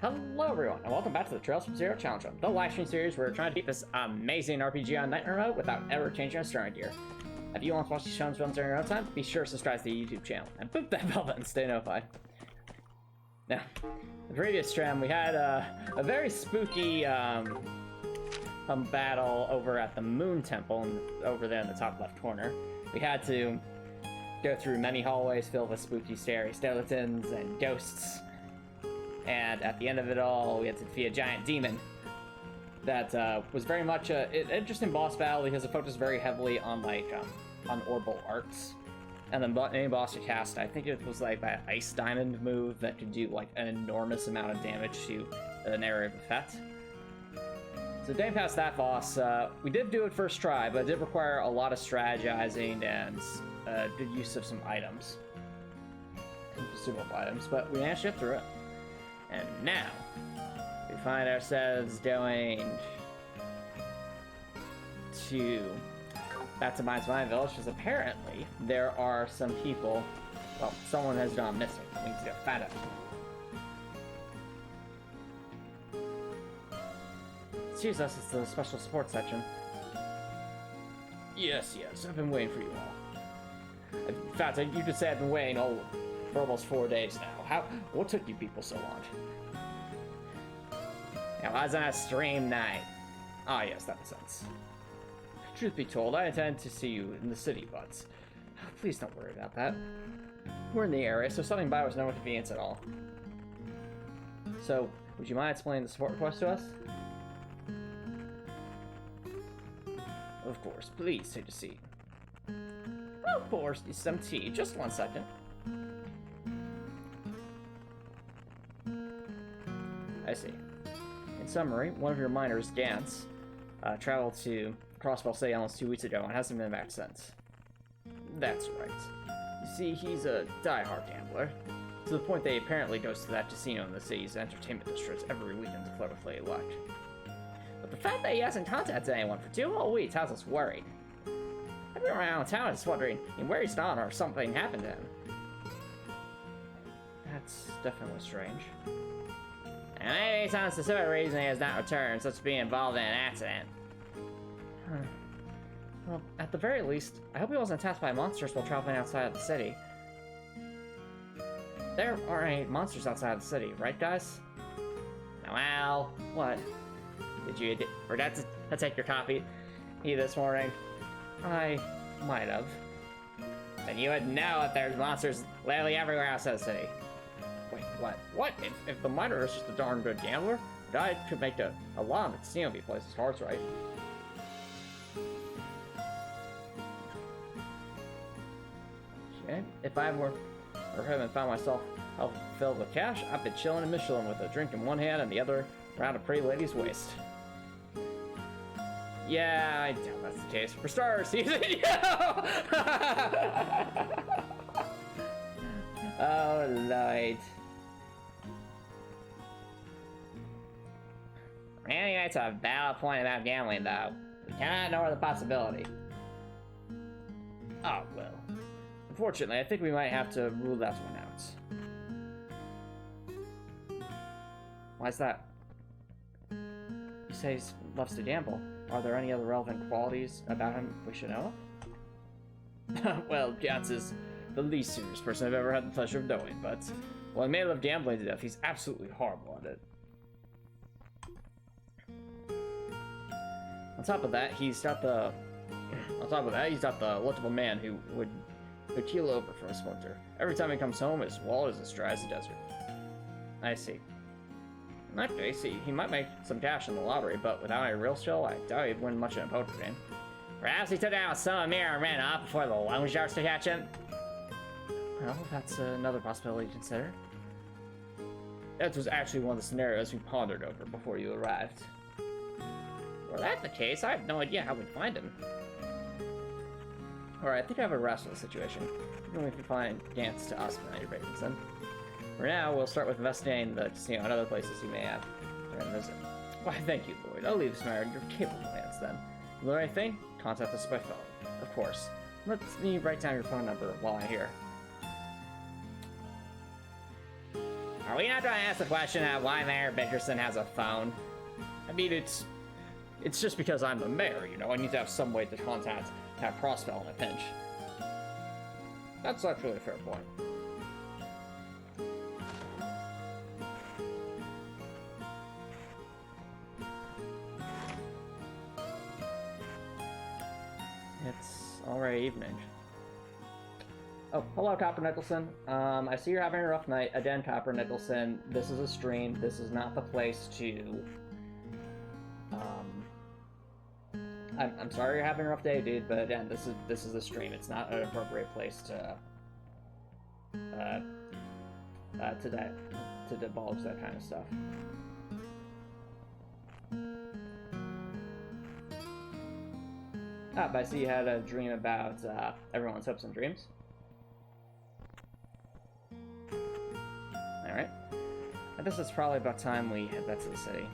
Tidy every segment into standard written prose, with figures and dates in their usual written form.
Hello everyone, and welcome back to the Trails from Zero Challenge Room, the live stream series where we're trying to beat this amazing RPG on Nightmare Mode without ever changing our starting gear. If you want to watch these challenge runs during your own time, be sure to subscribe to the YouTube channel and boop that bell button to stay notified. Now, the previous stream we had a very spooky battle over at the Moon Temple over there in the top left corner. We had to go through many hallways filled with spooky scary skeletons and ghosts. And at the end of it all, we had to defeat a giant demon. That was very much an interesting boss battle because it focused very heavily on on orbital arcs. And then main boss you cast, I think it was like that ice diamond move that could do like an enormous amount of damage to an area of effect. So getting past that boss, we did do it first try, but it did require a lot of strategizing and good use of some items. Consumable items, but we managed to get through it. And now, we find ourselves going back to my village, because apparently there are some people, well, someone has gone missing. We need to go find out. Excuse us, it's the special support section. Yes, I've been waiting for you all. In fact, you could say I've been waiting for almost 4 days now. What took you people so long? It was on a stream night. Ah, yes, that makes sense. Truth be told, I intend to see you in the city, but please don't worry about that. We're in the area, so stopping by was no inconvenience at all. So, would you mind explaining the support request to us? Of course, please take a seat. Of course, some tea. Just 1 second. I see. In summary, one of your miners, Gantz, traveled to Crossbell City almost 2 weeks ago and hasn't been back since. That's right. You see, he's a die-hard gambler, to the point that he apparently goes to that casino in the city's entertainment districts every weekend to flirt with Lady Luck. But the fact that he hasn't contacted anyone for 2 whole weeks has us worried. Everyone around town is wondering where he's gone or something happened to him. That's definitely strange. And maybe some specific reason he has not returned, such as being involved in an accident. Well, at the very least, I hope he wasn't attacked by monsters while traveling outside of the city. There aren't any monsters outside of the city, right guys? Well, what? Did you forget to take your coffee this morning? I might have. Then you would know that there's monsters literally everywhere outside the city. Wait, what? What? If the miner is just a darn good gambler, the guy could make a lot of the casino if he plays his cards right. Okay, if I haven't found myself filled with cash, I've been chilling in Michelin with a drink in one hand and the other around a pretty lady's waist. Yeah, I doubt that's the case. For starters, he's a Oh, Lord. Randy makes a valid point about gambling, though. We cannot ignore the possibility. Oh, well. Unfortunately, I think we might have to rule that one out. Why's that? You say he loves to gamble. Are there any other relevant qualities about him we should know? Well, Gantz is the least serious person I've ever had the pleasure of knowing, but while he may love gambling to death, he's absolutely horrible at it. On top of that, he's got the look of a man who would keel over from a splinter. Every time he comes home, his wallet is as dry as a desert. I see. In that case, he might make some cash in the lottery, but without any real skill, I doubt he'd win much in a poker game. Perhaps he took out some mirror and ran off before the loan sharks to catch him? Well, that's another possibility to consider. That was actually one of the scenarios we pondered over before you arrived. Were that the case, I have no idea how we'd find him. Alright, I think I have a grasp of the situation. Even if we find Gantz to us for Ravenson. For now, we'll start with investigating the casino and other places you may have during the visit. Why, thank you, Lloyd. I'll leave this matter in your capable hands, then. If you learn anything, contact us by phone. Of course. Let me write down your phone number while I'm here. Are we not trying to ask the question of why Mayor Bickerson has a phone? I mean, it's just because I'm the mayor, you know. I need to have some way to contact that crossbell in a pinch. That's actually a fair point. It's already evening. Oh, hello, Copper Nicholson. I see you're having a rough night. Again, Copper Nicholson, this is a stream. This is not the place to... I'm sorry you're having a rough day, dude, but again, this is a stream. It's not an appropriate place to divulge that kind of stuff. Ah, but I see you had a dream about everyone's hopes and dreams. Alright. I guess it's probably about time we head back to the city.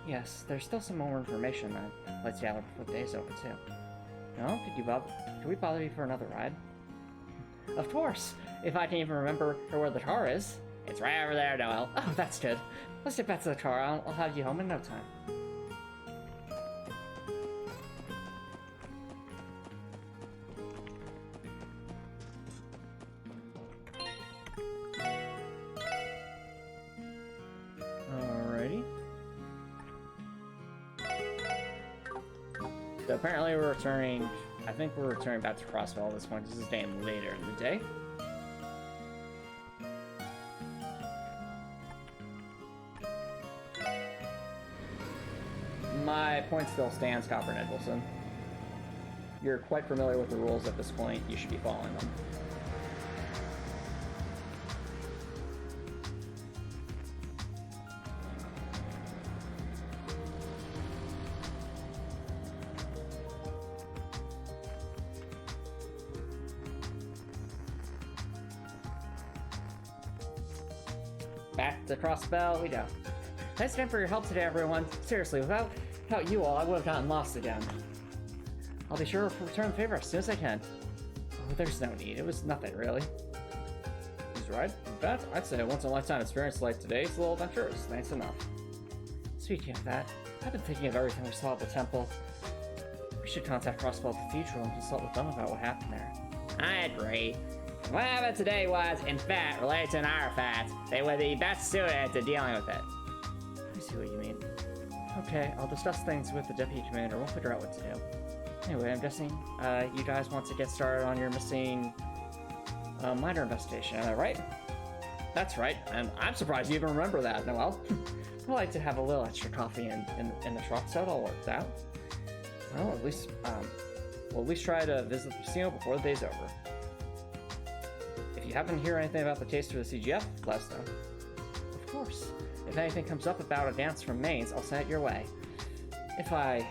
Yes, there's still some more information I'd like to gather before the day's over, too. No? Could we bother you for another ride? Of course! If I can even remember where the car is. It's right over there, Noel. Oh, that's good. Let's get back to the car. I'll have you home in no time. Alrighty. So apparently we're returning... I think we're returning back to Crossbell at this point. This is getting later in the day. My point still stands, Copper Nicholson. You're quite familiar with the rules at this point. You should be following them. Back to Crossbell we go. Thanks again for your help today, everyone. Seriously, without you all, I would have gotten lost again. I'll be sure to return the favor as soon as I can. Oh, there's no need. It was nothing, really. He's right. In fact, I'd say a once-in-a-lifetime experience like today's little adventure is nice enough. Speaking of that, I've been thinking of everything we saw at the temple. We should contact Crossbell Cathedral and consult with them about what happened there. I agree. What happened today was, in fact, related to an artifact. They would be best suited to dealing with it. I see what you mean. Okay, I'll discuss things with the Deputy Commander. We'll figure out what to do. Anyway, I'm guessing you guys want to get started on your missing minor investigation, am I right? That's right, and I'm surprised you even remember that, Noel. I like to have a little extra coffee in the truck, so it all worked out. Well, at least we'll at least try to visit the casino before the day's over. If you happen to hear anything about the case for the CGF, let us know. Of course. If anything comes up about a dance from Mainz, I'll send it your way. If I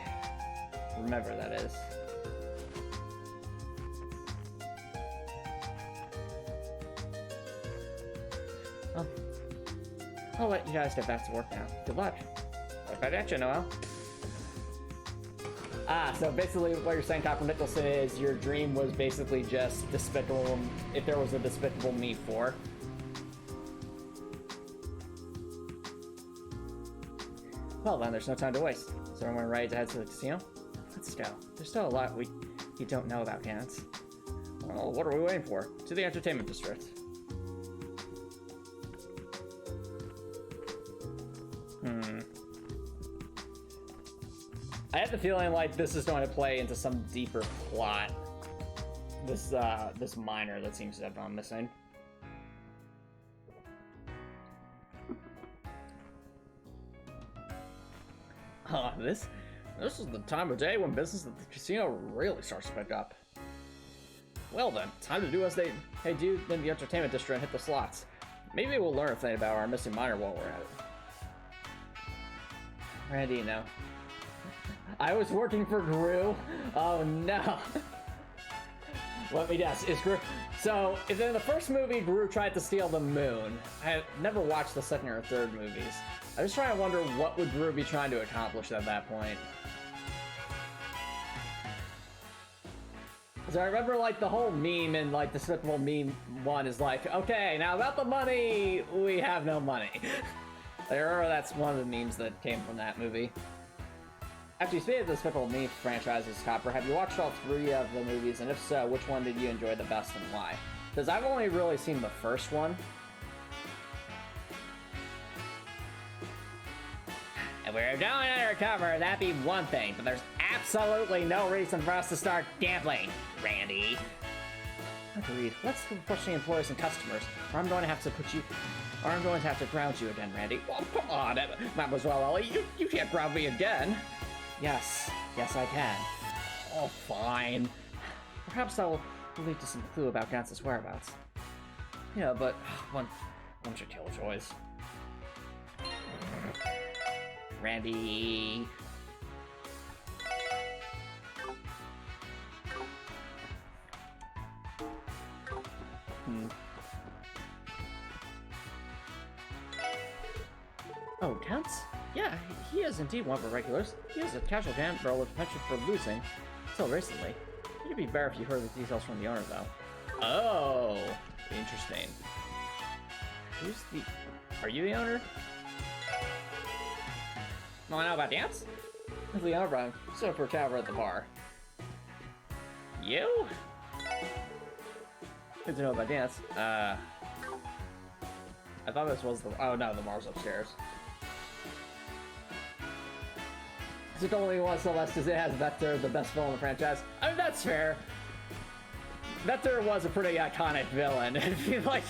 remember, that is. Well, I'll let you guys get back to work now. Good luck. Right at you, Noel. Ah, so basically what you're saying, Copper Nicholson, is your dream was basically just Despicable, if there was a Despicable Me 4. Well then, there's no time to waste. So everyone ready to head to the casino? Let's go. There's still a lot you don't know about Gantz. Well, what are we waiting for? To the entertainment district. I have the feeling like this is going to play into some deeper plot. This minor that seems to have gone missing. This is the time of day when business at the casino really starts to pick up. Well then, time to do as they do in the entertainment district and hit the slots. Maybe we'll learn a thing about our missing minor while we're at it. Randy, you know. I was working for Gru. Oh no. Let me guess, is Gru... So, if in the first movie Gru tried to steal the moon, I have never watched the second or third movies. I was trying to wonder what would Gru be trying to accomplish at that point. So I remember, like, the whole meme in, like, Despicable Me 1 is like, okay, now about the money, we have no money. I remember that's one of the memes that came from that movie. Actually, speaking of the Despicable Me franchises, Copper, have you watched all 3 of the movies? And if so, which one did you enjoy the best and why? Because I've only really seen the first one. If we were going undercover, that'd be one thing, but there's absolutely no reason for us to start gambling, Randy. Agreed. Let's push the employers and customers, or I'm going to have to ground you again, Randy. Oh, come on, Mademoiselle Ellie, you can't ground me again. Yes, I can. Oh, fine. Perhaps that will lead to some clue about Gantz's whereabouts. Yeah, but one should killjoys. Randy. Oh, Gantz? Yeah, he is indeed one of our regulars. He is a casual gambler with penchant for losing, until recently. It'd be better if you heard the details from the owner, though. Oh, interesting. Who's the... Are you the owner? Want to know about Gantz? It's the owner, Brian. So for a cab at the bar. You? Good to know about Gantz. I thought this was the... Oh no, the bar's upstairs. It's only one Celeste because it has Vector, the best villain in the franchise. I mean, that's fair. Vector was a pretty iconic villain. Like,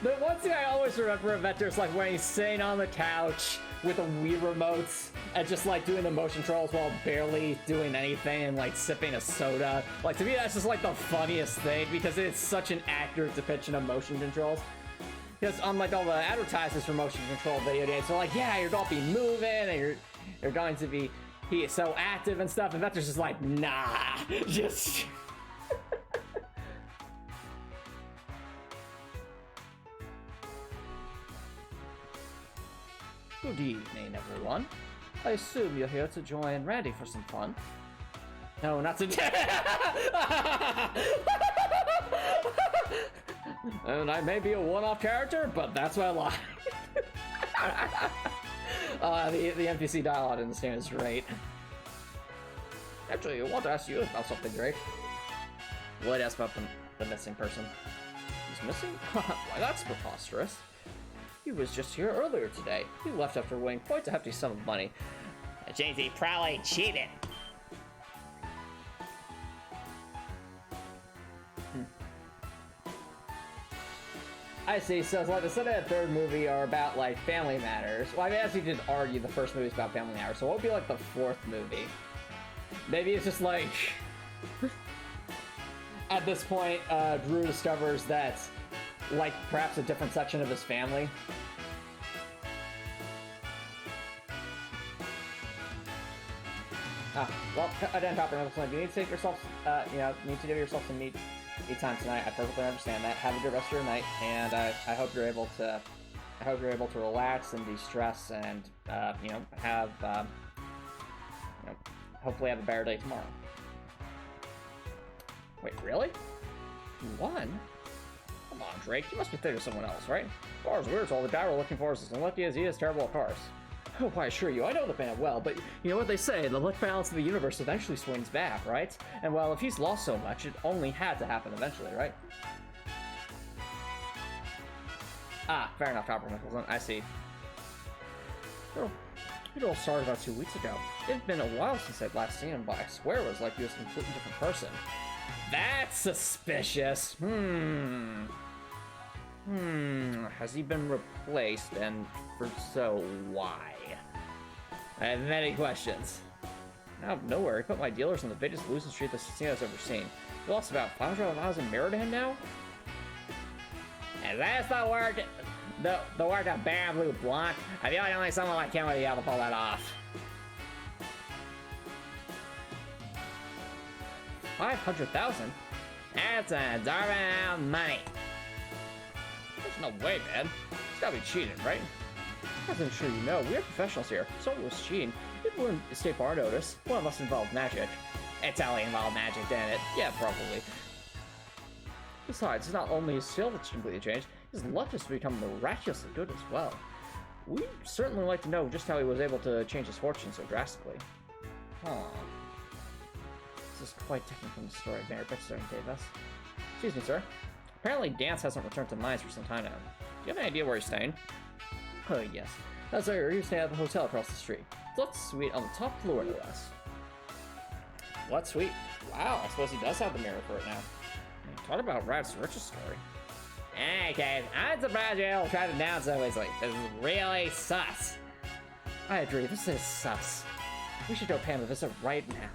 the one thing I always remember of Vector is like when he's sitting on the couch with the Wii remotes and just like doing the motion controls while barely doing anything and like sipping a soda. Like, to me, that's just like the funniest thing because it's such an accurate depiction of motion controls. Because unlike all the advertisements for motion control video games, they're like, yeah, you're going to be moving and you're going to be so active and stuff, and Vector's just like, nah, just... Good evening, everyone. I assume you're here to join Randy for some fun. No, not to... And I may be a one-off character, but that's my line. The NPC dialogue in this game is great. Actually, I want to ask you about something, Drake. What? Ask about the missing person. He's missing? Why, that's preposterous. He was just here earlier today. He left after winning quite a hefty sum of money. That means he probably cheated. I see, so it's like the second and third movie are about like family matters. Well, I mean, as you did argue, the first movie is about family matters, so what would be like the fourth movie? Maybe it's just like... At this point, Drew discovers that, like, perhaps a different section of his family. Well, again, Copper, you need to take yourself, need to give yourself some me time tonight. I perfectly understand that. Have a good rest of your night, and I hope you're able to, relax and de-stress, and have, hopefully have a better day tomorrow. Wait, really? You won? Come on, Drake. You must be thinking of someone else, right? As far as we're told, the guy we're looking for is as unlucky as he is terrible at cars. Oh, I assure you, I know the band well, but you know what they say, the luck balance of the universe eventually swings back, right? And well, if he's lost so much, it only had to happen eventually, right? Ah, fair enough, Copper Nicholson, I see. It all started about 2 weeks ago. It's been a while since I'd last seen him, but I swear it was like he was a completely different person. That's suspicious. Has he been replaced, and if so, why? I have many questions. Out of nowhere, he put my dealers on the biggest losing streak this casino's ever seen. He lost about 500,000 mirror to him now? And that's the work of Baron Blue Blanc. I feel like only someone like him would be able to pull that off. 500,000? That's a darn amount of money. There's no way, man. It's gotta be cheating, right? As I'm sure you know, we're professionals here. So it was cheating. It wouldn't escape our notice. One of us involved magic. It's only involved magic, didn't it? Yeah, probably. Besides, it's not only his skill that's completely changed, his luck has become miraculously good as well. We'd certainly like to know just how he was able to change his fortune so drastically. Huh. This is quite different from the story Mayor Bitstone gave us. Excuse me, sir. Apparently, Gantz hasn't returned to mines for some time now. Do you have any idea where he's staying? Oh, yes. That's right, he's staying at the hotel across the street. Deluxe suite on the top floor, no less. What suite? Wow, I suppose he does have the mirror for it now. Talk about Rad's richest story. Okay, I'm surprised you're able to track it down so easily. This is really sus. I agree, this is sus. We should go pay him a visit right now.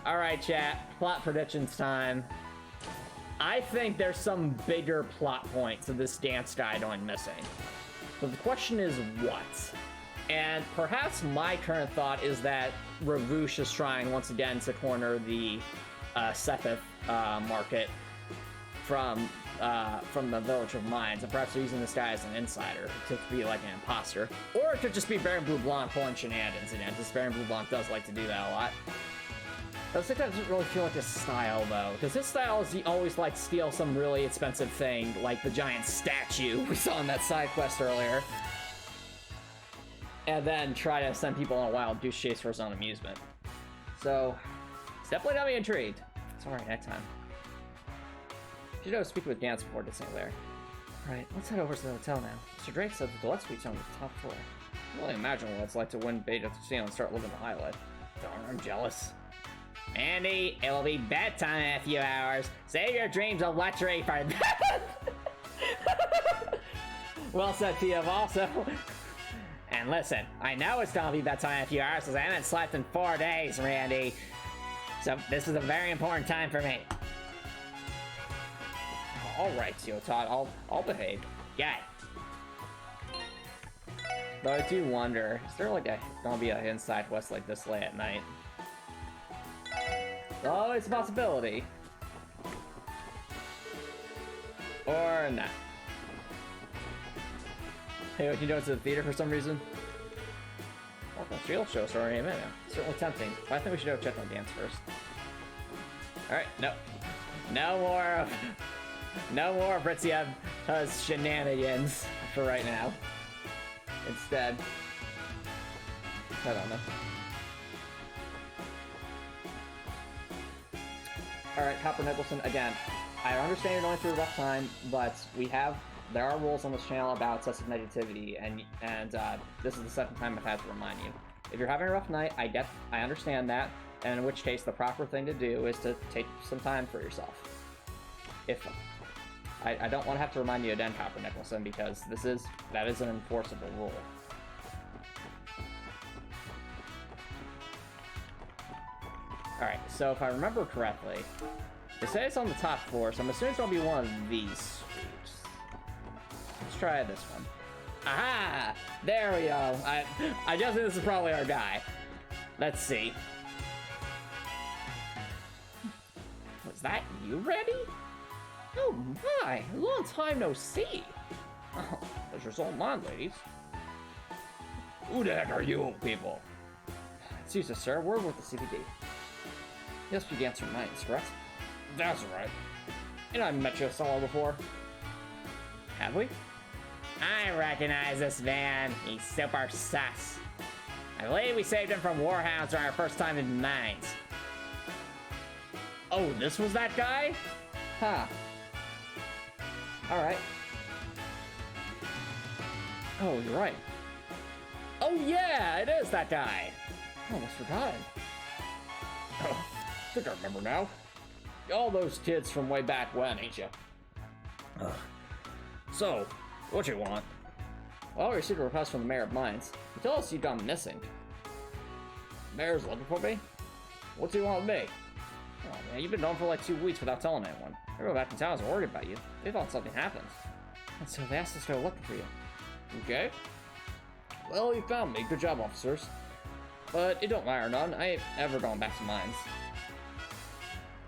Alright, chat. Plot predictions time. I think there's some bigger plot points of this dance guy going missing. But the question is what? And perhaps my current thought is that Ravoosh is trying once again to corner the Sepith market from the Village of Mines, and perhaps they're using this guy as an insider to be like an imposter. Or it could just be Baron Blue Blanc pulling shenanigans again, because Baron Blue Blanc does like to do that a lot. I think that doesn't really feel like his style, though, because his style is he always like steal some really expensive thing, like the giant statue we saw in that side quest earlier, and then try to send people on a wild goose chase for his own amusement. So, it's definitely got me intrigued. It's alright, next time. You should go speak with Gantz before this ain't there. Alright, let's head over to the hotel now. Mr. Drake said the deluxe suite's on the top floor. I can only imagine what it's like to win Beta Casino and start living the high life. Darn, I'm jealous. Andy, it will be bedtime in a few hours. Save your dreams of luxury for that. Well said, TF, also. And listen, I know it's gonna be bedtime in a few hours because I haven't slept in 4 days, Randy. So this is a very important time for me. Alright, Todd, I'll behave. Yeah. Though I do wonder, is there like gonna be a hidden side quest like this late at night? Oh, it's a possibility. Or not. Hey, what you doing to the theater for some reason? Well, the field show starting in a minute. Certainly tempting, but I think we should go check on Gantz first. Alright, no more Britzia's shenanigans for right now. Instead, I don't know. Alright, Copper Nicholson, again, I understand you're going through a rough time, but there are rules on this channel about excessive negativity, and this is the second time I've had to remind you. If you're having a rough night, I understand that, and in which case the proper thing to do is to take some time for yourself. I don't want to have to remind you again, Copper Nicholson, because that is an enforceable rule. Alright, so if I remember correctly, they say it's on the top floor, so I'm assuming it's going to be one of these suites. Let's try this one. Aha! There we go. I just think this is probably our guy. Let's see. Was that you, Reddy? Oh my, long time no see. Oh, pleasure's all mine, ladies. Who the heck are you people? Excuse us, sir. We're with the CBD. Yes, you Gantz from Mines, correct? That's right. And I've met you somewhere before. Have we? I recognize this van. He's super sus. I believe we saved him from warhounds during our first time in Mines. Oh, this was that guy? Huh. Alright. Oh, you're right. Oh yeah, it is that guy. I almost forgot. Oh, I think I remember now. All those kids from way back when, ain't you? So, what you want? Well, we received a request from the Mayor of Mines. He told us you'd gone missing. Mayor's looking for me? What's he want with me? Oh man, you've been gone for like 2 weeks without telling anyone. Everyone back in town is worried about you. They thought something happened. And so they asked us to go looking for you. Okay? Well, you found me. Good job, officers. But it don't matter none. I ain't ever going back to Mines.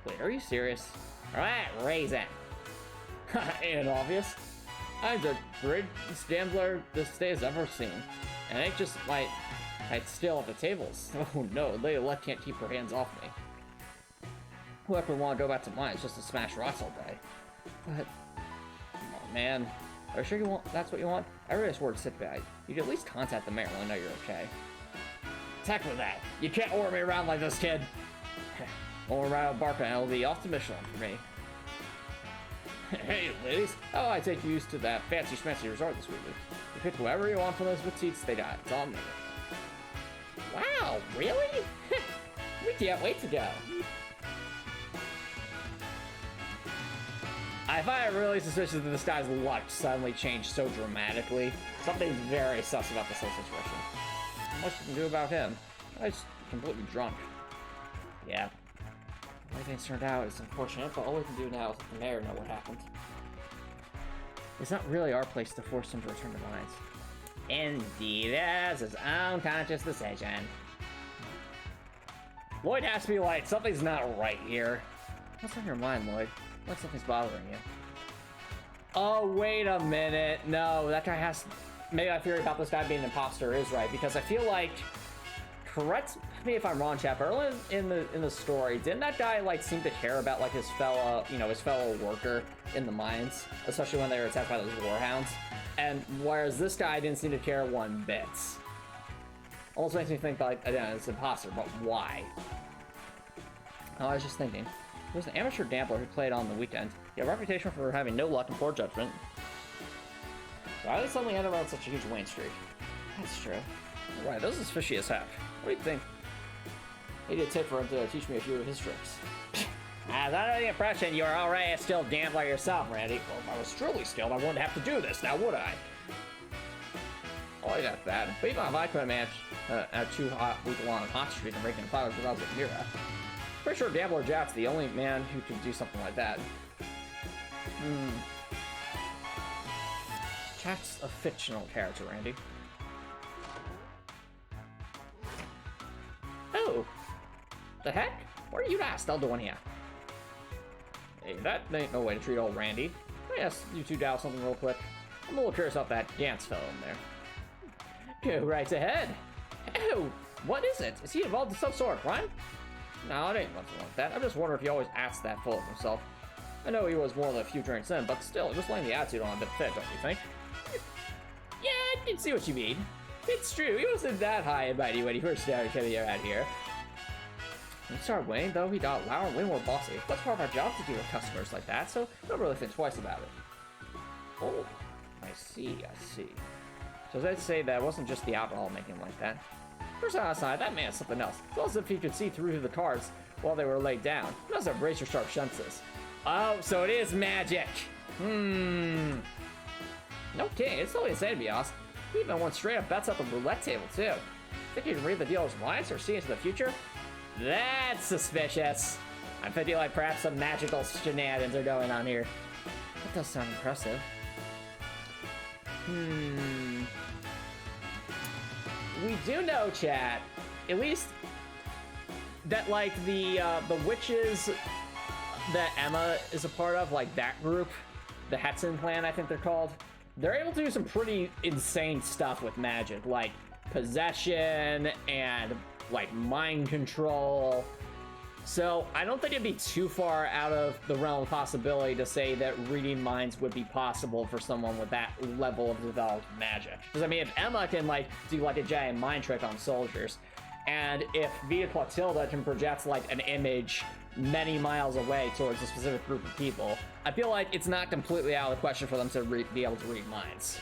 Wait, are you serious? Alright, raise it. Ain't it obvious? I'm the greatest gambler this state has ever seen. And it ain't just my I'd still at the tables. Oh no, Lady Luck can't keep her hands off me. Whoever would want to go back to mine is just to smash rocks all day. But, come on, man. Are you sure you want? That's what you want? I read this word sick bag. You could at least contact the mayor and let know you're okay. Heck with that. You can't order me around like this, kid. Or around Barca, it'll be off to Michelin for me. Hey, ladies. Oh, I take you used to that fancy schmancy resort this weekend. You pick whoever you want from those boutiques they got. It's all me. Wow, really? We can't wait to go. I find it really suspicious that this guy's luck suddenly changed so dramatically. Something's very sus about this whole situation. What much you can do about him? He's completely drunk. Yeah. The way things turned out is unfortunate, but all we can do now is let the mayor know what happened. It's not really our place to force him to return to mines. Indeed, that's his own conscious decision. Lloyd has to be like, something's not right here. What's on your mind, Lloyd? Like something's bothering you. Oh, wait a minute. No, that guy has... Maybe my theory about this guy being an imposter is right, because I feel like... Correct me if I'm wrong, chap. Early in the story, didn't that guy like seem to care about like his fellow, his fellow worker in the mines, especially when they were attacked by those warhounds? And whereas this guy didn't seem to care one bit. Almost makes me think like, again, it's an imposter, but why? Oh, I was just thinking. He was an amateur gambler who played on the weekend. He had a reputation for having no luck and poor judgment. So why did he suddenly end up on such a huge winning streak? That's true. Right, this is fishy as heck. What do you think? He did tip for him to teach me a few of his tricks. As under the impression you're already a skilled gambler yourself, Randy. Well, if I was truly skilled, I wouldn't have to do this, now would I? Oh, I got that. But even if I couldn't manage a 2-week-long hot streak and raking flowers without the Mira. Pretty sure Gambler Jack's the only man who could do something like that. Jack's a fictional character, Randy. Oh! The heck? What are you still doing here? Hey, that ain't no way to treat old Randy. Let me ask you two down something real quick. I'm a little curious about that Gantz fellow in there. Go right ahead. Oh, what is it? Is he involved in some sort of crime? No, it ain't nothing like that. I'm just wondering if he always acts that full of himself. I know he was more than a few drinks in, but still, just letting the attitude on a bit fit, don't you think? Yeah, I can see what you mean. It's true, he wasn't that high and mighty when he first started coming out here. When he started winning, though, he got louder and way more bossy. That's part of our job to deal with customers like that, so don't really think twice about it. Oh, I see. So I'd say that it wasn't just the alcohol making him like that. First on outside, that man's something else. It's almost as if he could see through the cards while they were laid down. He must have razor-sharp senses. Oh, so it is magic. No kidding, it's totally insane to be honest. He even went straight up bets at the roulette table, too. Think you can read the dealer's minds or see into the future? That's suspicious. I'm thinking like perhaps some magical shenanigans are going on here. That does sound impressive. We do know, chat, at least that like the witches that Emma is a part of, like that group, the Hetson clan, I think they're called, they're able to do some pretty insane stuff with magic, like possession and like mind control. So I don't think it'd be too far out of the realm of possibility to say that reading minds would be possible for someone with that level of developed magic. Because I mean, if Emma can like do like a giant mind trick on soldiers, and if Vita Clotilda can project like an image many miles away towards a specific group of people, I feel like it's not completely out of the question for them to be able to read minds.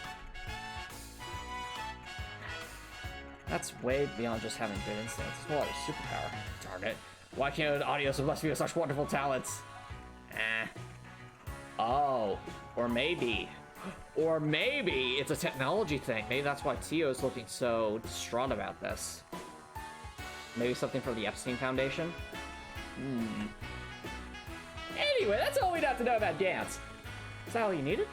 That's way beyond just having good instincts. It's more like a superpower. Darn it. Why can't an audience bless me with such wonderful talents? Oh, or maybe it's a technology thing. Maybe that's why Tio's looking so distraught about this. Maybe something for the Epstein Foundation? Anyway, that's all we'd have to know about Gantz. Is that all you needed?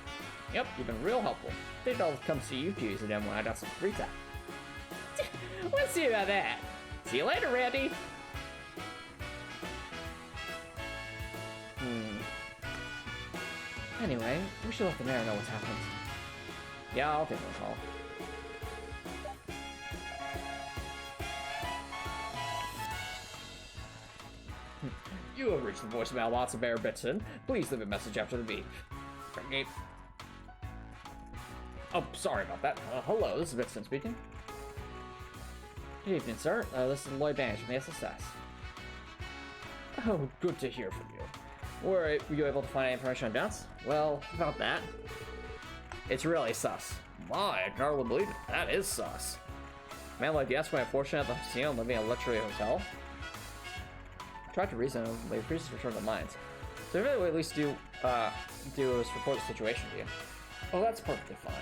Yep, you've been real helpful. I think I'll come see you Tuesday then when I got some free time. Let's see about that. See you later, Randy. Anyway, we should let the mayor know what's happened. Yeah, I'll take the call. You have reached the voicemail box of Mayor Bitson. Please leave a message after the beep. Okay. Oh, sorry about that. Hello, this is Bitson speaking. Good evening, sir. This is Lloyd Bannish from the SSS. Oh, good to hear from you. Were you able to find any information on Gantz? Well, about that, it's really sus. My, I can hardly believe it. That is sus. Man like the Esquire fortunate at the casino living in a luxury hotel. Tried to reason and they previously returned to mines. So really, we at least do is report the situation to you. Oh, that's perfectly fine.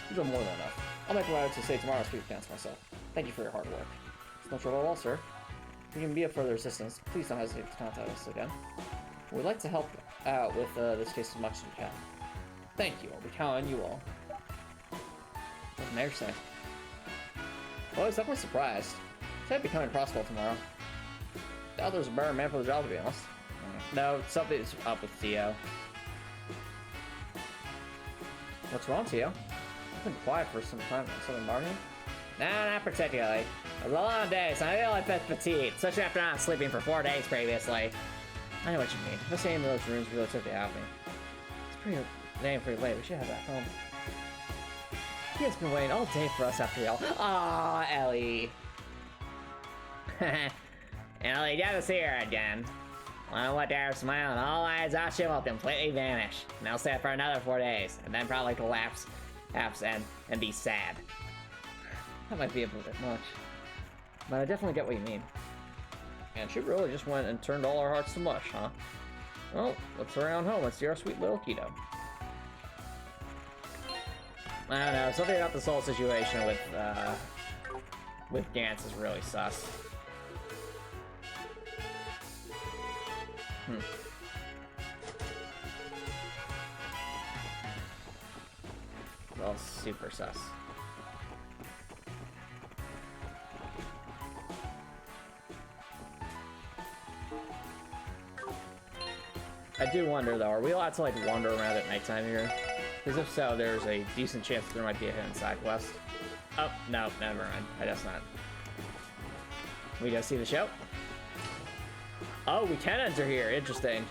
You've done more than enough. I'll make a letter to say tomorrow I'll speak with Gantz myself. Thank you for your hard work. It's no trouble at all, sir. If you can be of further assistance, please don't hesitate to contact us again. We'd like to help out with this case as much as we can. Thank you. I'll be counting on you all. What did Mayor say? Well, I was definitely surprised. Said I'd be coming to crossbell tomorrow. Doubt there's a better man for the job, to be honest. No, something's up with Theo. What's wrong, Theo? I've been quiet for some time. Something bothering you? Nah, not particularly. It was a long day, so I'm really fatigued, especially after not sleeping for 4 days previously. I know what you mean. This ain't those rooms really took to have me. It's pretty late. We should head back home. He has been waiting all day for us after all. Aw, Ellie. Ellie, got to see her again. Well, what dare smile and all eyes on you will completely vanish. And I'll stay for another 4 days, and then probably collapse and be sad. That might be a bit much. But I definitely get what you mean. And she really just went and turned all our hearts to mush, huh? Well, let's around home and see our sweet little Keto. I don't know, something about this whole situation with Gantz is really sus. Well, super sus. I do wonder though, are we allowed to like wander around at nighttime here? Because if so, there's a decent chance that there might be a hidden side quest. Oh, no, never mind. I guess not. We go see the show? Oh, we can enter here. Interesting.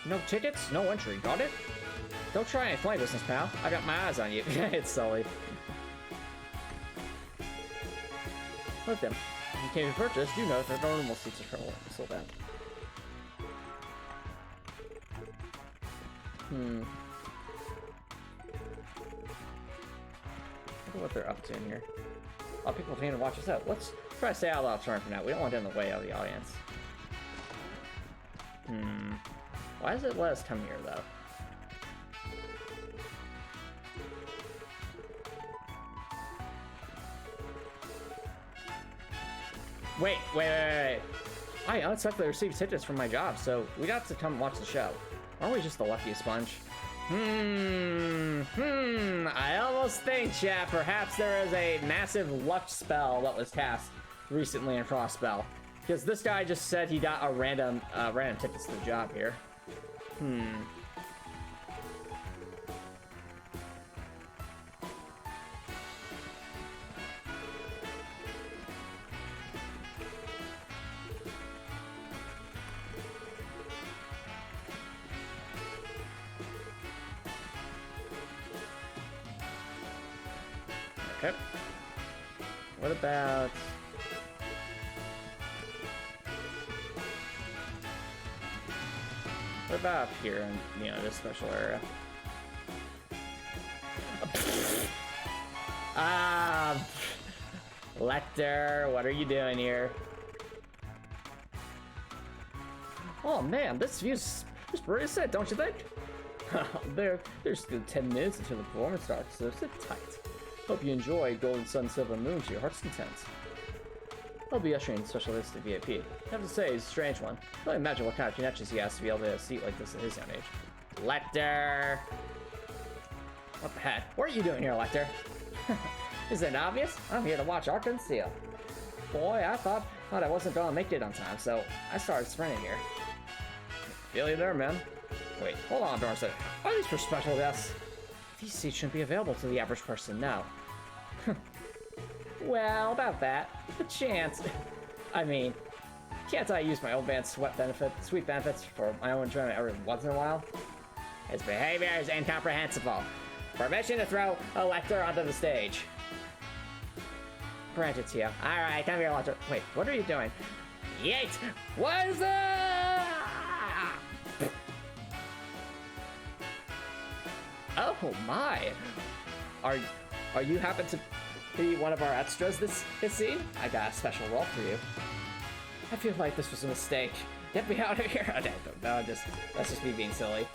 No tickets? No entry. Got it? Don't try any funny business, pal. I got my eyes on you. It's Sully. Look them. If you came to purchase, do know that normal seats are sold out. Look at what they're up to in here. Oh, people came to watch us out. Let's try to stay out of the turn for now. We don't want to get in the way of the audience. Why does it let us come here, though? Wait. I unexpectedly received tickets from my job, so we got to come watch the show. Aren't we just the luckiest bunch? I almost think, chat, perhaps there is a massive luck spell that was cast recently in crossbell. Because this guy just said he got a random tickets to the job here. Okay. What about... What about up here in, you know, this special area? Lecter, what are you doing here? Oh man, this view's pretty set, don't you think? There's still 10 minutes until the performance starts, so sit tight. Hope you enjoy Golden Sun Silver Moon to your heart's content. I'll be ushering specialist to VIP. I have to say, he's a strange one. I can't imagine what kind of connections he has to be able to have a seat like this at his young age. Lecter! What the heck? What are you doing here, Lecter? Isn't it obvious? I'm here to watch Arc and Seal. Boy, I thought I wasn't gonna make it on time, so I started sprinting here. Feel you there, man. Wait, hold on, Dorset. Are these for special guests? These seats shouldn't be available to the average person now. Well, about that. The chance. I mean, can't I use my old man's sweet benefits for my own enjoyment every once in a while? His behavior is incomprehensible. Permission to throw a lector onto the stage. Granted, Tio. Alright, come here, lector. Wait, what are you doing? Yeet! What is that? Oh my! Are you happen to be one of our extras this scene? I got a special role for you. I feel like this was a mistake. Get me out of here! Okay, no, that's just me being silly.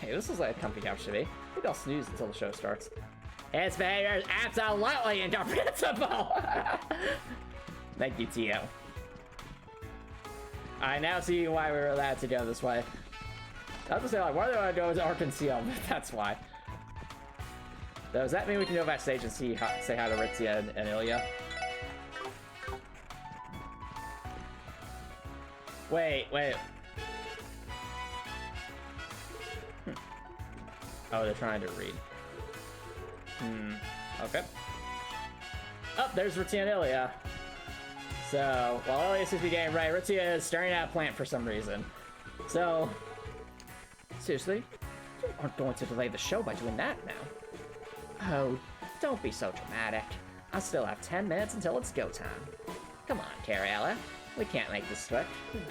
Hey, this is like a comfy couch to me. Maybe I'll snooze until the show starts. His behavior is absolutely incomprehensible! Thank you, Tio. I now see why we were allowed to go this way. I was gonna say, like, why do I go to Arkansas? But that's why. Does that mean we can go backstage and say hi to Ritzia and Ilya? Wait. Oh, they're trying to read. Okay. Oh, there's Ritzia and Ilya. So, while Ilya seems to be getting right, Ritzia is staring at a plant for some reason. So, seriously? You aren't going to delay the show by doing that now. Oh, don't be so dramatic. I still have 10 minutes until it's go time. Come on, Cariella. We can't make this quick. Can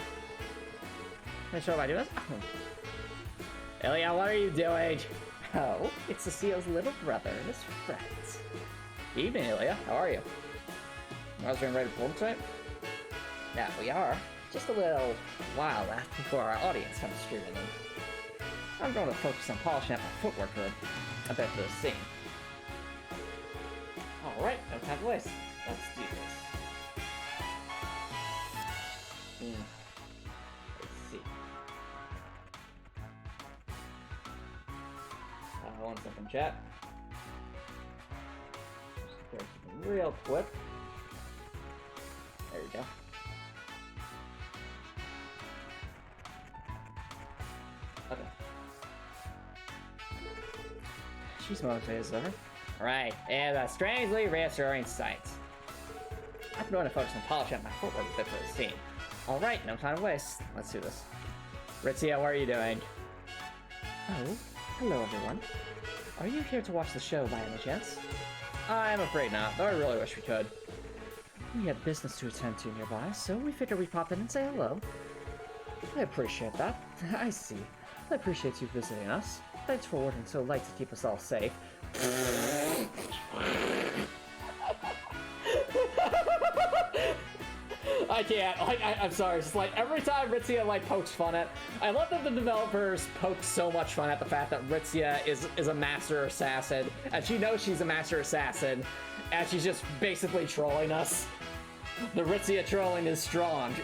I show by doing this? Oh. Ilya, what are you doing? Oh, it's Cecile's little brother and his friends. Evening, Ilya. How are you? I was getting ready to pull tonight? Yeah, we are. Just a little while left before our audience comes streaming in. I'm going to focus on polishing up my footwork for a bit for this scene. Alright, no time to waste. Let's do this. Let's see. 1 second, chat. Just grab something real quick. There you go. Okay. She's motivated as ever. Alright, and a strangely reassuring sight. I'm going to focus on polishing up my footwork a bit for the scene. Alright, no time to waste. Let's do this. Ritzia, what are you doing? Oh, hello everyone. Are you here to watch the show by any chance? I'm afraid not, though I really wish we could. We had business to attend to nearby, so we figured we'd pop in and say hello. I appreciate that. I see. I appreciate you visiting us. Thanks for working so late to keep us all safe. I can't. I'm sorry. It's like every time Ritzia like pokes fun at. I love that the developers poke so much fun at the fact that Ritzia is a master assassin, and she knows she's a master assassin, and she's just basically trolling us. The Ritzia trolling is strong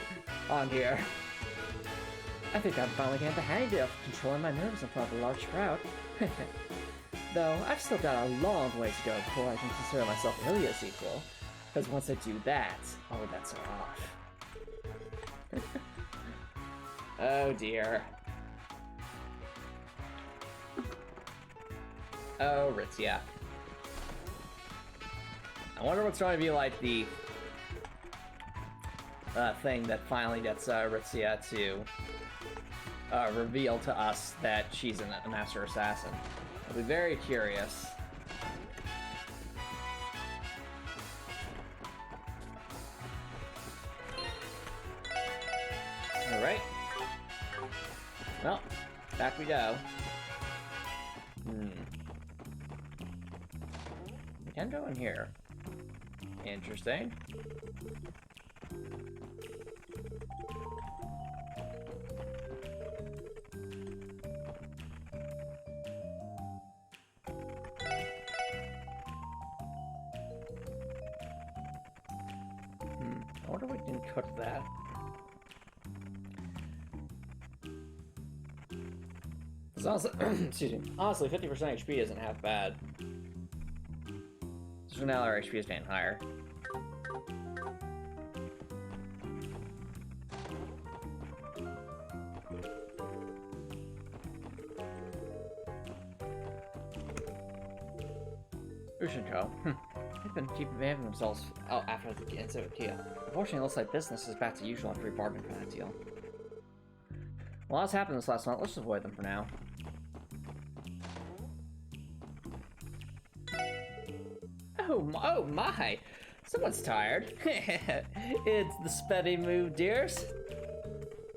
on here. I think I'm finally getting the hang of controlling my nerves in front of a large crowd. Though, I've still got a long way to go before I can consider myself Ilya's equal. Because once I do that, all bets are off. Oh dear. Oh, Ritzia. I wonder what's going to be like the thing that finally gets Ritzia to reveal to us that she's a master assassin. I'll be very curious. Alright. Well, back we go. We can go in here. Interesting. I wonder if we can cook that. It's also, excuse me. Honestly, 50% HP isn't half bad. So now our HP is getting higher. Ushinko. They've been keeping behaving themselves out after the incident with Kia. Unfortunately, it looks like business is back to usual after we bargained for that deal. Well, that's happened this last month. Let's just avoid them for now. Oh my! Someone's tired. It's the spetty mood, dears.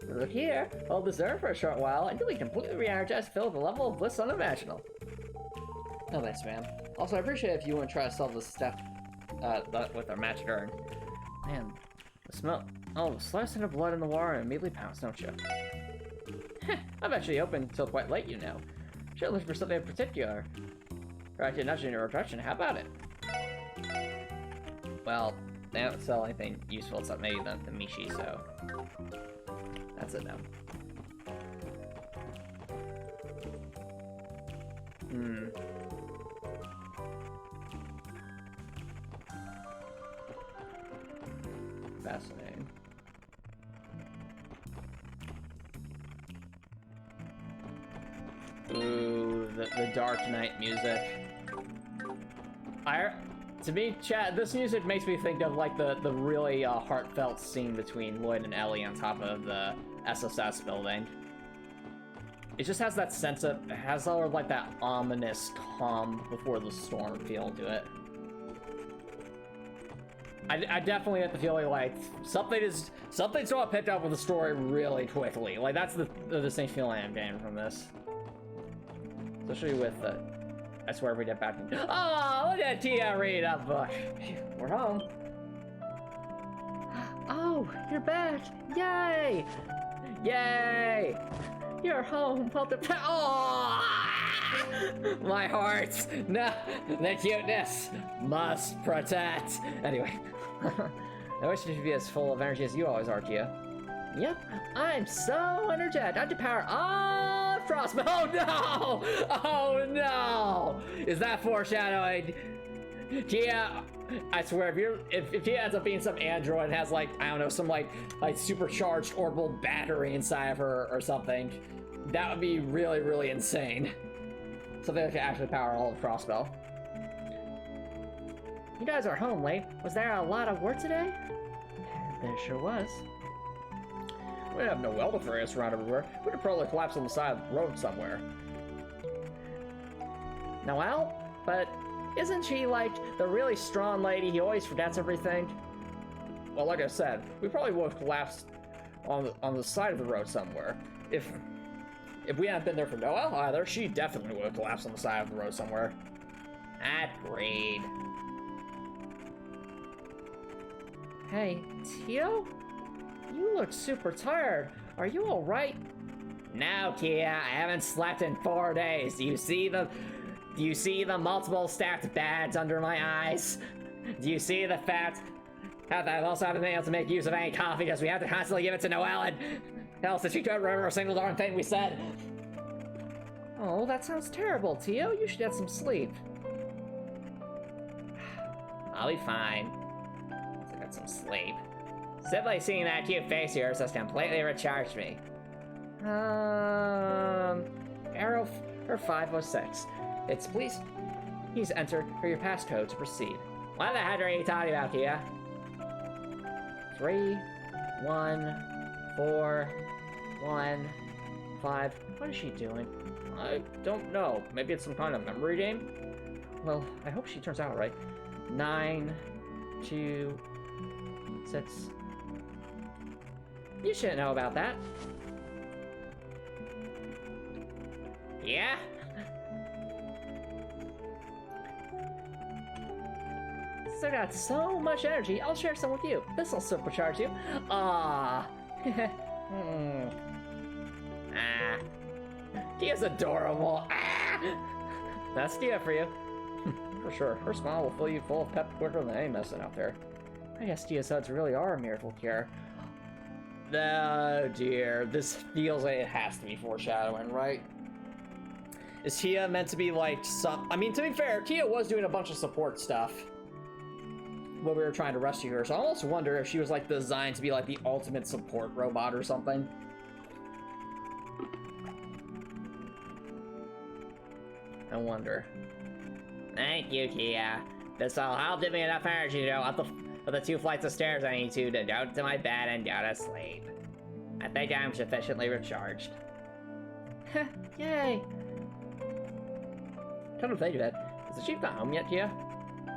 Look here, hold this there for a short while, and you'll be completely re-energized, filled with a level of bliss unimaginable. No thanks, ma'am. Also, I appreciate if you wouldn't try to solve this stuff with our magic urn. Man, the smell. Oh, the slightest hint of blood in the water and immediately pounce, don't you? I'm actually open until quite late, you know. Sure, looking for something in particular. Or I can nudge in your direction. How about it? Well, they don't sell anything useful except maybe the Mishi, so that's it now. Fascinating. Ooh, the Dark Knight music. To me, chat, this music makes me think of like the really heartfelt scene between Lloyd and Ellie on top of the SSS building. It just has that sense of, it has sort of like that ominous calm before the storm feel to it. I definitely get the feeling like something's not picked up with the story really quickly. Like that's the same feeling I'm getting from this. Especially with I swear we get back in. Oh, look at Tia read a book. We're home. Oh, you're back! Yay! Yay! You're home. Well, oh! My heart. No, the cuteness must protect. Anyway, I wish you could be as full of energy as you always are, Tia. Yep, I'm so energetic. I have to power all crossbell. Oh no! Oh no! Is that foreshadowing? Tia, I swear, if Tia ends up being some android and has like, I don't know, some like supercharged orbital battery inside of her or something, that would be really, really insane. Something that could actually power all of crossbell. You guys are home late. Was there a lot of work today? There sure was. We have no welder for us around everywhere. We'd have probably collapsed on the side of the road somewhere. Noelle? But isn't she like the really strong lady? He always forgets everything. Well, like I said, we probably would have collapsed on the side of the road somewhere. If we hadn't been there for Noelle either, she definitely would have collapsed on the side of the road somewhere. Agreed. Hey, Tio? You look super tired. Are you alright? No, Tia, I haven't slept in 4 days. Do you see the multiple stacked bags under my eyes? Do you see the fact that I also haven't been able to make use of any coffee because we have to constantly give it to Noelle and hell, since she couldn't remember a single darn thing we said? Oh, that sounds terrible, Tio. You should get some sleep. I'll be fine. I'll get some sleep. Simply seeing that cute face of yours has completely recharged me. Arrow for 506. It's please enter for your passcode to proceed. What the heck are you talking about, Kia? 3, 1, 4, 1, 5. What is she doing? I don't know. Maybe it's some kind of memory game? Well, I hope she turns out right. 9, 2, 6. You shouldn't know about that. Yeah? Still got so much energy, I'll share some with you. This'll supercharge you. Ah. Tia's adorable. Ah. That's Tia for you. For sure, her smile will fill you full of pep quicker than any medicine out there. I guess Tia's suds really are a miracle cure. Oh dear, this feels like it has to be foreshadowing, right? Is Tia meant to be like some... I mean, to be fair, Tia was doing a bunch of support stuff when we were trying to rescue her, so I almost wonder if she was like designed to be like the ultimate support robot or something. I wonder. Thank you, Kia. This will help give me enough energy to go up the 2 flights of stairs I need to go to my bed and go to sleep. I think I'm sufficiently recharged. Yay! Come to think of it, is the chief not home yet, Kia?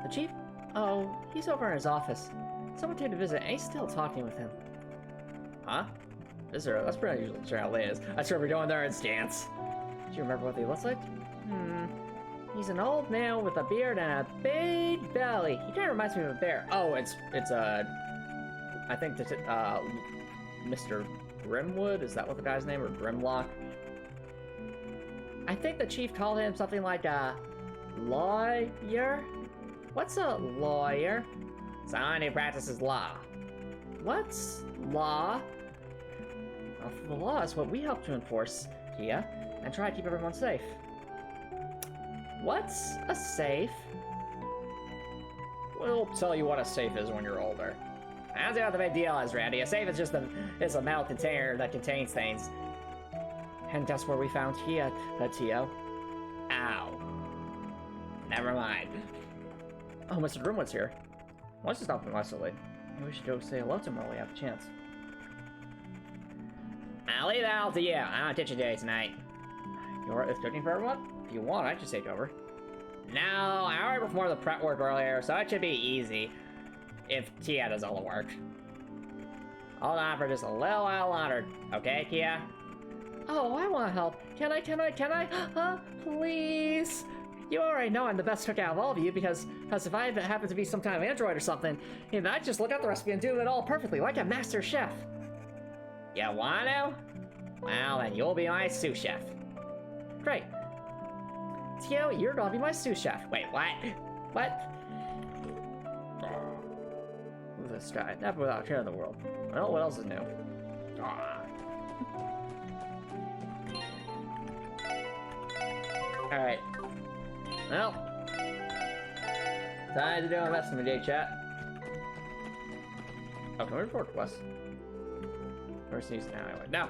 The chief? Oh, he's over in his office. Someone came to visit, and he's still talking with him. Huh? Visitor? That's pretty unusual to how late it is. I swear we're going there in stance. Do you remember what he looks like? He's an old man with a beard and a big belly. He kind of reminds me of a bear. Oh, it's I think Mr. Grimwood? Is that what the guy's name? Or Grimlock? I think the chief called him something like a lawyer? What's a lawyer? Someone who practices law. What's law? Well, the law is what we help to enforce, Kia, and try to keep everyone safe. What's a safe? We'll tell you what a safe is when you're older. I don't see what the big deal is, Randy. A safe is just a metal container that contains things. And that's where we found Kia, Tio. Ow. Never mind. Oh, Mr. Grimwood's here. Why don't you stop him isolated? Maybe we should go say hello to him while we have a chance. I'll leave that all to you. I don't teach a day tonight. You're cooking for everyone? If you want, I just take over. No, I already performed the prep work earlier, so it should be easy. If Kia does all the work. Hold on for just a little while longer, okay, Kia? Oh, I want to help. Can I? Please? You already know I'm the best cook out of all of you because if I happen to be some kind of android or something, you know, I just look up the recipe and do it all perfectly, like a master chef. You want to? Well, then you'll be my sous chef. Great. Tio, you're gonna be my sous chef. Wait, what? What? Who's this guy? Never without a care in the world. Well, what else is new? Alright. Well. Time to do my best in the day, chat. Oh, can we report requests? We're sneezing now anyway. No!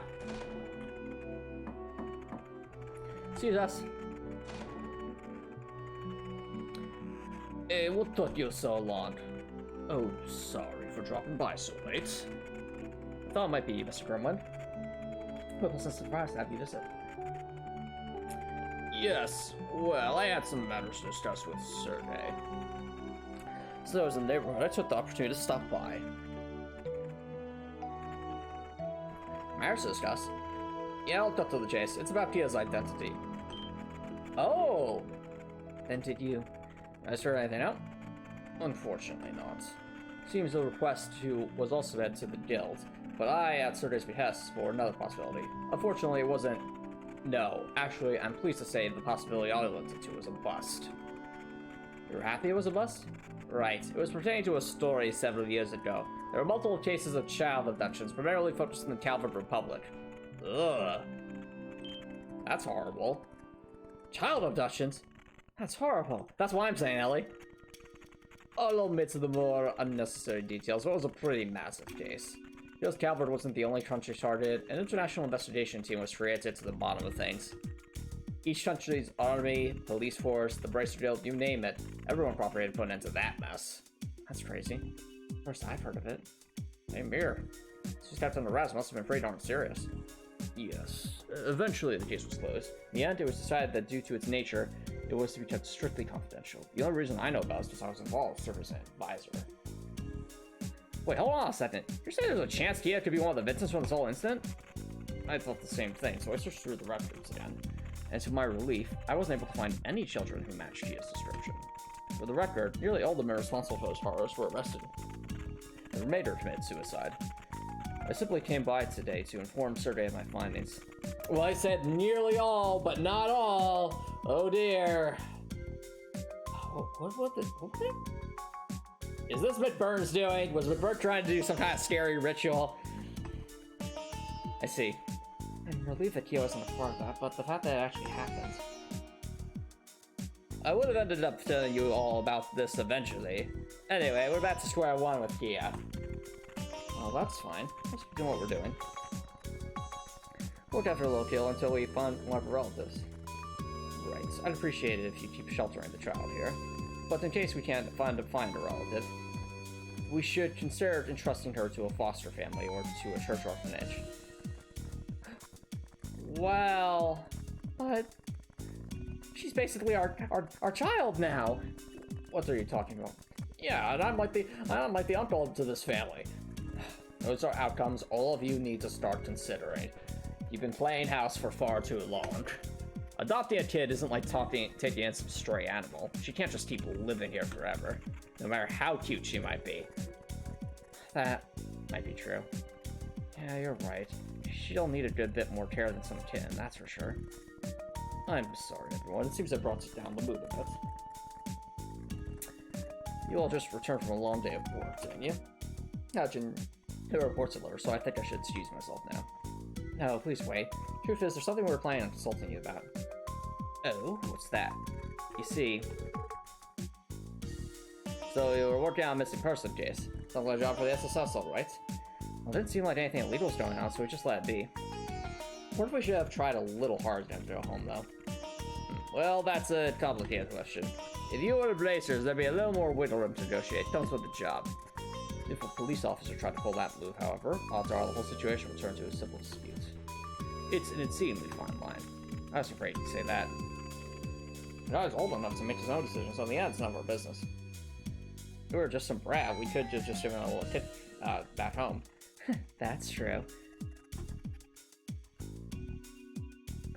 Excuse us. Hey, what took you so long? Oh, sorry for dropping by so late. I thought it might be you, Mr. Grimwood. But was surprised to have you visit. Yes, well, I had some matters to discuss with Sergey. So I was in the neighborhood, I took the opportunity to stop by. Matters to discuss? Yeah, I'll cut to the chase. It's about Kia's identity. Oh! Then did you sort anything out? Unfortunately not. Seems the request was also sent to the guild, but I, at Sergey's behest, explored another possibility. Unfortunately, it wasn't. No, actually, I'm pleased to say the possibility I looked into was a bust. You're happy it was a bust? Right. It was pertaining to a story several years ago. There were multiple cases of child abductions, primarily focused in the Calvert Republic. Ugh. That's horrible. Child abductions? That's horrible. That's what I'm saying, Ellie. I'll omit the more unnecessary details, but it was a pretty massive case. Because Calvert wasn't the only country targeted, an international investigation team was created to the bottom of things. Each country's army, police force, the Bracer Guild, you name it, everyone cooperated to put an end to that mess. That's crazy. First I've heard of it. Same here. She's kept under arrest, must have been pretty darn serious. Yes. Eventually the case was closed. In the end, it was decided that due to its nature, it was to be kept strictly confidential. The only reason I know about it is because I was involved serving as an advisor. Wait, hold on a second. You're saying there's a chance Kia could be one of the victims from this whole incident? I thought the same thing, so I searched through the records again. And to my relief, I wasn't able to find any children who matched Kia's description. For the record, nearly all the men responsible for those horrors were arrested. The remainder committed suicide. I simply came by today to inform Sergey of my findings. Well, I said nearly all, but not all. Oh dear. What the thing? Is this what Burns doing? Was Bert trying to do some kind of scary ritual? I see. I'm relieved that Kia wasn't a part of that, but the fact that it actually happened. I would have ended up telling you all about this eventually. Anyway, we're back to square one with Kia. Well, that's fine. Let's keep doing what we're doing. We'll look after a little kill until we find one of our relatives. right. I'd appreciate it if you keep sheltering the child here. But in case we can't find a relative, we should consider entrusting her to a foster family or to a church orphanage. Well, but she's basically our child now. What are you talking about? Yeah, and I'm like the uncle to this family. Those are outcomes all of you need to start considering. You've been playing house for far too long. Adopting a kid isn't like taking in some stray animal. She can't just keep living here forever, no matter how cute she might be. That might be true. Yeah, you're right. She'll need a good bit more care than some kitten, that's for sure. I'm sorry, everyone. It seems I brought down the mood a bit. You all just returned from a long day of work, didn't you? Imagine there are reports of letters, so I think I should excuse myself now. No, please wait. Truth is, there's something we were planning on consulting you about. Oh, what's that? You see... So you were working on a missing person case. Sounds like a job for the SSS, alright? Well, it didn't seem like anything illegal was going on, so we just let it be. What if we should have tried a little harder to go home, though? Well, that's a complicated question. If you were the Blazers, there'd be a little more wiggle room to negotiate. Comes with the job. If a police officer tried to pull that move, however, odds are the whole situation would turn to a civil dispute. It's an exceedingly fine line. I was afraid you'd say that. The guy's old enough to make his own decisions, so in the end, it's none of our business. If we were just some brat, we could just give him a little tip back home. That's true.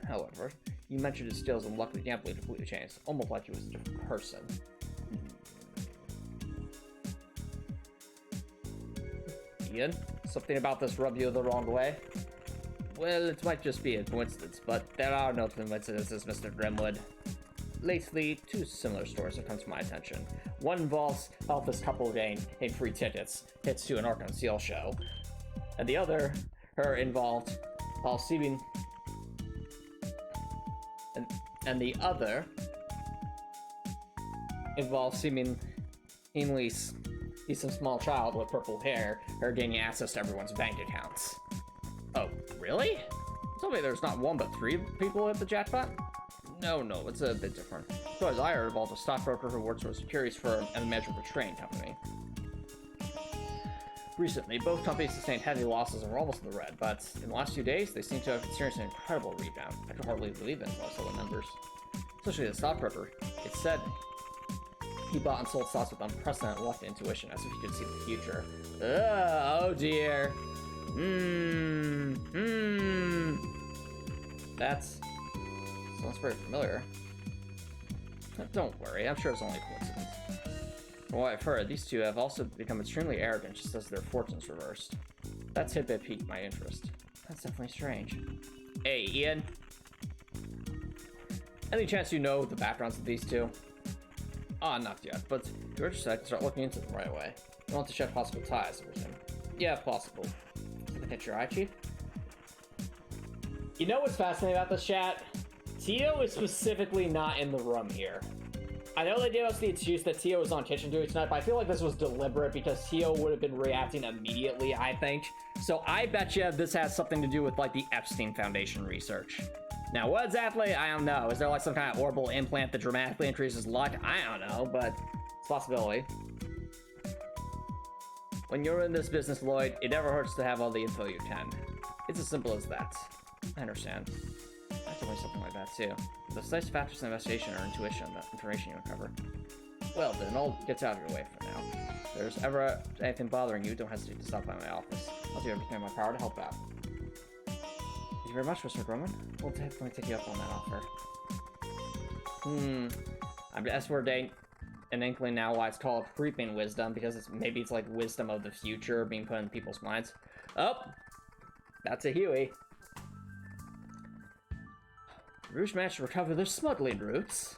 However, you mentioned his skills and luckily gambling completely changed, almost like he was a different person. Ian, something about this rubbed you the wrong way? Well, it might just be a coincidence, but there are no coincidences, Mr. Grimwood. Lately, two similar stories have come to my attention. One involves how this couple gained free tickets to an Arkham Seal show, and the other, involved while seeming... And the other involves seemingly some small child with purple hair, her gaining access to everyone's bank accounts. Oh, really? You told me there's not one but three people at the jackpot? No, it's a bit different. So as I heard, involved a stockbroker who works for a securities firm and the manager of a train company. Recently, both companies sustained heavy losses and were almost in the red, but in the last few days, they seem to have experienced an incredible rebound. I could hardly believe it most of the numbers. Especially the stockbroker. It said he bought and sold stocks with unprecedented luck and intuition, as if he could see the future. Oh dear. That sounds very familiar. Don't worry, I'm sure it's only a coincidence. From what I've heard, these two have also become extremely arrogant just as their fortunes reversed. That tidbit piqued my interest. That's definitely strange. Hey, Ian? Any chance you know the backgrounds of these two? Ah, not yet, but if you're interested, I can start looking into them right away. You want to check possible ties, I presume? Yeah, if possible. Can I catch your eye, Chief? You know what's fascinating about this chat? Tio is specifically not in the room here. I know they gave us the excuse that Tio was on kitchen duty tonight, but I feel like this was deliberate because Tio would have been reacting immediately, I think. So I bet you this has something to do with, like, the Epstein Foundation research. Now, what exactly? I don't know. Is there, like, some kind of orbital implant that dramatically increases luck? I don't know, but it's a possibility. When you're in this business, Lloyd, it never hurts to have all the info you can. It's as simple as that. I understand. I told me something like that, too. The precise factors in investigation are intuition, the information you uncover. Well, then, all gets out of your way for now. If there's ever anything bothering you, don't hesitate to stop by my office. I'll do everything in my power to help out. Thank you very much, Mr. Grumman. We'll definitely take you up on that offer. I'm guess we're an inkling now why it's called creeping wisdom, because maybe it's like wisdom of the future being put in people's minds. Oh! That's a Huey. Rouge managed to recover their smuggling routes.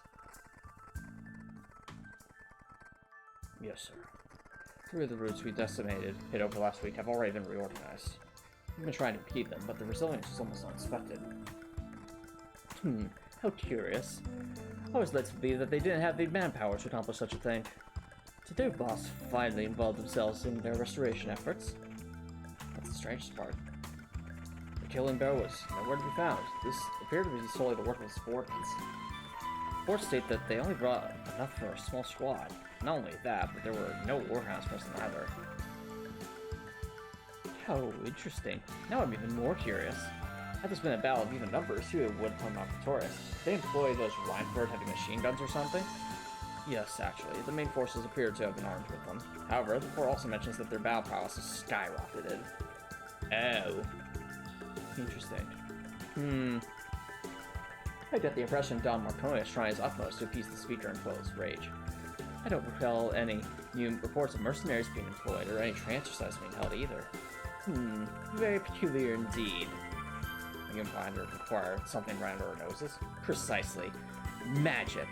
Yes, sir. 3 of the routes we decimated hit over last week have already been reorganized. We've been trying to keep them, but the resilience is almost unexpected. How curious. I was led to believe that they didn't have the manpower to accomplish such a thing. Did their boss finally involve themselves in their restoration efforts? That's the strangest part. The killing bear was nowhere to be found. This appeared to be solely the work of his subordinates. Reports state that they only brought enough for a small squad. Not only that, but there were no Warhounds present either. How interesting. Now I'm even more curious. Had this been a battle of even numbers, who would come out victorious? Did they employ those Reinford heavy machine guns or something? Yes, actually. The main forces appear to have been armed with them. However, the report also mentions that their battle prowess has skyrocketed. Oh. Interesting. I get the impression Don Marconi is trying his utmost to appease the speaker and quell his rage. I don't recall any new reports of mercenaries being employed or any transfer being held either. Very peculiar indeed. You imply to require something right under our noses? Precisely. Magic.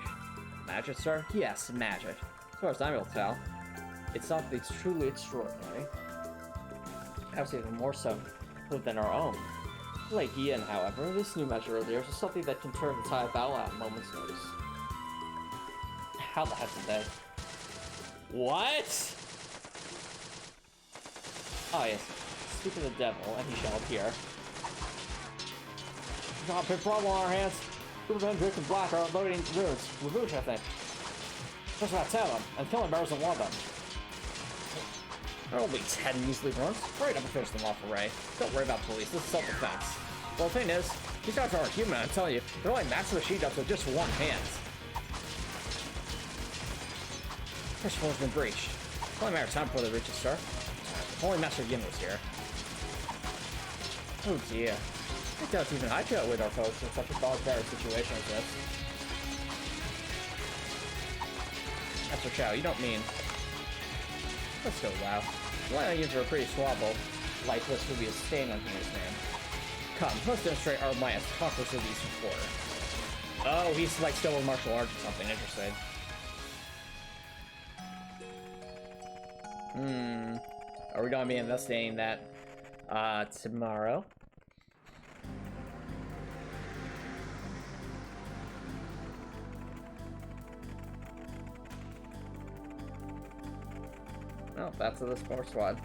Magic, sir? Yes, magic. As far as I'm able to tell, it's something truly extraordinary. Perhaps even more so than our own. Like Ian, however, this new measure of theirs is something that can turn the tide of battle at a moment's notice. How the heck did they? What? Oh yes. Speak of the devil, and he shall appear. We've got a big problem on our hands. People have been drinking black are loading ruins. Revenge, I think. That's what I tell them, and killing bears isn't one of them. There are only 10 measly runs. Right up and finish them off, Ray. Don't worry about police, this is self-defense. Well, the thing is, these guys aren't human, I'm telling you. They're only massive machine guns with just one hand. First floor's been breached. It's only a matter of time before they reach it, sir. Only Master Yin was here. Oh dear. I doubt even I could outwit our folks in such a solitary situation as this. Master Chow, you don't mean... Let's go, wow. The Lions are pretty swabble. Lifeless would be a stain on his name. Come, let's demonstrate our might as conquerors of the Eastern Quarter. Oh, he's like still with martial arts or something, interesting. Are we gonna be investigating that tomorrow? Oh, that's the sports squad.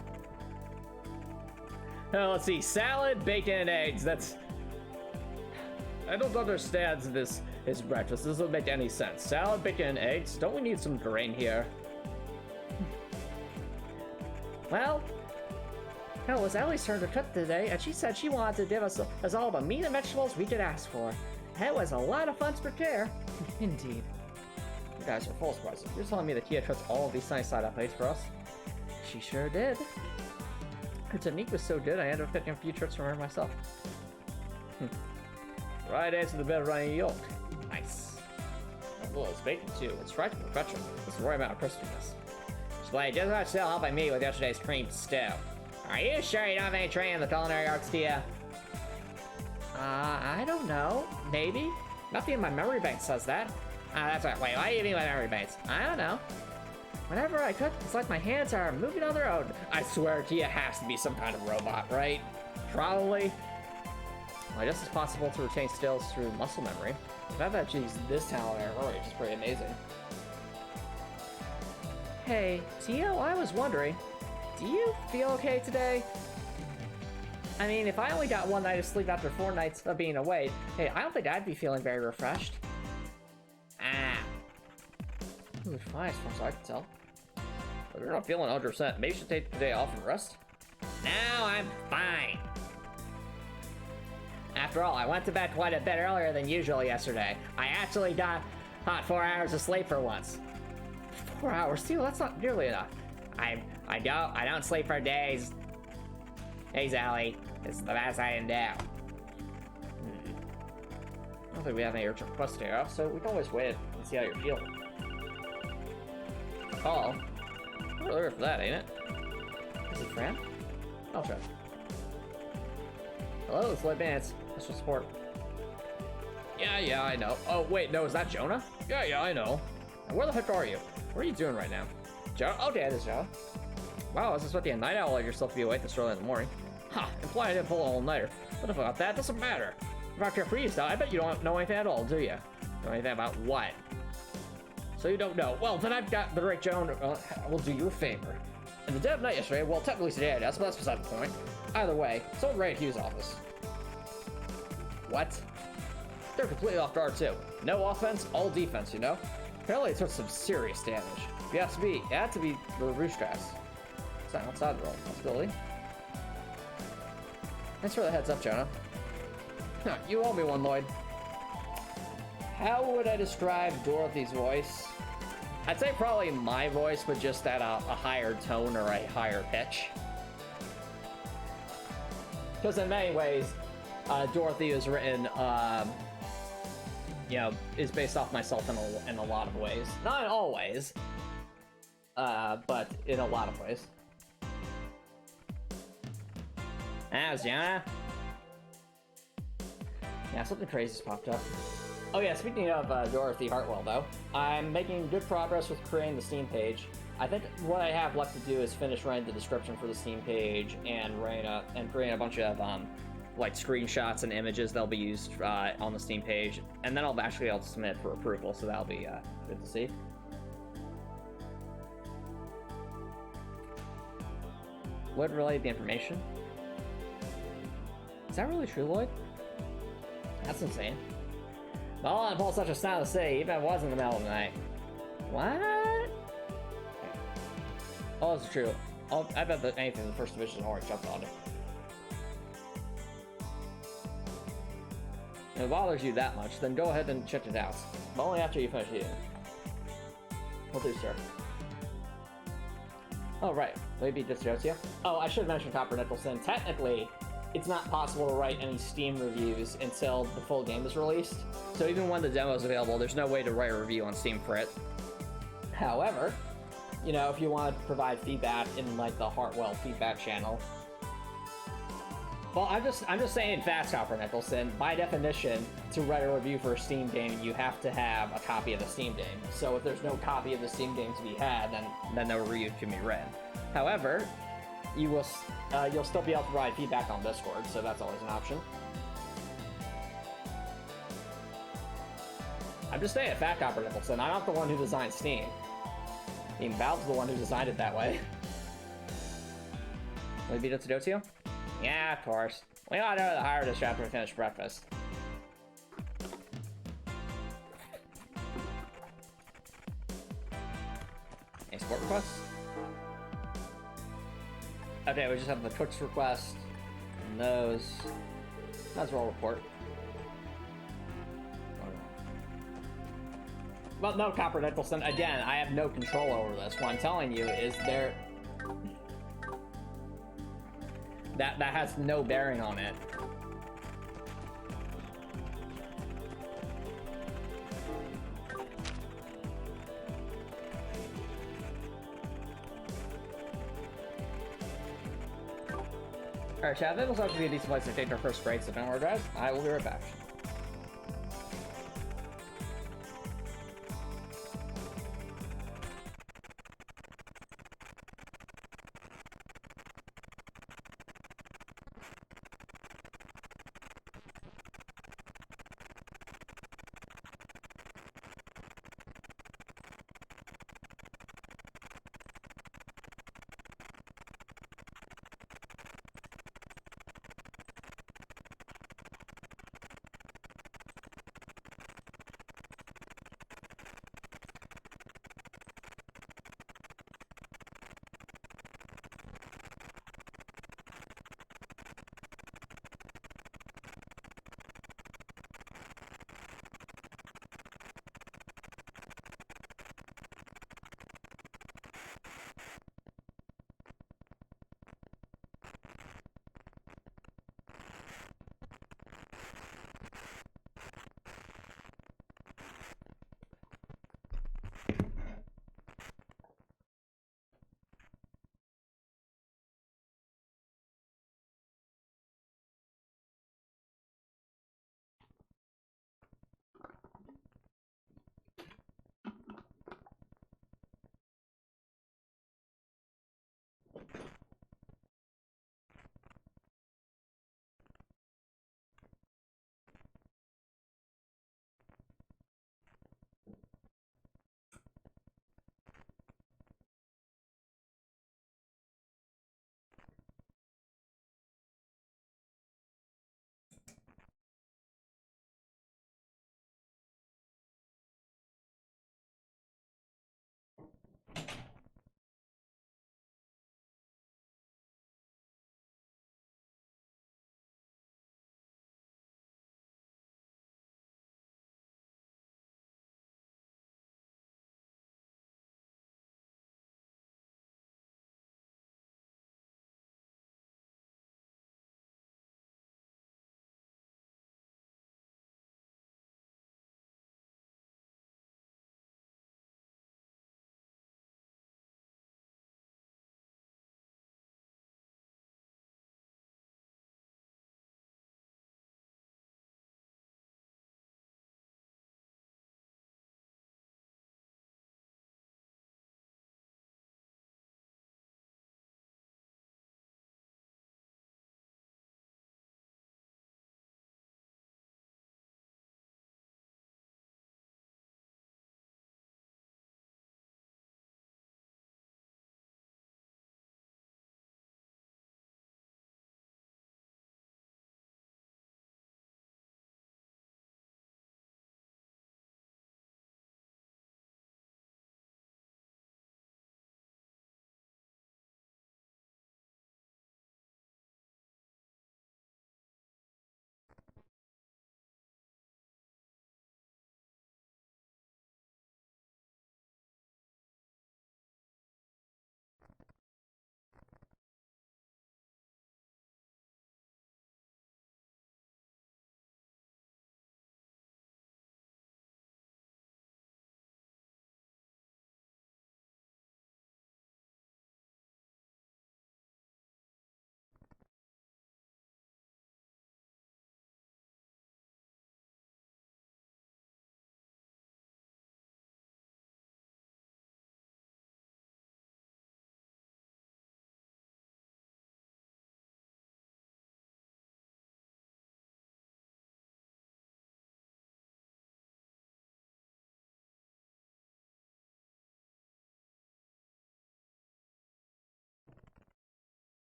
Now let's see, salad, bacon, and eggs. That's... I don't understand this breakfast. This doesn't make any sense. Salad, bacon, and eggs? Don't we need some grain here? Well, it was Ellie's turn to cook today, and she said she wanted to give us all the meat and vegetables we could ask for. It was a lot of fun to prepare. Indeed. You guys are full surprises. You're telling me that Kia cooked all of these nice side-up plates for us? She sure did. Her technique was so good, I ended up picking a few tricks from her myself. Right into the bed running yolk. Nice. Oh, it's bacon too. It's right to perfection. It's the right amount of crispiness. Slade, just about still helping me with yesterday's creamed stew. Are you sure you don't have any training in the culinary arts, Tia? I don't know. Maybe? Nothing in my memory bank says that. That's right. Wait, why do you mean my memory banks? I don't know. Whenever I cook, it's like my hands are moving on their own. I swear Tia has to be some kind of robot, right? Probably. Well, I guess it's possible to retain skills through muscle memory. The fact that she's this talented at her age is pretty amazing. Hey, Tio, I was wondering, do you feel okay today? I mean, if I only got one night of sleep after 4 nights of being awake, hey, I don't think I'd be feeling very refreshed. Ooh, fine, as far as I can tell. If you're not feeling 100%, maybe you should take the day off and rest? No, I'm fine. After all, I went to bed quite a bit earlier than usual yesterday. I actually got 4 hours of sleep for once. 4 hours? Too? That's not nearly enough. I don't sleep for days. Hey, Sally. This is the best I can do. I don't think we have any urgent requests here, so we can always wait and see how you're feeling. Call? A little early for that, ain't it? Is it Fran? I'll try. Hello, it's Lloyd Vance. Thanks for support. Yeah, I know. Oh, wait, no, is that Jonah? Yeah, I know. Now, where the heck are you? What are you doing right now? Jonah? Okay, this is Jonah. Wow, I was expecting a night owl like yourself to be awake this early in the morning. Ha, implying I didn't pull an all-nighter. But about that, doesn't matter. If I care for you, I bet you don't know anything at all, do you? Know anything about what? So you don't know. Well, then I've got the right Joan. I will do you a favor. In the dead of night yesterday, well, technically today I guess, but that's beside the point. Either way, someone right at Hugh's office. What? They're completely off guard too. No offense, all defense, you know? Apparently it took some serious damage. If you ask me, it had to be the roost stress. It's not outside the role possibility. Thanks for the heads up, Jonah. You owe me one, Lloyd. How would I describe Dorothy's voice? I'd say probably my voice, but just at a higher tone or a higher pitch. Because in many ways, Dorothy is written, you know, is based off myself in a lot of ways. Not in all ways, but in a lot of ways. How's Jonah? Yeah, something crazy's popped up. Oh yeah, speaking of Dorothy Hartwell though, I'm making good progress with creating the Steam page. I think what I have left to do is finish writing the description for the Steam page and creating a bunch of like screenshots and images that'll be used on the Steam page, and then I'll actually be able to submit for approval, so that'll be good to see. Lloyd relayed the information. Is that really true, Lloyd? That's insane. Well, on pull such a sound to say, even if it was in the middle of the night. What? Oh, it's true. I bet that anything in the first division already jumped on it. If it bothers you that much, then go ahead and check it out. But only after you finish eating. Will do, sir. Oh, right. Maybe just jokes you. Oh, I should mention Copper Nicholson. Technically, it's not possible to write any Steam reviews until the full game is released. So even when the demo is available, there's no way to write a review on Steam for it. However, you know, if you want to provide feedback in like the Hartwell feedback channel. Well, I'm just saying fast, Copper Nicholson. By definition, to write a review for a Steam game, you have to have a copy of the Steam game. So if there's no copy of the Steam game to be had, then no review can be read. However, you'll still be able to provide feedback on Discord, so that's always an option. I'm just saying, Fat Copper Nicholson. I'm not the one who designed Steam. I mean, Valve's the one who designed it that way. Will you beat it to Dotio? Yeah, of course. We ought to know the hire this after we finish breakfast. Any support requests? Okay, we just have the cook's request, and those. That's roll report. Well, no, Copper Nicholson. Again, I have no control over this. What I'm telling you is that has no bearing on it. Alright, chat, this will have to be a decent place to take our first break, so don't worry, guys. I will be right back.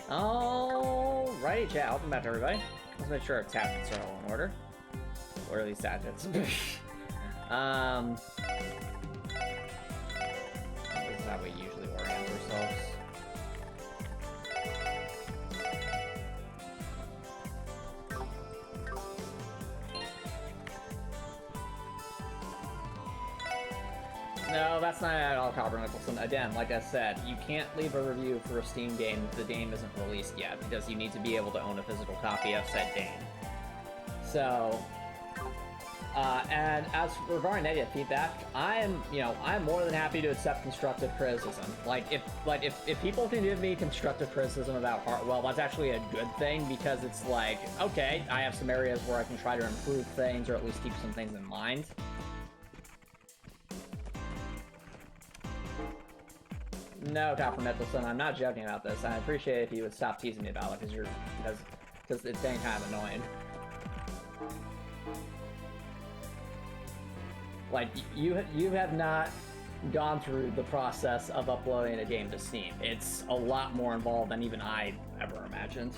Alrighty, chat. Welcome back to everybody. Let's make sure our tablets are all in order. Or at least tablets. This is how we usually orient ourselves. No, that's not at all, Copper Nicholson. Again, like I said, you can't leave a review for a Steam game if the game isn't released yet, because you need to be able to own a physical copy of said game. So, and as regarding negative feedback, I'm more than happy to accept constructive criticism. If people can give me constructive criticism about Heartwell, that's actually a good thing, because it's like, okay, I have some areas where I can try to improve things, or at least keep some things in mind. No, Copper Nicholson, I'm not joking about this. I appreciate if you would stop teasing me about it, because it's getting kind of annoying. Like, you have not gone through the process of uploading a game to Steam. It's a lot more involved than even I ever imagined.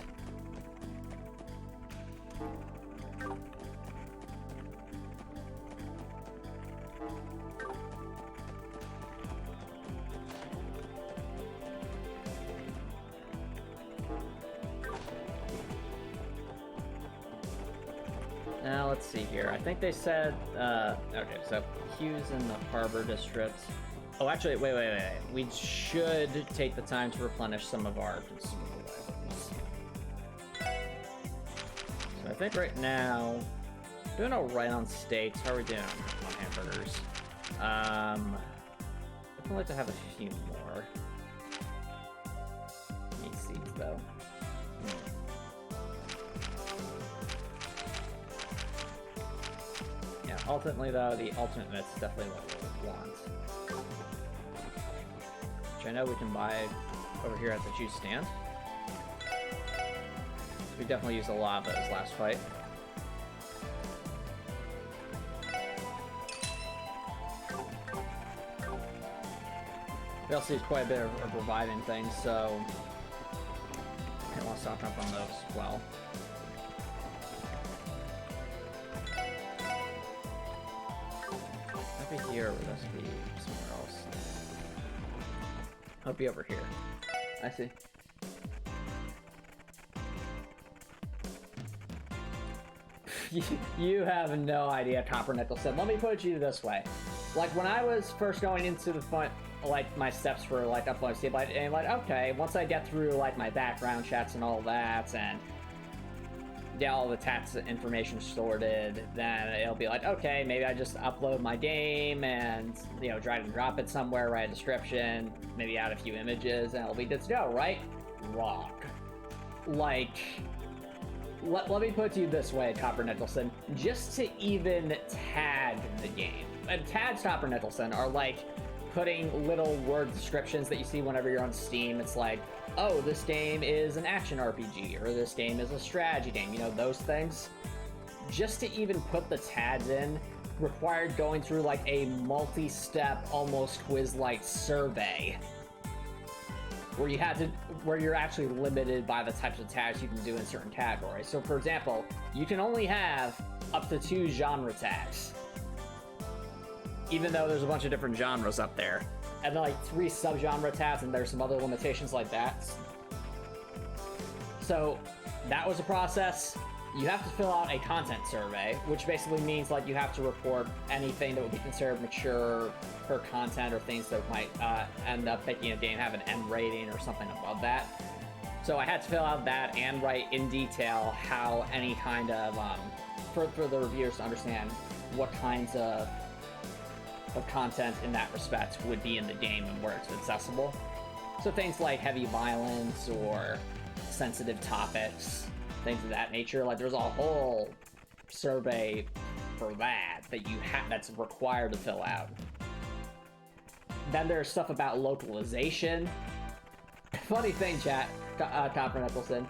Now, let's see here. I think they said, okay, so Hughes in the Harbor District. Oh, actually, wait. We should take the time to replenish some of our consumable items. So I think right now, doing alright on steaks. How are we doing on hamburgers? I'd like to have a few more. Meat seeds, though. Ultimately, though, the ultimate mit's definitely what we want. Which I know we can buy over here at the juice stand. We definitely used a lot of those last fight. We also used quite a bit of reviving things, so I want to stock up on those as well. Here, or would this be somewhere else? I'll be over here. I see. You have no idea, Copper Nicholson. Let me put it to you this way. Like, when I was first going into the fun, like, my steps for, like, uploading Steam, and, like, okay, once I get through, like, my background checks and all that, and get all the tax information sorted, then it'll be like, okay, maybe I just upload my game and, you know, drag and drop it somewhere, write a description, maybe add a few images, and it'll be good to go, right? Wrong. Like, let me put it to you this way, Copper Nicholson. Just to even tag the game. And tags, Copper Nicholson, are like putting little word descriptions that you see whenever you're on Steam. It's like, oh, this game is an action RPG, or this game is a strategy game, you know, those things. Just to even put the tags in required going through like a multi-step, almost quiz-like survey, where you're actually limited by the types of tags you can do in certain categories. So for example, you can only have up to 2 genre tags, even though there's a bunch of different genres up there. And then like 3 subgenre tags, and there's some other limitations like that. So that was a process. You have to fill out a content survey, which basically means like you have to report anything that would be considered mature for content, or things that might end up making a game have an M rating or something above that. So I had to fill out that and write in detail how any kind of for the reviewers to understand what kinds of content in that respect would be in the game and where it's accessible. So things like heavy violence or sensitive topics, things of that nature. Like, there's a whole survey for that that's required to fill out. Then there's stuff about localization. Funny thing, chat, Copper Nicholson.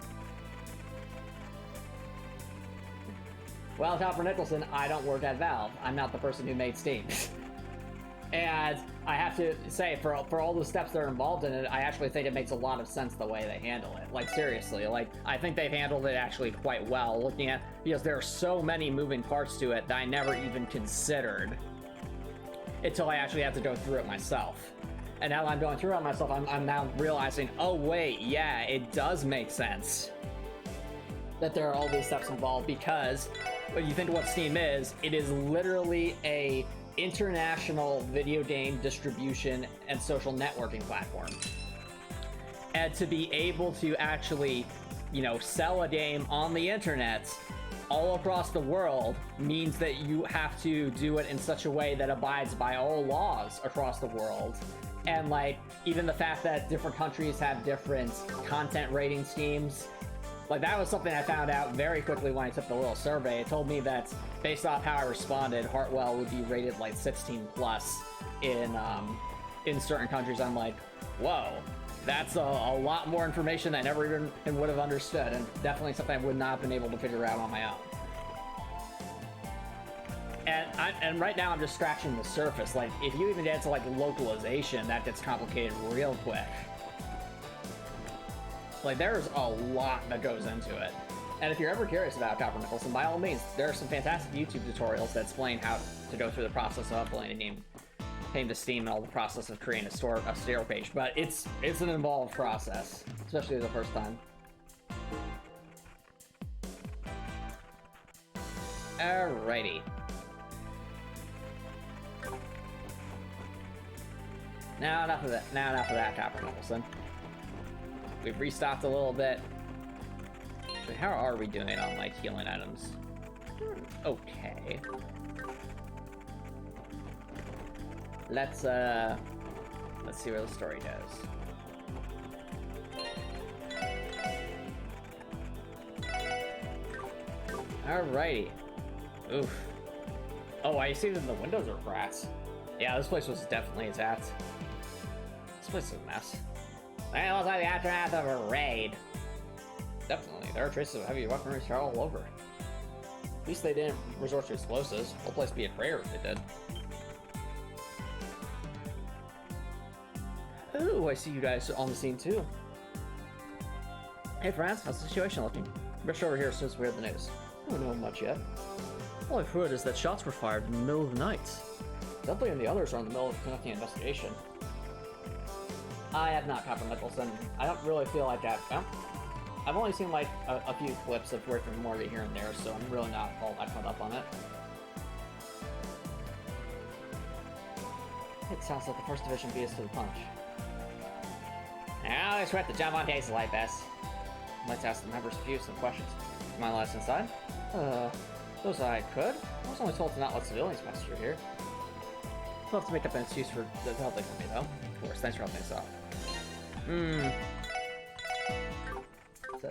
Well, Copper Nicholson, I don't work at Valve. I'm not the person who made Steam. And I have to say, for all the steps that are involved in it, I actually think it makes a lot of sense the way they handle it. Like, seriously, like, I think they've handled it actually quite well, looking at, because there are so many moving parts to it that I never even considered until I actually have to go through it myself. And now that I'm going through it myself, I'm now realizing, oh wait, yeah, it does make sense that there are all these steps involved, because when you think of what Steam is, it is literally a international video game distribution and social networking platform. And to be able to actually, you know, sell a game on the internet all across the world means that you have to do it in such a way that abides by all laws across the world. And like, even the fact that different countries have different content rating schemes, like that was something I found out very quickly when I took the little survey. It told me that based off how I responded, Heartwell would be rated like 16 plus in certain countries. I'm like, whoa, that's a lot more information that I never even would have understood, and definitely something I would not have been able to figure out on my own. And right now I'm just scratching the surface. Like, if you even get to like localization, that gets complicated real quick. Like, there's a lot that goes into it. And if you're ever curious about Copper Nicholson, by all means, there are some fantastic YouTube tutorials that explain how to go through the process of uploading a game, paying to Steam, and all the process of creating a store page. But it's an involved process, especially the first time. Alrighty. Now enough of that, Copper Nicholson. We've restocked a little bit. Actually, how are we doing on like healing items? Okay. Let's see where the story goes. Alrighty. Oof. Oh, I see that the windows are cracks. Yeah, this place was definitely attacked. This place is a mess. It looks like the aftermath of a raid. Definitely, there are traces of heavy weaponry all over. At least they didn't resort to explosives. The whole place would be a crater if they did. Ooh, I see you guys on the scene too. Hey friends, how's the situation looking? Rich over here since we heard the news. I don't know much yet. All I've heard is that shots were fired in the middle of the night. Dudley and the others are in the middle of conducting an investigation. I have not, Copper Nicholson. I don't really feel like that. Well, I've only seen like a few clips of Rick and Morty here and there, so I'm really not all that caught up on it. It sounds like the First Division beat us to the punch. Now let's sweat the jump on cases like this. Let's ask the members some questions. Am I allowed inside? Those I could. I was only told to not let civilians pass through here. I'll have to make up an excuse for helping me, though. Of course, thanks for helping us out.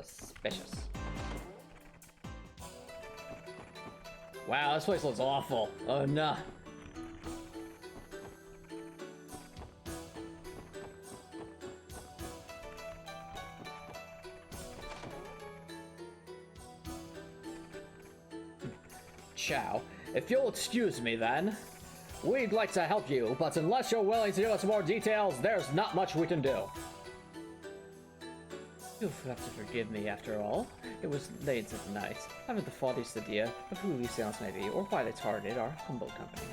Suspicious. Wow, this place looks awful. Oh, no. Chow, if you'll excuse me then. We'd like to help you, but unless you're willing to give us more details, there's not much we can do. You'll have to forgive me, after all. It was late at night. I haven't the faintest idea of who these sounds may be, or why they targeted our humble company.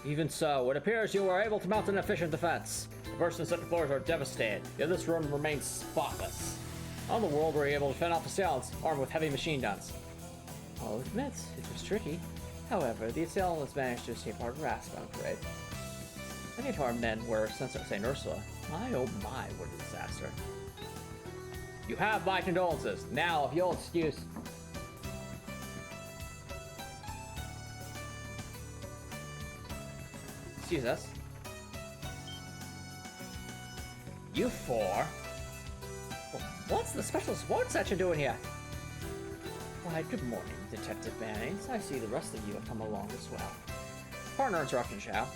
Even so, it appears you were able to mount an efficient defense. The first and second floors are devastated, yet this room remains spotless. On the world, were you able to fend off assailants armed with heavy machine guns? I'll admit, it was tricky. However, the assailants managed to escape our grasp, I'm afraid. Many of our men were sent to St. Ursula. My oh my, what a disaster. You have my condolences. Now, if you'll excuse... Excuse us. You four? What's the special sports section doing here? Why, good morning, Detective Mannings. I see the rest of you have come along as well. Partner interruption, Chow.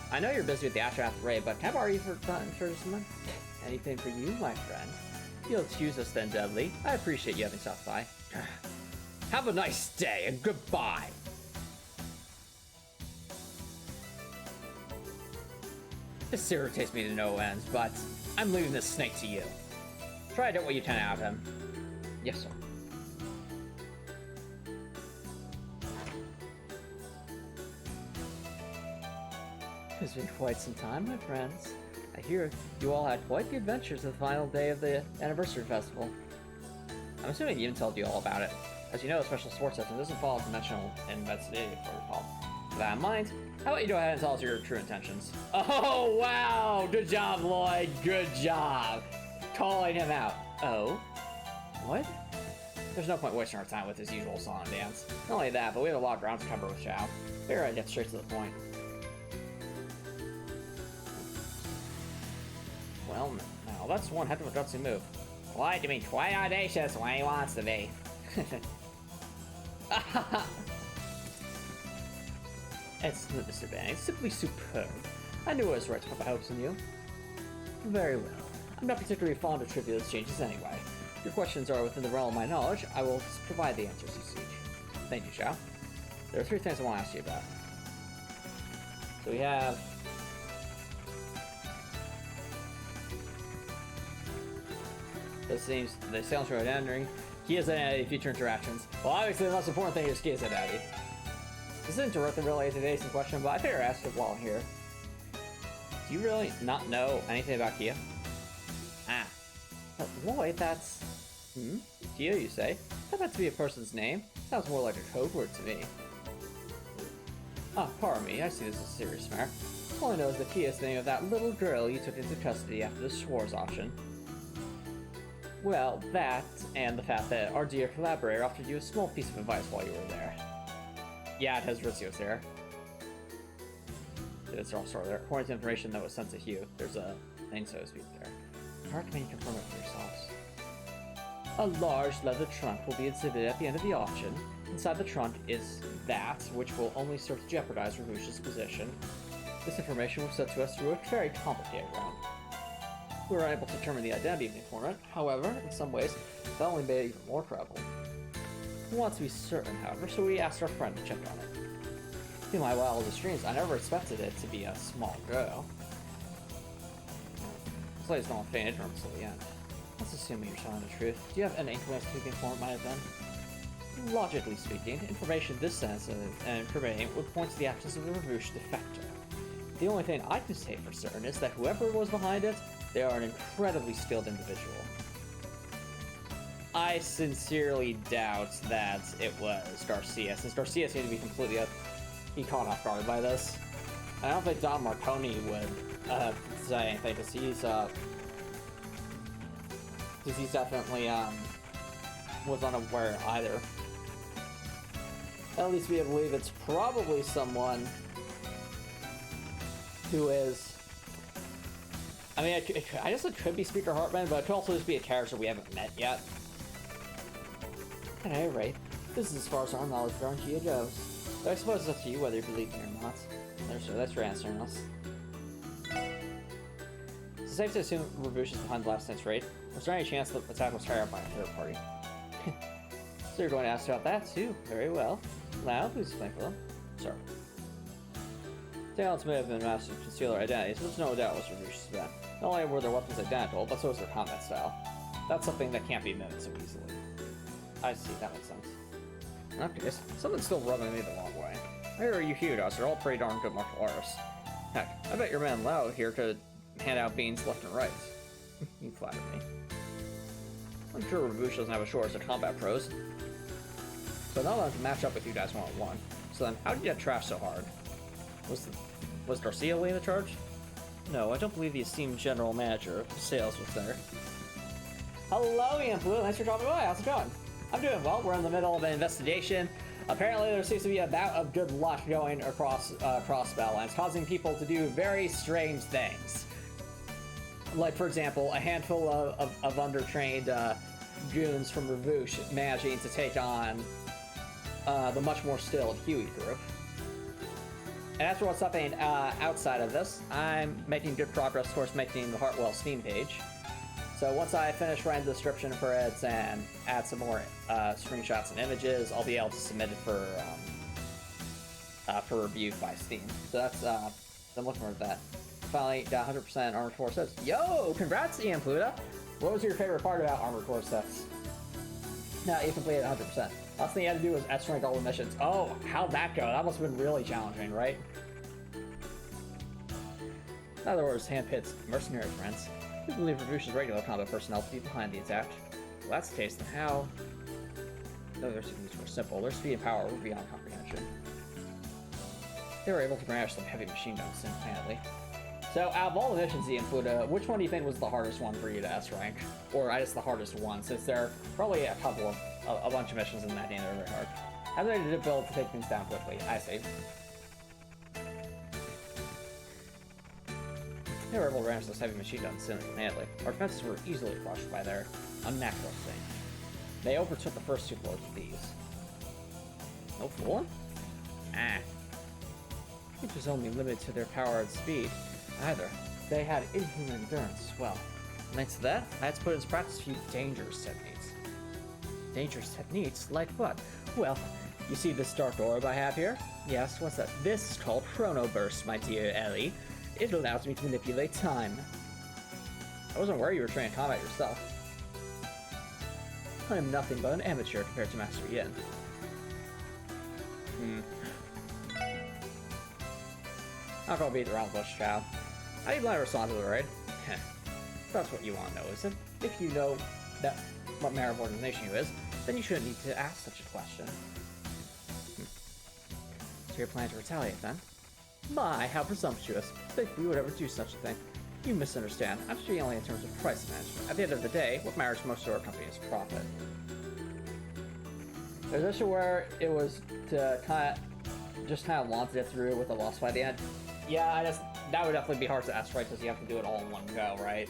I know you're busy with the aftermath raid, but can I borrow you for someone? Anything for you, my friend. You'll excuse us then, Dudley. I appreciate you having stopped by. Have a nice day, and goodbye. This irritates me to no end, but I'm leaving this snake to you. Try to get what you can out of him. Yes, sir. It's been quite some time, my friends. I hear you all had quite the adventures of the final day of the anniversary festival. I'm assuming Ian told you all about it. As you know, a special sports system doesn't follow conventional investigative protocol. With that in mind, how about you go ahead and tell us your true intentions? Oh, wow! Good job, Lloyd! Good job! Calling him out. Oh? What? There's no point wasting our time with his usual song and dance. Not only that, but we have a lot of ground to cover with Xiao. Figure I'd get straight to the point. Well, now that's one heck of a gutsy move. Why, to be quite audacious when he wants to be. Excellent, Mr. Bang. Simply superb. I knew I was right to put my hopes in you. Very well. I'm not particularly fond of trivial exchanges anyway. If your questions are within the realm of my knowledge, I will provide the answers you seek. Thank you, Xiao. There are 3 things I want to ask you about. So we have... This seems the sales road entering. Kia's identity, future interactions. Well, obviously the most important thing is Kia's identity. This isn't directly related to today's question, but I figure I asked it while I'm here. Do you really not know anything about Kia? Ah. But Lloyd, that's... Kia, you say? That meant to be a person's name. Sounds more like a code word to me. Ah, pardon me, I see this as a serious matter. All I know is that Kia is the name of that little girl you took into custody after the Schwarz auction. Well, that, and the fact that our dear collaborator offered you a small piece of advice while you were there. Yeah, it has Rizzio's there. It's also there. According to information that was sent to Hugh, there's a thing, so to speak, there. How can you confirm it for yourselves? A large leather trunk will be exhibited at the end of the auction. Inside the trunk is that, which will only serve to jeopardize Ravush's position. This information was sent to us through a very complicated route. We were unable to determine the identity of the informant. However, in some ways, that only made it even more trouble. We want to be certain, however, so we asked our friend to check on it. In my wildest dreams, I never expected it to be a small girl. This lady's not faint ignorance till the end. Let's assume you're telling the truth. Do you have any inkling as to who the informant might have been? Logically speaking, information this sensitive and incriminating would point to the absence of a Ravush defector. The only thing I can say for certain is that whoever was behind it, they are an incredibly skilled individual. I sincerely doubt that it was Garcia, since Garcia seemed to be completely caught off guard by this. I don't think Don Marconi would say anything, because he's definitely was unaware either. At least we believe it's probably someone who is... I mean, I guess it could be Speaker Hartman, but it could also just be a character we haven't met yet. At any rate, this is as far as our knowledge regarding Gia goes. But I suppose it's up to you whether you believe me or not. That's your answer, us. Is it safe to assume Ravush is behind the last night's raid? Was there any chance that the attack was carried out by a third party? So you're going to ask about that too? Very well. Now, please explain for them. Sir. Talents may have been mastered to conceal their identities, but there's no doubt it was Ravush's event. Not only were their weapons identical, but so was their combat style. That's something that can't be mimicked so easily. I see, that makes sense. In that case, something's still rubbing me the wrong way. I hear you Hyugas are all pretty darn good martial artists. Heck, I bet your man Lao here could hand out beans left and right. You flatter me. I'm sure Ravush doesn't have a shortage of combat pros. But not allowed to match up with you guys one-on-one. So then, how did you get trashed so hard? Was Garcia leading the charge? No, I don't believe the esteemed general manager of sales was there. Hello, Ian Blue. Thanks for dropping by. How's it going? I'm doing well. We're in the middle of an investigation. Apparently, there seems to be a bout of good luck going across crossbell, and it's causing people to do very strange things. Like, for example, a handful of undertrained goons from Ravush managing to take on the much more skilled Huey group. And as for what's happening outside of this, I'm making good progress towards making the Hartwell Steam page. So once I finish writing the description for it and add some more screenshots and images, I'll be able to submit it for review by Steam. So that's I'm looking forward to that. Finally got 100% armored core sets. Yo, congrats, Ian Pluta. What was your favorite part about armored core sets? No, you completed 100%. Last thing you had to do was S-rank all the missions. Oh, how'd that go? That must have been really challenging, right? In other words, hand-picked mercenary friends. We believe Revolution's regular combat personnel to be behind the attack. Well, that's the case, then how? No, their techniques were simple. Their speed and power were beyond comprehension. They were able to grasp some heavy machine guns single-handedly. So, out of all the missions he included, which one do you think was the hardest one for you to S-rank? Or, I guess, the hardest one, since there are probably a bunch of missions in that game that are very hard. How did they build to take things down quickly? I see. They were able to grasp those heavy machine guns single-handedly. Our defenses were easily crushed by their unnatural strength. They overtook the first 2 floors with these. No fooling? Ah. Which was only limited to their power and speed. Either. They had inhuman endurance as well. Thanks to that, I had to put into practice a few dangerous techniques. Dangerous techniques? Like what? Well, you see this dark orb I have here? Yes, what's that? This is called Chrono Burst, my dear Ellie. It allows me to manipulate time. I wasn't aware you were trained in combat yourself. I am nothing but an amateur compared to Master Yin. Not gonna beat around the bush, child. How do you plan to respond to the raid? That's what you want to know, isn't it? If you know that what manner of organization you is, then you shouldn't need to ask such a question. So you're planning to retaliate, then? My, how presumptuous. Think we would ever do such a thing. You misunderstand. I'm speaking only in terms of price management. At the end of the day, what matters most to our company is profit. There's an issue where it was to kind of launch it through with a loss by the end. Yeah, that would definitely be hard to ask, right? Because you have to do it all in one go, right?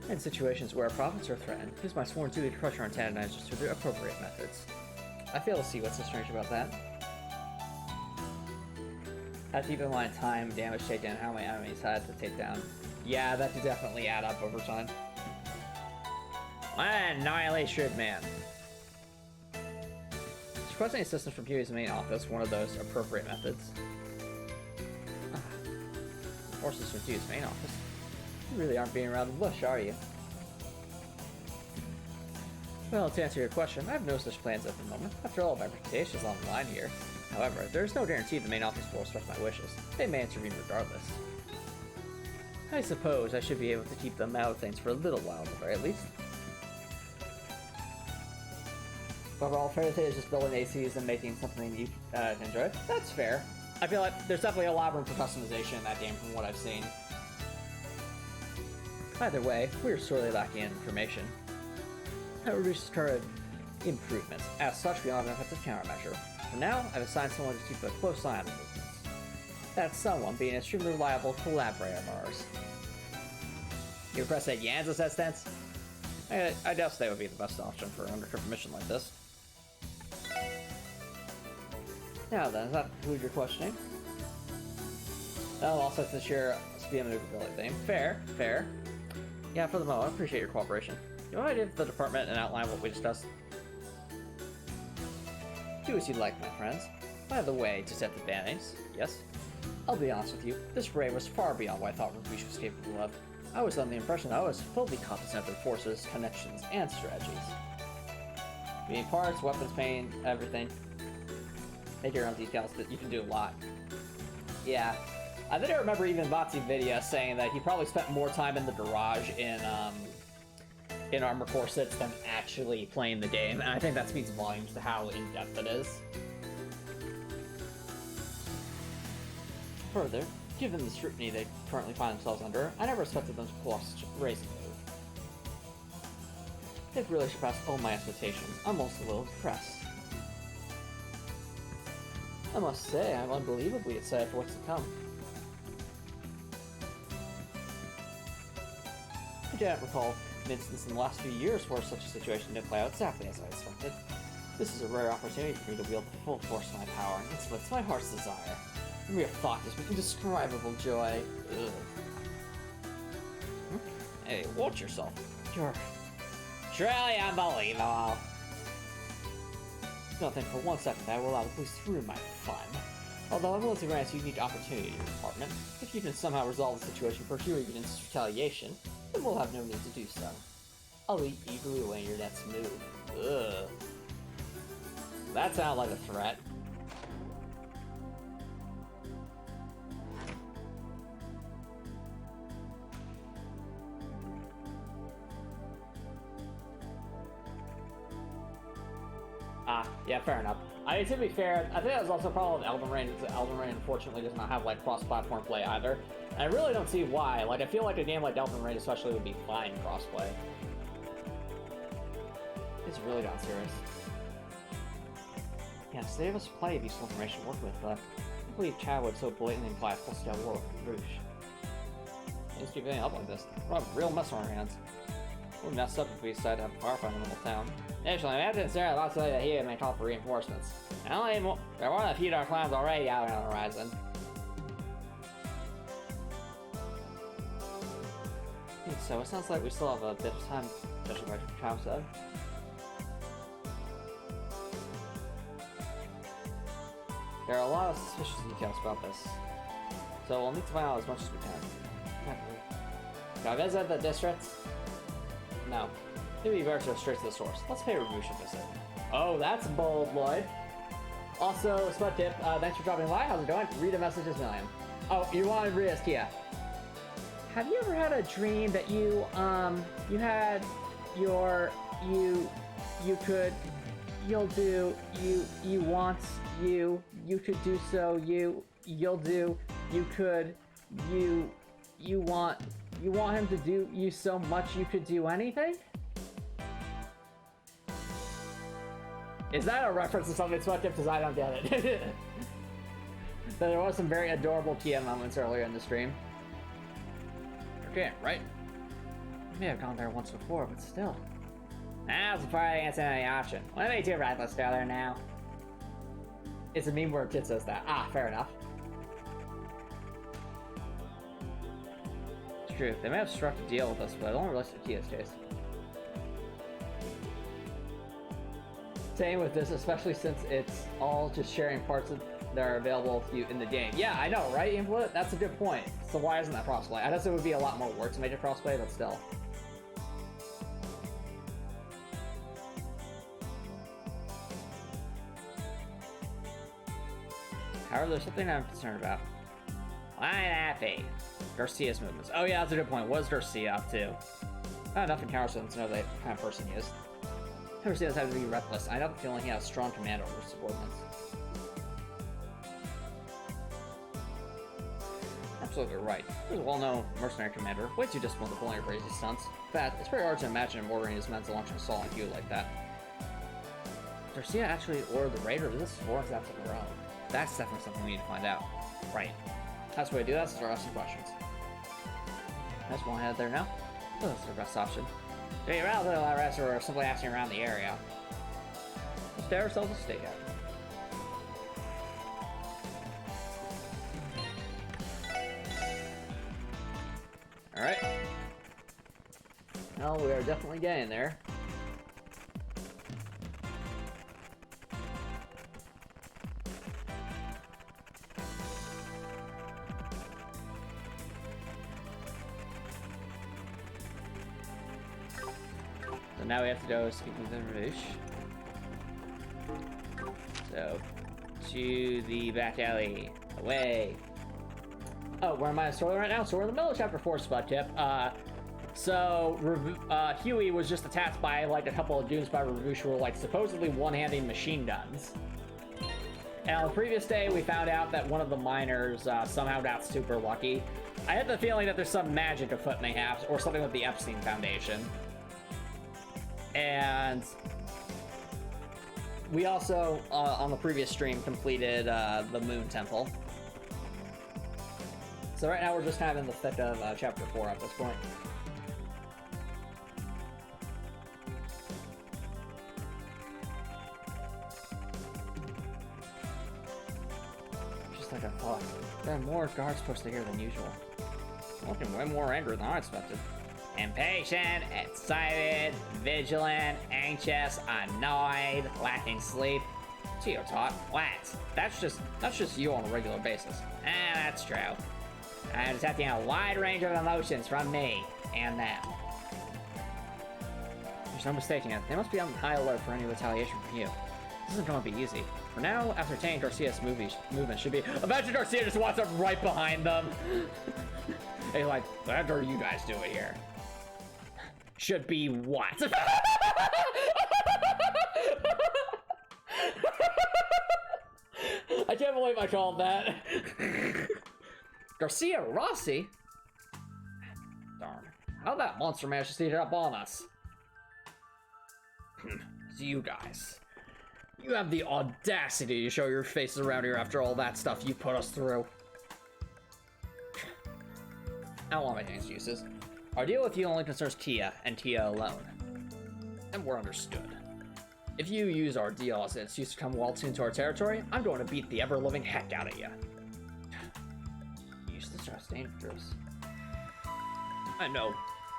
In situations where profits are threatened, use my sworn duty to crush our antagonizers through the appropriate methods. I fail to see what's so strange about that. Have to keep in mind time, damage takedown, how many enemies I had to take down. Yeah, that could definitely add up over time. Annihilation Man. Requesting assistance from Huey's main office, one of those appropriate methods. Forces from Huey's main office. You really aren't being around the bush, are you? Well, to answer your question, I have no such plans at the moment. After all, my reputation is on the line here. However, there is no guarantee the main office will respect my wishes. They may intervene regardless. I suppose I should be able to keep them out of things for a little while, at the very least. Overall, fair to say is just building ACs and making something you enjoy. That's fair. I feel like there's definitely a lot of room for customization in that game from what I've seen. Either way, we're sorely lacking in information. That reduces current improvements. As such, we don't have an effective countermeasure. For now, I've assigned someone to keep a close eye on the movements. That someone being an extremely reliable collaborator of ours. You impressed at Yan's assistance? I guess that would be the best option for an undercover mission like this. Now then, does that conclude your questioning? Oh, also to share speed and maneuverability thing. Fair, fair. Yeah, for the moment, I appreciate your cooperation. You want to give the department and outline what we discussed? Do as you like, my friends. By the way, to set the bannings, yes? I'll be honest with you, this raid was far beyond what I thought Rouge was capable of. I was under the impression I was fully competent of their forces, connections, and strategies. You need parts, weapons, paint, everything. Make your own details, but you can do a lot. Yeah. I think I remember even Batsy Video saying that he probably spent more time in the garage in Armor Core 6 than actually playing the game, and I think that speaks volumes to how in-depth it is. Further, given the scrutiny they currently find themselves under, I never expected them to pull off such a racing move. They've really surpassed all my expectations. I'm also a little impressed. I must say, I'm unbelievably excited for what's to come. I do not recall an instance in the last few years where such a situation did play out exactly as I expected. This is a rare opportunity for me to wield the full force of my power, and it's what's my heart's desire. The mere thought gives me indescribable joy. Ugh. Hey, watch yourself. You're truly unbelievable. Don't think for 1 second that I will allow the police to ruin my fun. Although I'm willing to grant unique opportunity to the department, if you can somehow resolve the situation for Huey against retaliation, then we'll have no need to do so. I'll be eagerly awaiting your next move. Ugh. That sounded like a threat. Yeah, fair enough. I mean, to be fair, I think that was also a problem with Elden Ring, because Elden Ring unfortunately does not have, like, cross-platform play either. And I really don't see why. Like, I feel like a game like Elden Ring especially would be fine cross-play. It's really got serious. Yeah, save us play of useful information to work with, but I can't believe Chad would so blatantly imply a full-scale war with Rouge. Needs to keep getting up like this. We're a real mess on our hands. We'll mess up if we decide to have a firefight in the middle of town. Additionally, we have to consider the possibility that he may call for reinforcements. And only there are more than a few dark clouds already out on the horizon. I think so. It sounds like we still have a bit of time, judging by what Trav said. There are a lot of suspicious details about this, so we'll need to find out as much as we can. Can I visit the district? No. It'd be better to go straight to the source. Let's pay Rouge a visit. Oh, that's bold, Lloyd. Also, Spud Tip, thanks for dropping by. How's it going? Read the messages million. Oh, you wanted Ria's Kia. Have you ever had a dream that you had your, you could, you'll do, you want, you could do so, you'll do, you could, you want him to do you so much you could do anything? Is that a reference to something Spud Tip? Because I don't get it. There was some very adorable Kia moments earlier in the stream. Okay, right? I may have gone there once before, but still. Now's the part I can't say any option. Why are they too reckless to go there now? It's a meme where a kid says that. Ah, fair enough. It's true. They may have struck a deal with us, but I don't really see Kia's case. Same with this, especially since it's all just sharing parts of that are available to you in the game. Yeah, I know, right, Input? That's a good point. So why isn't that crossplay? I guess it would be a lot more work to make it crossplay, but still. However, there's something I'm concerned about. Why that be? Garcia's movements. Oh yeah, that's a good point. What is Garcia up to? Not enough encounters to know the kind of person he is. Garcia doesn't have to be reckless. I have the feeling he has strong command over his subordinates. Absolutely right. He's a well-known mercenary commander, way too disciplined to pull any crazy stunts. In fact, it's pretty hard to imagine him ordering his men to launch an assault on you like that. Garcia actually ordered the raid, or is this Florence after their own? That's definitely something we need to find out. Right. That's the way to do that, is to ask some questions. That's one head there now. Oh, that's the best option. Do you rather than the rest, or simply asking around the area? Let's get ourselves a stakeout. Alright. Well, we are definitely getting there. So now we have to go speak with the Rouge. So, to the back alley. Away. Oh, where am I in story right now? So we're in the middle of chapter 4, Spud Tip. Huey was just attacked by like a couple of dudes by Rouge who were like supposedly one-handing machine guns. And on the previous day, we found out that one of the miners somehow got super lucky. I had the feeling that there's some magic afoot mayhaps, or something with the Epstein Foundation. And we also, on the previous stream, completed the Moon Temple. So right now we're just kind of in the thick of chapter 4 at this point. Just like I thought. There are more guards posted here than usual. I'm looking way more angry than I expected. Impatient, excited, vigilant, anxious, annoyed, lacking sleep. Teotot? What? That's just you on a regular basis. That's true. I'm detecting a wide range of emotions from me and them. There's no mistaking it. They must be on high alert for any retaliation from you. This isn't going to be easy. For now, ascertaining Garcia's movement should be. Imagine Garcia just walks up right behind them. He's like, what are you guys doing here? Should be what? I can't believe I called that. Garcia Rossi? Darn. How'd that monster manage to sneak up on us? It's you guys. You have the audacity to show your faces around here after all that stuff you put us through. I don't want to make any excuses. Our deal with you only concerns Tia and Tia alone. And we're understood. If you use our deal as an excuse to come waltz into our territory, I'm going to beat the ever-living heck out of you. Use this are dangerous. I know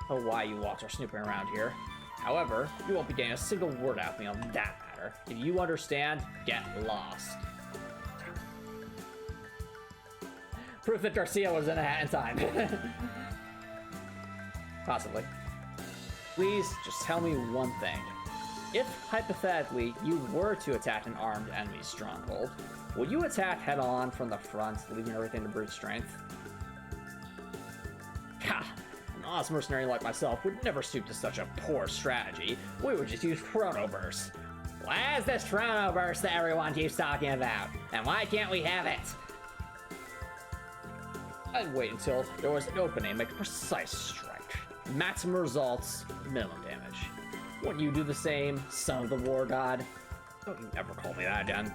why you walks are snooping around here. However, you won't be getting a single word out of me on that matter. If you understand, get lost. Proof that Garcia was in a hat in time. Possibly. Please, just tell me one thing. If, hypothetically, you were to attack an armed enemy stronghold, would you attack head-on from the front, leaving everything to brute strength? Ha! An honest mercenary like myself would never stoop to such a poor strategy. We would just use chrono bursts. What is this chrono burst that everyone keeps talking about? And why can't we have it? I'd wait until there was an opening, make a precise strike. Maximum results, minimum damage. Wouldn't you do the same, son of the war god? Don't you ever call me that again.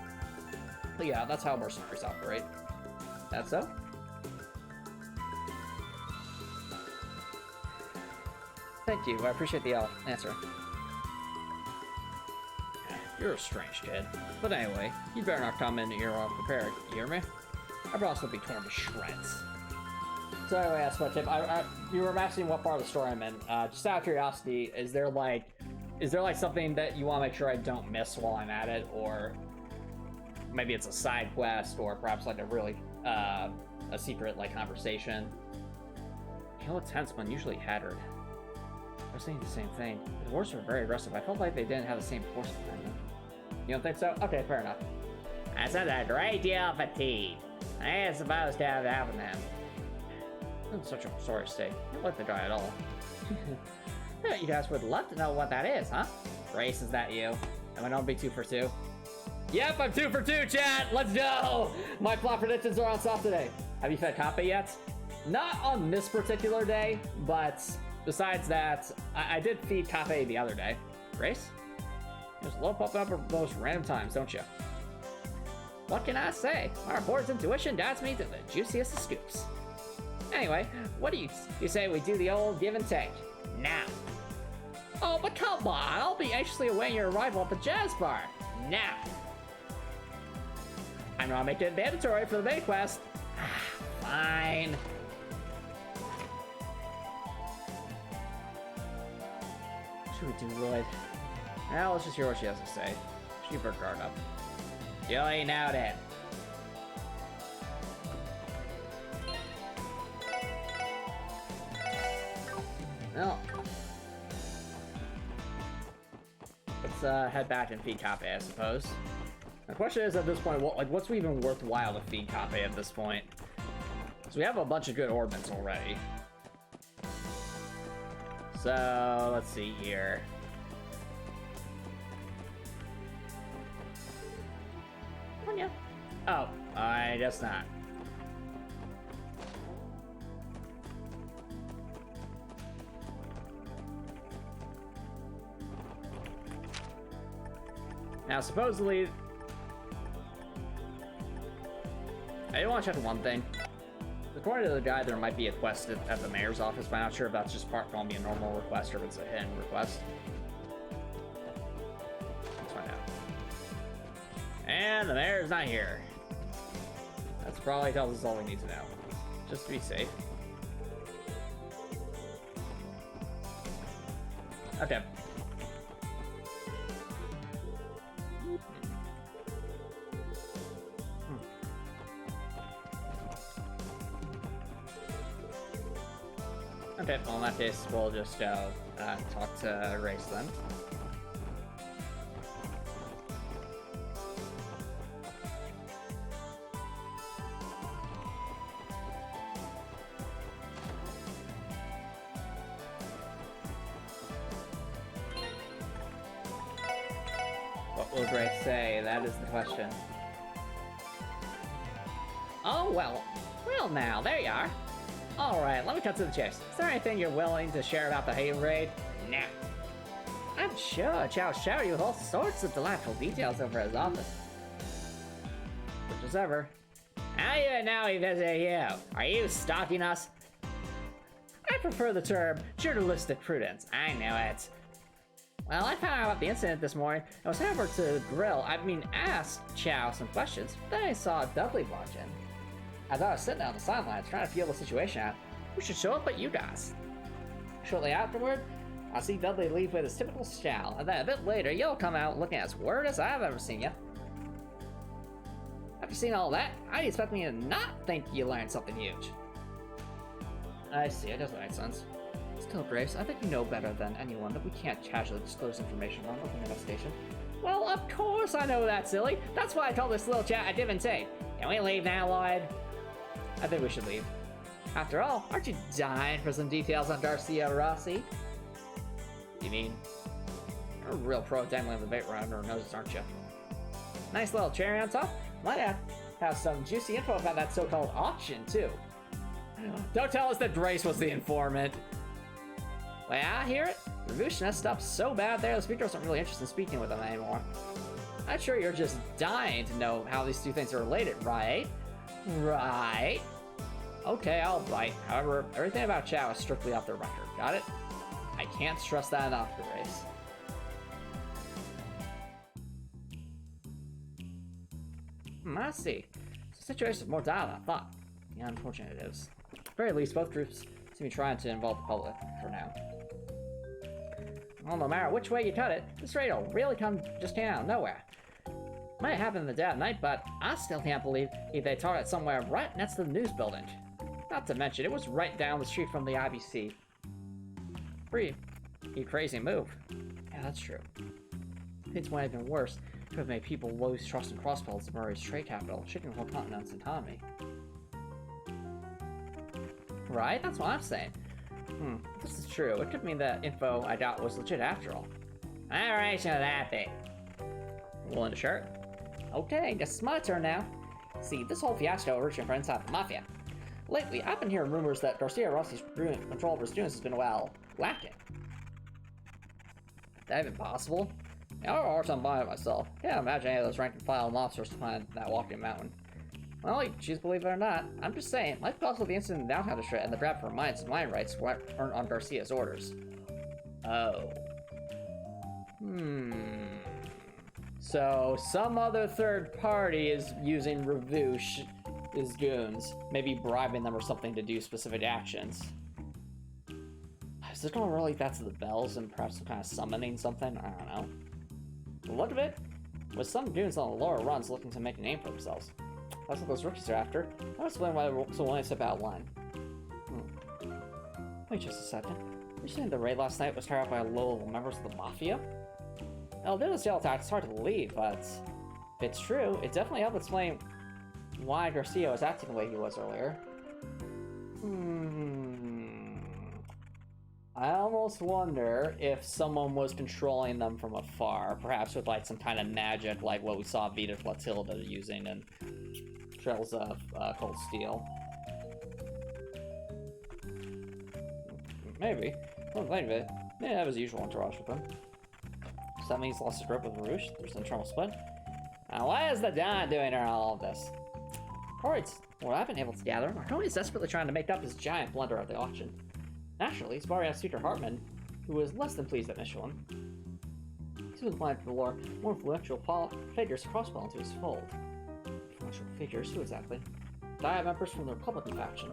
But yeah, that's how mercenaries operate. That's so? Thank you, I appreciate the answer. You're a strange kid. But anyway, you'd better not come in here unprepared, you hear me? I'd also be torn to shreds. So anyway, that's my tip. You were asking what part of the story I'm in. Just out of curiosity, is there like something that you want to make sure I don't miss while I'm at it, or maybe it's a side quest, or perhaps like a really a secret like conversation? Kill a tenseman, usually Hattered. I was thinking the same thing. The dwarves were very aggressive. I felt like they didn't have the same force behind them. You don't think so? Okay, fair enough. That sounds a great deal of fatigue. I ain't supposed to have that with them. I'm such a sorry state. I don't like the guy at all. I bet you guys would love to know what that is, huh? Race, is that you? Am I don't be 2 for 2? Yep, I'm 2 for 2, chat! Let's go! My plot predictions are on soft today. Have you fed Kape yet? Not on this particular day, but besides that, I did feed Kape the other day. Race? There's a little popping up at those random times, don't you? What can I say? Our board's intuition guides me to the juiciest of scoops. Anyway, what do you say we do the old give and take? Now. Oh, but come on, I'll be anxiously awaiting your arrival at the jazz bar. Now. I'm gonna make it mandatory for the main quest. Fine. What should we do, Lloyd? Well, let's just hear what she has to say. Keep her guard up. Joey, now then. Well, let's head back and feed Kape, I suppose. The question is, at this point, what's even worthwhile to feed Kape at this point? Because we have a bunch of good orbits already. So let's see here. Oh, I guess not. Now, supposedly, I do want to check one thing. According to the guy, there might be a quest at the mayor's office, but I'm not sure if that's just going to be a normal request or if it's a hidden request. Let's find out. And the mayor's not here. That's probably tells us all we need to know, just to be safe. Okay. Okay, well in that case, we'll just go talk to Grace then. What will Grace say? That is the question. Oh, well now, there you are. Alright, let me cut to the chase. Is there anything you're willing to share about the Haven raid? Nah. I'm sure Chow shared you with all sorts of delightful details over his office. Which is ever. How even now we visit you? Are you stalking us? I prefer the term journalistic prudence. I know it. Well, I found out about the incident this morning and was headed over to ask Chow some questions. Then I saw Dudley barge in. As I was sitting on the sidelines trying to feel the situation out, who should show up but you guys? Shortly afterward, I see Dudley leave with his typical scowl, and then a bit later, you'll come out looking as worried as I've ever seen you. After seeing all that, I'd expect me to not think you learned something huge. I see, it doesn't make sense. Still, Grace, I think you know better than anyone that we can't casually disclose information on open investigation. Well, of course I know that, silly. That's why I told this little chat I didn't say. Can we leave now, Lloyd? I think we should leave. After all, aren't you dying for some details on Garcia Rossi? You mean, you're a real pro dangling the bait right under our noses, aren't you? Nice little cherry on top. Might have some juicy info about that so-called auction, too. Don't tell us that Grace was the informant. Well, I hear it. Ravush messed up so bad there, the speaker wasn't really interested in speaking with them anymore. I'm sure you're just dying to know how these two things are related, right? Right. Okay, I'll bite. However, everything about Chow is strictly off the record. Got it? I can't stress that enough, Grace. I see. The situation is more dire than I thought. Yeah, unfortunate it is. At the very least, both groups seem to be trying to involve the public for now. Well, no matter which way you cut it, this raid will really come out of nowhere. Might happen in the dead of night, but I still can't believe they targeted somewhere right next to the news building. Not to mention, it was right down the street from the IBC. Pretty crazy move. Yeah, that's true. It's one even worse. It could have made people lose trust in crossbell as Murray's trade capital, shaking the whole continent's economy. Right? That's what I'm saying. If this is true, it could mean that info I doubt was legit after all. Alright, so that thing. Willing to share it? Okay, guess it's my turn now. See, this whole fiasco originated from inside the Mafia. Lately, I've been hearing rumors that Garcia Rossi's control over his students has been, well, lacking. Is that even possible? I don't know something about it myself. Can't imagine any of those rank and file mobsters to find that walking mountain. Well, you choose to believe it or not. I'm just saying, like possible the incident in downtown district and the grab for mines and mine rights weren't on Garcia's orders. Oh. So, some other third party is using Ravush as goons, maybe bribing them or something to do specific actions. Is it going to relate that to the bells and perhaps some kind of summoning something? I don't know. The look of it, with some goons on the lower runs looking to make a name for themselves. That's what those rookies are after. I'll explain why they're so willing to step out of line. Wait just a second. You're saying the raid last night was carried out by low-level members of the Mafia? Well, due to the jail attack, it's hard to believe, but if it's true, it definitely helps explain why Garcia was acting the way he was earlier. I almost wonder if someone was controlling them from afar, perhaps with like some kind of magic, like what we saw Vita Flotilda using in Trails of Cold Steel. Maybe. Don't think of it. Yeah, that was the usual entourage with them. So that means he lost his grip with Rouge. There's an internal split. Now, why is the Don doing all of this? Alright, what I've been able to gather, Marconi is desperately trying to make up his giant blunder at the auction. Naturally, he's borrowing out Suitor Hartman, who was less than pleased at Michelin. He's been planning to lure more influential figures crossbell into his fold. Influential figures? Who exactly? Diet members from the Republican faction.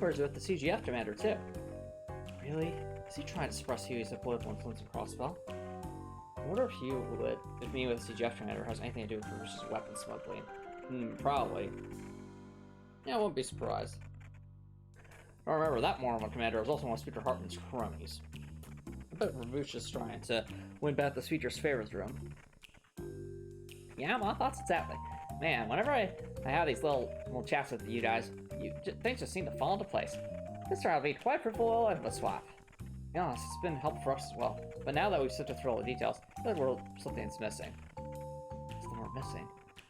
Or is it with the CGF commander, too? Really? Is he trying to suppress Huey's political influence in crossbell? I wonder if Hugh would, if meeting with the CGF commander has anything to do with Rouge's weapon smuggling. Probably. Yeah, I won't be surprised. I remember that Mormon commander was also one of Speaker Hartman's cronies. I bet Ravush is trying to win back the Speaker's favors room. Yeah, my thoughts exactly. Man, whenever I have these little chats with you guys, things just seem to fall into place. This trial will be quite fruitful of a swap. To be honest, it's been helpful for us as well. But now that we've sifted through all the details, I feel like something's missing. Something we're missing.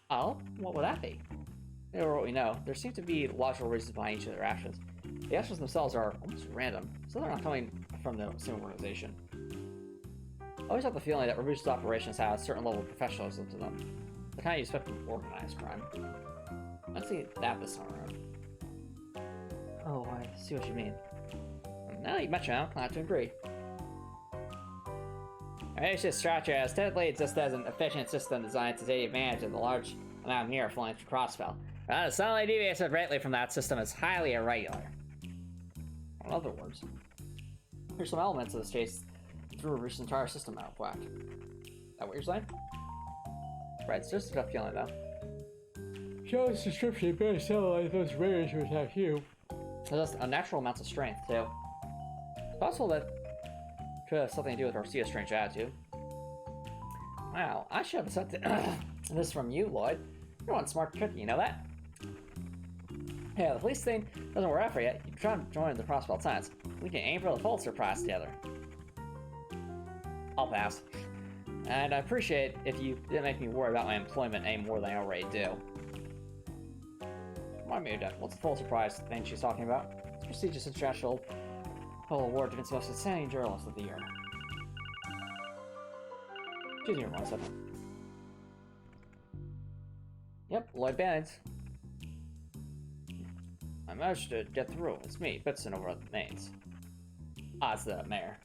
Oh? What would that be? Or what we know, there seem to be logical reasons behind each of their actions. The actions themselves are almost random, so they're not coming from the same organization. I always have the feeling that Ravush's operations have a certain level of professionalism to them. The kind you expect from organized crime. Let's see that this time around. Oh, I see what you mean. Now that you mention it, I'm glad to agree. Our HSS structure is technically just as an efficient system designed to take advantage of the large amount of mirror flowing through crossbell. But it suddenly deviates greatly from that system is highly irregular. In other words, there's some elements of this case threw Ravush's entire system out of whack. Is that what you're saying? Right, it's just a gut feeling though. Show's description better sound like those raiders who attacked you. There's unnatural amounts of strength too. It's possible that could have something to do with Orsia's strange attitude. Wow, I should have accepted this from you, Lloyd. You're one smart cookie, you know that? Yeah, the police thing doesn't work out for you. You try to join the Crossbell Science. We can aim for the Pulitzer Prize together. I'll pass. And I appreciate if you didn't make me worry about my employment any more than I already do. Remind me again, what's the Pulitzer Prize thing she's talking about? It's a prestigious international award given to the most outstanding journalist of the year. Excuse me for 1 second. Yep, Lloyd Bannons. I managed to get through. It's me, Bitson over at the mains. Ah, it's the mayor.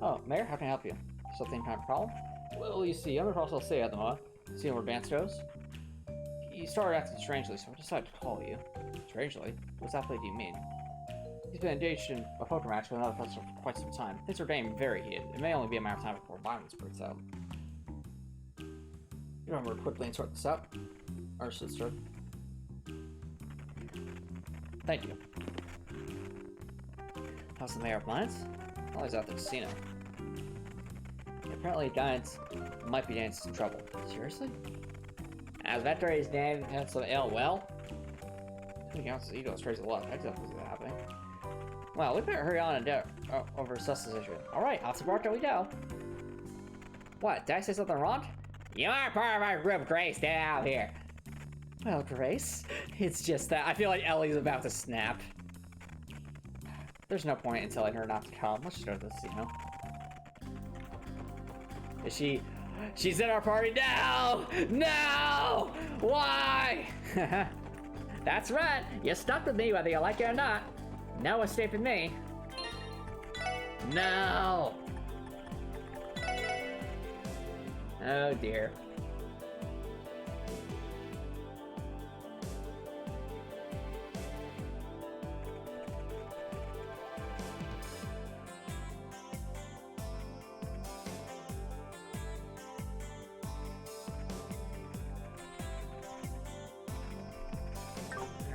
Oh, mayor, how can I help you? Something kind of problem? Well, you see, I'm across City at the moment. Seeing where Gantz goes? He started acting strangely, so I decided to call you. Strangely? What exactly do you mean? He's been engaged in a poker match with another professor for quite some time. Things are getting very heated. It may only be a matter of time before violence breaks out. You remember quickly and sort this out? Our sister. Thank you. How's the mayor of Mines? Oh, he's out at the casino. Apparently, Gantz might be getting into some trouble. Seriously? As Veterary's name had some ill will? Gantz's ego is crazy luck. I definitely see that happening. Well, we better hurry on and get over sus this issue. Alright, out to Barca we go. What, did I say something wrong? You are part of our group, Grace. Get out of here. Well, Grace, it's just that I feel like Ellie's about to snap. There's no point in telling her not to come. Let's just go to the casino. Is she... She's in our party now! No! Why? That's right. You're stuck with me whether you like it or not. No escaping me. No! Oh dear.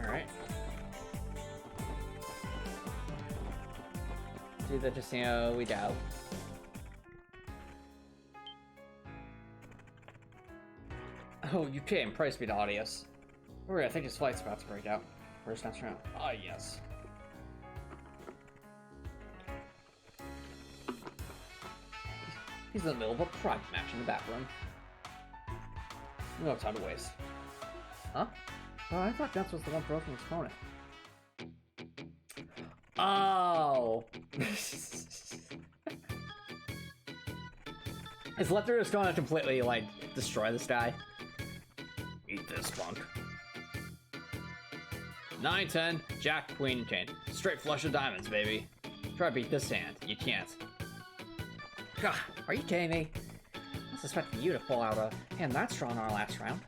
Alright. To the casino we go. Oh, you can't praise me to Audius. I think his flight's about to break out. First next round. Ah, yes. He's in the middle of a private match in the back room. No time to waste. Huh? Oh, I thought Gantz was the one broken his opponent. Oh! Is Lecter just going to completely, like, destroy this guy? Eat this, punk. 9, 10, Jack, Queen, King. Straight flush of diamonds, baby. Try to beat this hand. You can't. God, are you kidding me? I was expecting you to pull out a hand that strong on our last round.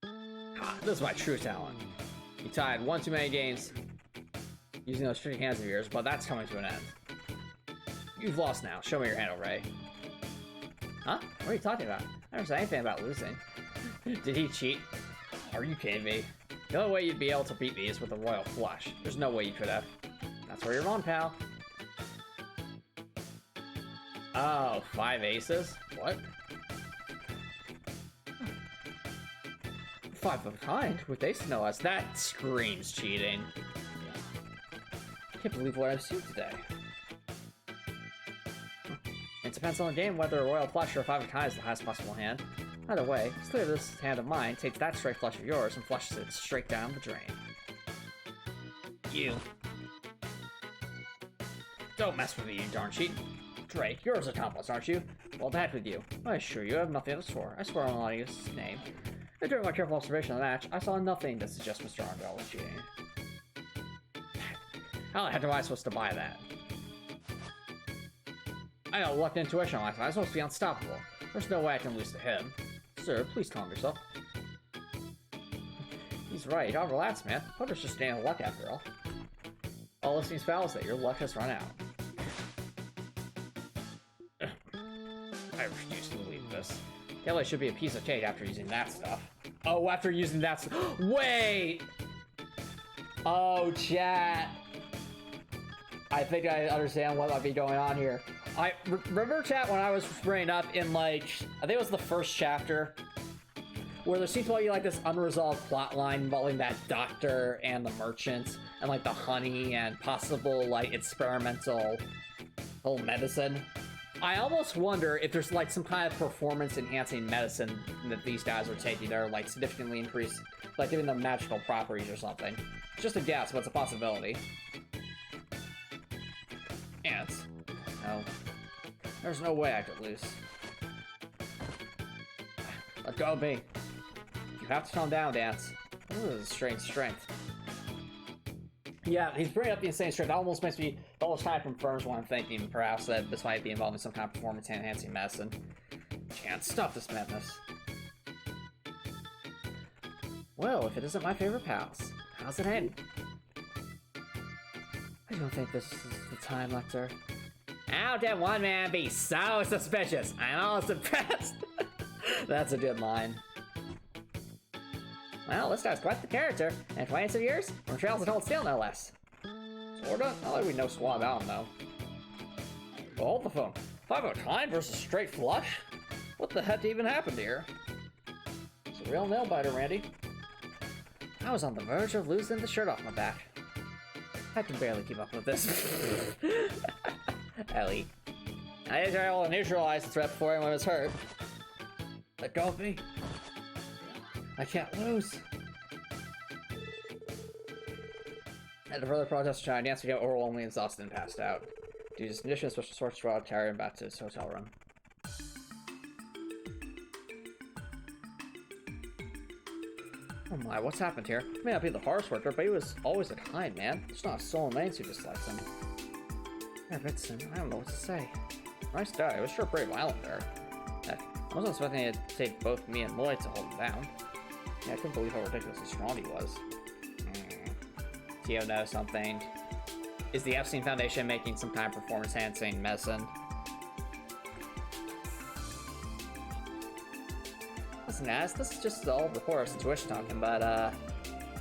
God, this is my true talent. You tied one too many games using those tricky hands of yours, but that's coming to an end. You've lost now. Show me your hand, Ray. Huh? What are you talking about? I never said anything about losing. Did he cheat? Are you kidding me? The only way you'd be able to beat me is with a royal flush. There's no way you could have. That's where you're wrong, pal. Oh, 5 aces? What? 5 of a kind with ace no as. That screams cheating. Can't believe what I've seen today. It depends on the game whether a royal flush or a 5 of a kind is the highest possible hand. Either way, it's clear this hand of mine takes that straight flush of yours and flushes it straight down the drain. You. Don't mess with me, you darn cheat. Drake, you're his accomplice, aren't you? Well, to heck with you. I assure you, I have nothing to swear. I swear on Lonnie's name. And during my careful observation of the match, I saw nothing that suggests Mr. Arndell was cheating. How the heck am I supposed to buy that? I got luck and intuition on my side. I'm supposed to be unstoppable. There's no way I can lose to him. Sir, please calm yourself. He's right. I'll relax, man. Poker's just staying luck after all. All this means, pal, is that your luck has run out. I refuse to believe this. Kelly should be a piece of cake after using that stuff. Oh, after using that stuff. Wait! Oh, chat. I think I understand what might be going on here. I remember, chat, when I was bringing up in, like, I think it was the first chapter, where there seemed to be, like, this unresolved plot line involving that doctor and the merchant, and, like, the honey and possible, like, experimental whole medicine. I almost wonder if there's, like, some kind of performance-enhancing medicine that these guys are taking that are, like, significantly increased, like, giving them magical properties or something. Just a guess, but it's a possibility. Ants. No. There's no way I could lose. Let go of me. You have to calm down, Gantz. This is a strange strength. Yeah, he's bringing up the insane strength. That almost makes me, almost kind of confirms what I'm thinking, perhaps, that this might be involving some kind of performance-enhancing medicine. Can't stop this madness. Well, if it isn't my favorite pals, how's it end? I don't think this is the time, Lecter. How did one man be so suspicious? I'm almost impressed. That's a good line. Well, this guy's quite the character. And 22 years? From trails that hold still, no less. Sorta? Not like we know squat about him, though. Well, hold the phone. 5 of a kind versus straight flush? What the heck even happened here? It's a real nail-biter, Randy. I was on the verge of losing the shirt off my back. I can barely keep up with this. Ellie. I need to be able to neutralize the threat before anyone was hurt. Let go of me. I can't lose. At the further protest trying to get overwhelmingly exhausted and passed out. Due to his condition, special source squad carried him back to his hotel room. Oh my, what's happened here? He may not be the hardest worker, but he was always a kind man. There's not a soul in Mains who dislikes him. Yeah, Vincent, I don't know what to say. Nice guy. It was sure pretty violent there. Heck, I wasn't expecting it to take both me and Lloyd to hold him down. Yeah, I couldn't believe how ridiculously strong he was. Tio knows something. Is the Epstein Foundation making some kind of performance-enhancing medicine? Listen, guys, this is just all reports and tuition talking, but, I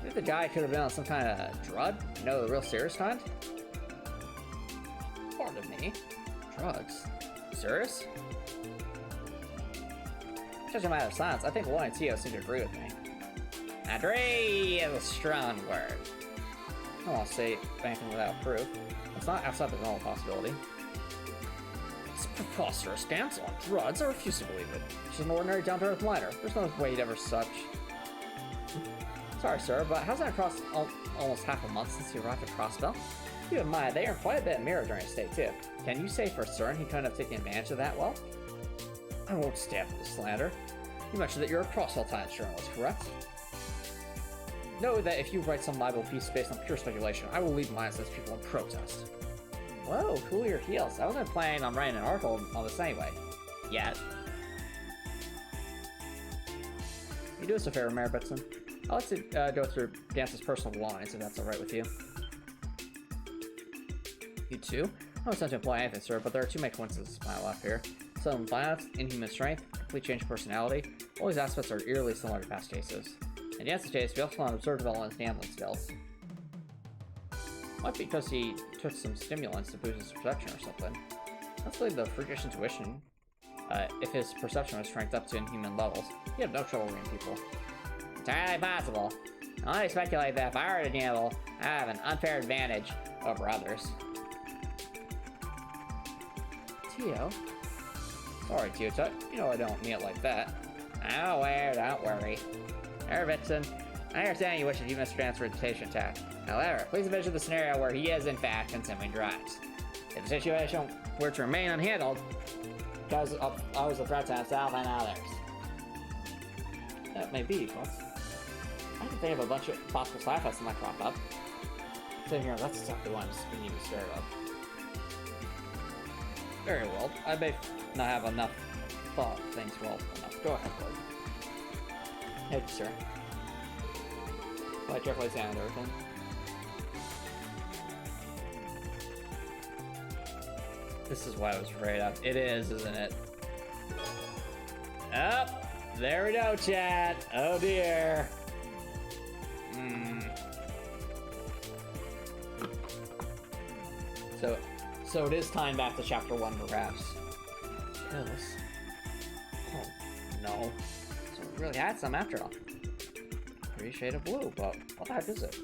think the guy could have been on some kind of drug? You know, the real serious kind? Pardon me. Drugs? Serious? Judging by their silence, I think Lloyd and Tio seem to agree with me. Agree is a strong word. I don't want to say anything without proof. It's not outside the normal possibility. It's preposterous. Gantz on drugs? I refuse to believe it. She's an ordinary down-to-earth miner. There's no way he'd ever such. Sorry, sir, but hasn't it crossed almost half a month since he arrived at Crossbell? Keep in mind, they earned quite a bit of mirror during his stay, too. Can you say for certain he couldn't have taken advantage of that well? I won't stand for the slander. You mentioned that you're a Crossbell Times journalist, correct? Know that if you write some libel piece based on pure speculation, I will leave mine as people in protest. Whoa, cool your heels. I wasn't planning on writing an article on this anyway. Yet. You do us a favor, Mayor Bitson. I'd like to go through Gantz's personal belongings, if that's alright with you. You too? I don't intend to imply anything, sir, but there are too many coincidences in my life here. Sudden violence, inhuman strength, complete change of personality. All these aspects are eerily similar to past cases. In Gantz's case, we also want to observe development in handling skills. Might be because he took some stimulants to boost his perception or something. Let's leave the freakish intuition. If his perception was cranked up to inhuman levels, he'd have no trouble reading people. Entirely possible. I only speculate that if I were to gamble, I have an unfair advantage over others. Tio? Sorry, Tio Tut. You know I don't mean it like that. I'm aware, don't worry. Vixen, I understand you wish that you missed transportation attack. However, please envision the scenario where he is, in fact, consuming drugs. If the situation were to remain unhandled, because I was a threat to himself and others. That may be, but I can think of a bunch of possible side effects that might crop up. So here, that's exactly what we need to stare up. Very well. I may not have enough thought things well enough. Go ahead, Lloyd. Thank you, sir. Well, I carefully examined everything. This is what I was afraid of. It is, isn't it? Oh, there we go, chat. Oh dear. So it is time back to chapter 1, perhaps. Pills. Oh, no. So we really had some after all. Pretty shade of blue, but what the heck is it?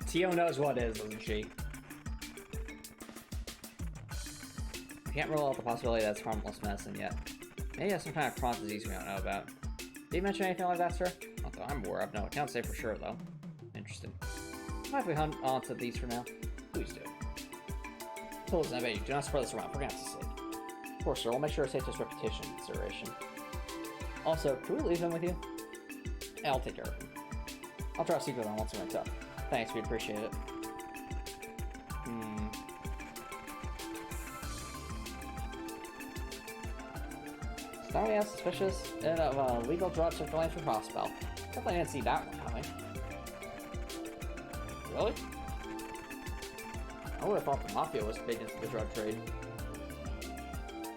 Tio knows what it is, doesn't she? Can't rule out the possibility that it's harmless medicine yet. Maybe it's some kind of chronic disease we don't know about. Did you mention anything like that, sir? Not that I'm aware of, no. I can't say for sure, though. Interesting. Mind if we hunt on to these for now? Please do. Please, I bet you do not spread this around for Gantz's sake. Of course, sir. We'll make sure to take this reputation into consideration. Also, can we leave him with you? Yeah, I'll take care of him. I'll try to speak with him once we went up. Thanks, we appreciate it. Somebody else suspicious of legal drug circulating for crossbell. Definitely didn't see that one coming. Really? I would have thought the mafia was big into the drug trade.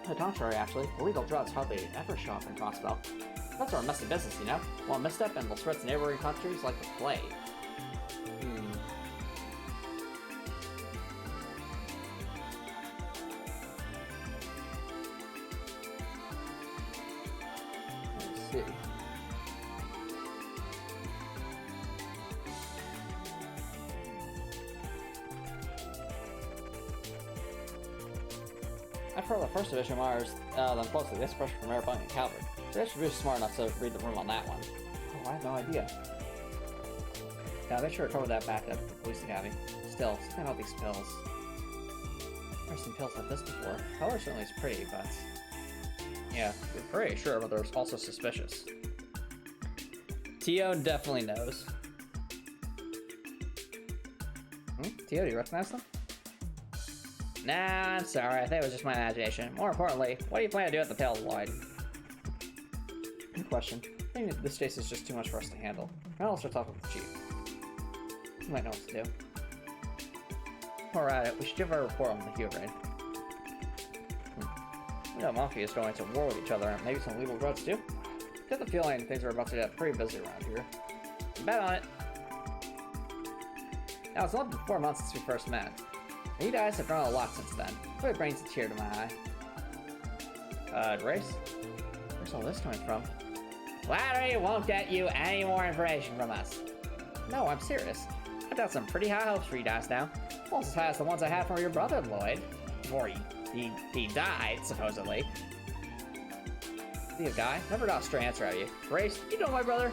To the contrary, actually, illegal drugs hardly ever show up in crossbell. That's our messy business, you know? One misstep and will spread to neighboring countries like the plague. Let's see. I've heard the first division wires them closely. This pressure from Air Bunny and Calvert. So they should be smart enough to read the room on that one. Oh, I have no idea. Yeah, make sure to cover that back at the police academy. Still, something about these pills. I've seen pills like this before. Color certainly is pretty, but yeah, we're pretty sure, but they're also suspicious. Tio definitely knows. Tio, do you recognize them? Nah, I'm sorry. I think it was just my imagination. More importantly, what do you plan to do at the pills, Lloyd? Good question. I think this case is just too much for us to handle. I'll start talking with the chief. He might know what to do. While we're at it, we should give our report on the Hue raid. We know Mafia is going to war with each other, and maybe some legal grudge too. I get the feeling things are about to get pretty busy around here. Bet on it. Now, it's only been 4 months since we first met. And you guys have grown a lot since then. Really brings a tear to my eye. Grace? Where's all this coming from? Flattery won't get you any more information from us. No, I'm serious. I've got some pretty high hopes for you guys now. Almost as high as the ones I had from your brother, Lloyd. Before he died, supposedly. The guy? Never got a straight answer out of you. Grace, you know my brother?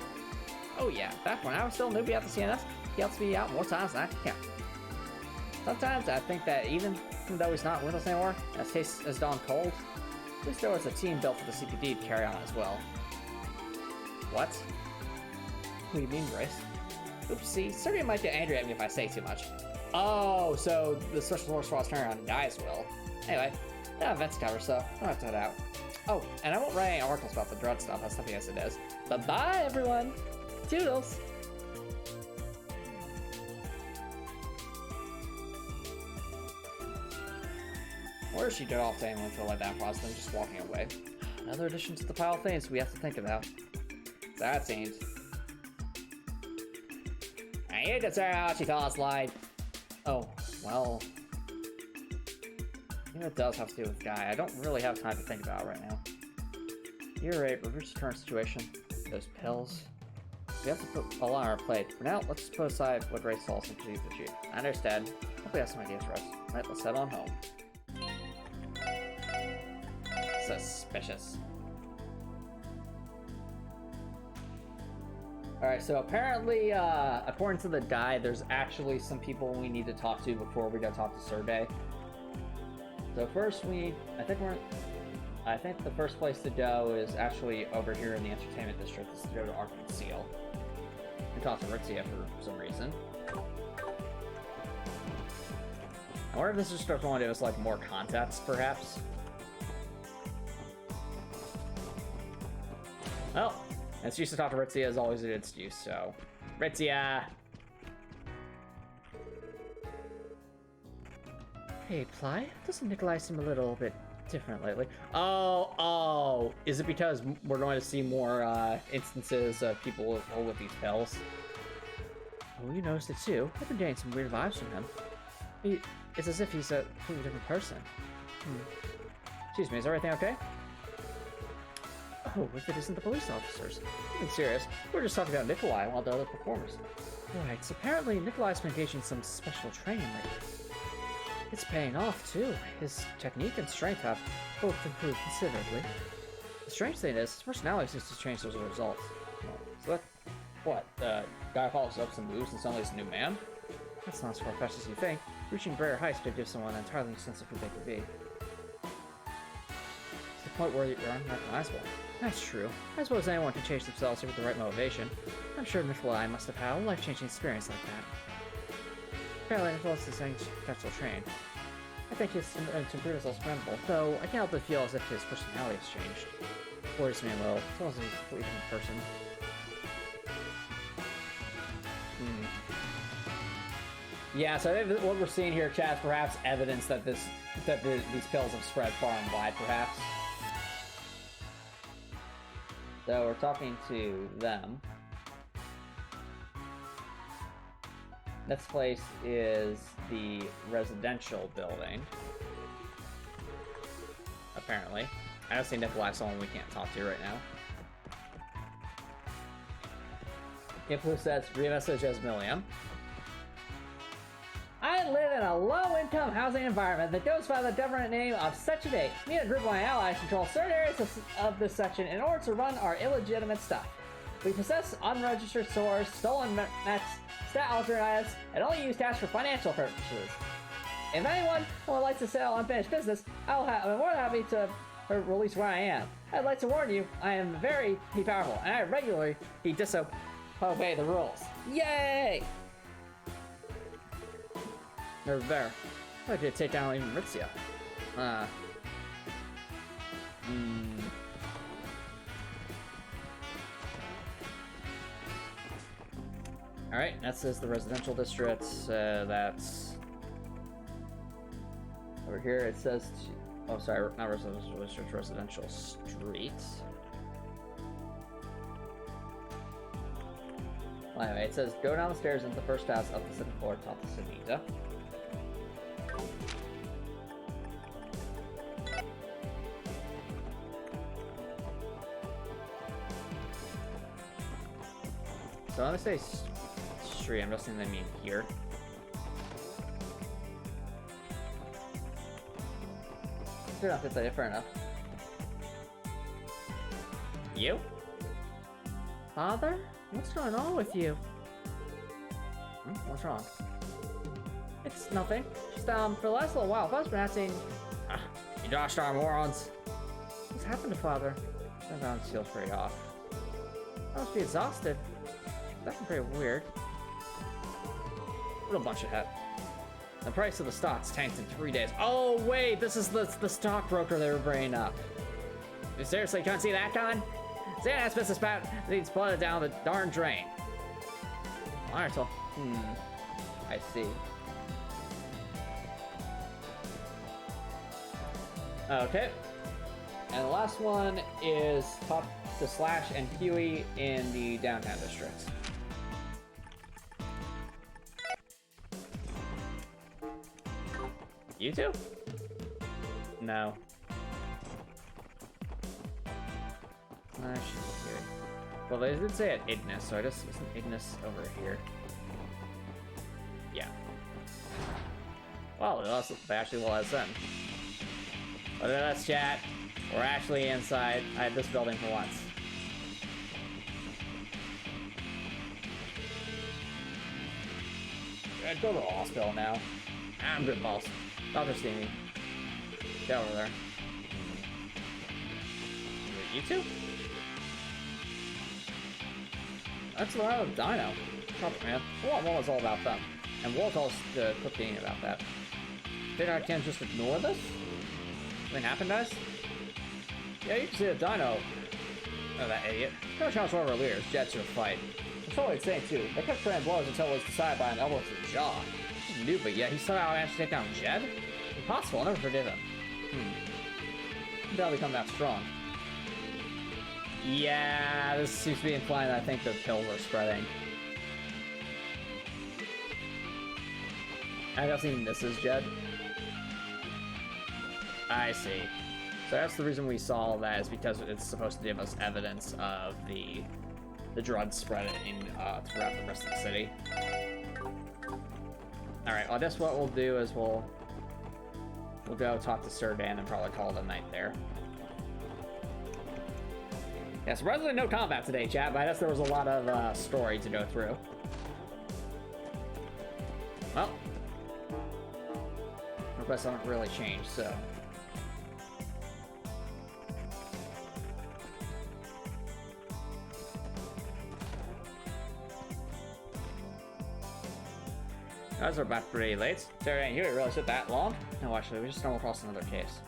Oh yeah, back when I was still a newbie at the CNS, he helped me out more times than I can count. Sometimes I think that even though he's not with us anymore, and his taste has gone cold, at least there was a team built for the CPD to carry on as well. What? What do you mean, Grace? Oopsie, Sergey might get angry at me if I say too much. Oh, so the special force was turning on guys will. Anyway, that event's covered, so I don't have to head out. Oh, and I won't write any articles about the drug stuff, that's something as it is. Bye-bye, everyone! Toodles! Where is she get off to anyone feel like that process than just walking away? Another addition to the pile of things we have to think about. That seems. you can say how she tells like, oh, well, I think it does have to do with Guy. I don't really have time to think about it right now. You're right, but here's the current situation. Those pills. We have to put a lot on our plate. For now, let's put aside what Ray Saul and to achieve. I understand. Hopefully have some ideas for us. Alright, let's head on home. Suspicious. Alright, so apparently, according to the guide, there's actually some people we need to talk to before we go talk to Survey. So first I think the first place to go is actually over here in the entertainment district. Is to go to Arkham Seal. And talk to Ritzia for some reason. I wonder if this is just going to give us like more context, perhaps. Well, an excuse to talk to Ritzia is always a good excuse, so... Ritzia! Hey, Ply, doesn't Nikolai seem a little bit different lately? Oh, is it because we're going to see more instances of people with these pills? Oh, you noticed it too. I've been getting some weird vibes from him. It's as if he's a completely different person. Excuse me, is everything okay? Oh, if it isn't the police officers. Being serious, we're just talking about Nikolai while the other performers. Right, so apparently Nikolai's been engaging in some special training lately. It's paying off too. His technique and strength have both improved considerably. The strange thing is, his personality seems to change as a result. So that, what, guy follows up some moves and suddenly he's a new man? That's not as far-fetched as you think. Reaching greater heights could give someone an entirely new sense of who they could be. To the point where you're unrecognizable. That's true. I suppose anyone can change themselves with the right motivation. I'm sure Nikolai must have had a life-changing experience like that. Apparently, Nicholas is saying potential train. I think his improvements are commendable, though I can't help but feel as if his personality has changed. Worries me a little. It's almost like he's a completely different person. Yeah, so I think what we're seeing here, chat, is perhaps evidence that these pills have spread far and wide, perhaps. So we're talking to them. Next place is the residential building. Apparently. I don't see Nikolai, someone we can't talk to right now. Influ says, re-message as Milliam. I live in a low-income housing environment that goes by the government name of Section 8. Me and a group of my allies control certain areas of this section in order to run our illegitimate stuff. We possess unregistered stores, stolen mechs, stat-altering items, and only use cash for financial purposes. If anyone would like to sell unfinished business, I'm more than happy to release where I am. I'd like to warn you, I am very powerful, and I regularly disobey the rules. Yay! They're there. I could take down even Ritzia. Alright, that says the residential district. That's over here. It says, oh, sorry, not residential district, residential streets. Well, anyway, it says go down the stairs into the first house up the second floor, top of Sunita. So when I say street, I'm guessing they mean here. They're not that different enough. You? Father? What's going on with you? What's wrong? It's nothing. Just, for the last little while, Father's been asking... you Josh our morons. What's happened to Father? Sometimes feels pretty off. I must be exhausted. That's pretty weird. What a bunch of heck. The price of the stocks tanked in 3 days. Oh, wait, this is the stockbroker they were bringing up. You seriously can't see that coming? Xanax business bat needs flooded down the darn drain. Alright, so, I see. Okay. And the last one is talk to Slash and Huey in the downtown district. You two? No. She's good. Well, they did say at Ignis, so I guess isn't Ignis over here? Yeah. Well, they actually will let us in. Look at us, chat. We're actually inside this building for once. I'd go to the hospital now. I'm good, boss. Dr. Steamy. Get over there. You two? That's the right with Dino. Probably, man. What was all about them? And we'll tell us the quick thing about that. Think I can just ignore this? Something happened, guys? Yeah, you can see the Dino. Oh, that idiot. No chance for our leaders. Jets to a fight. That's totally insane, too. They kept throwing blows until it was decided by an elbow to the jaw. This is new, but yet he somehow managed to take down Jed? Impossible. I'll never forgive him. He doesn't become that strong. Yeah, this seems to be implying that I think the pills are spreading. I guess even this is Jed. I see. So that's the reason we saw that is because it's supposed to give us evidence of the drug spreading throughout the rest of the city. All right. Well, I guess what we'll do is we'll go talk to Sir Dan and probably call it a night there. Yeah, surprisingly no combat today, chat, but I guess there was a lot of story to go through. Well, requests haven't really changed, so. Guys are back pretty late. Sorry, I didn't hear it really took that long. No, actually, we just stumbled across another case.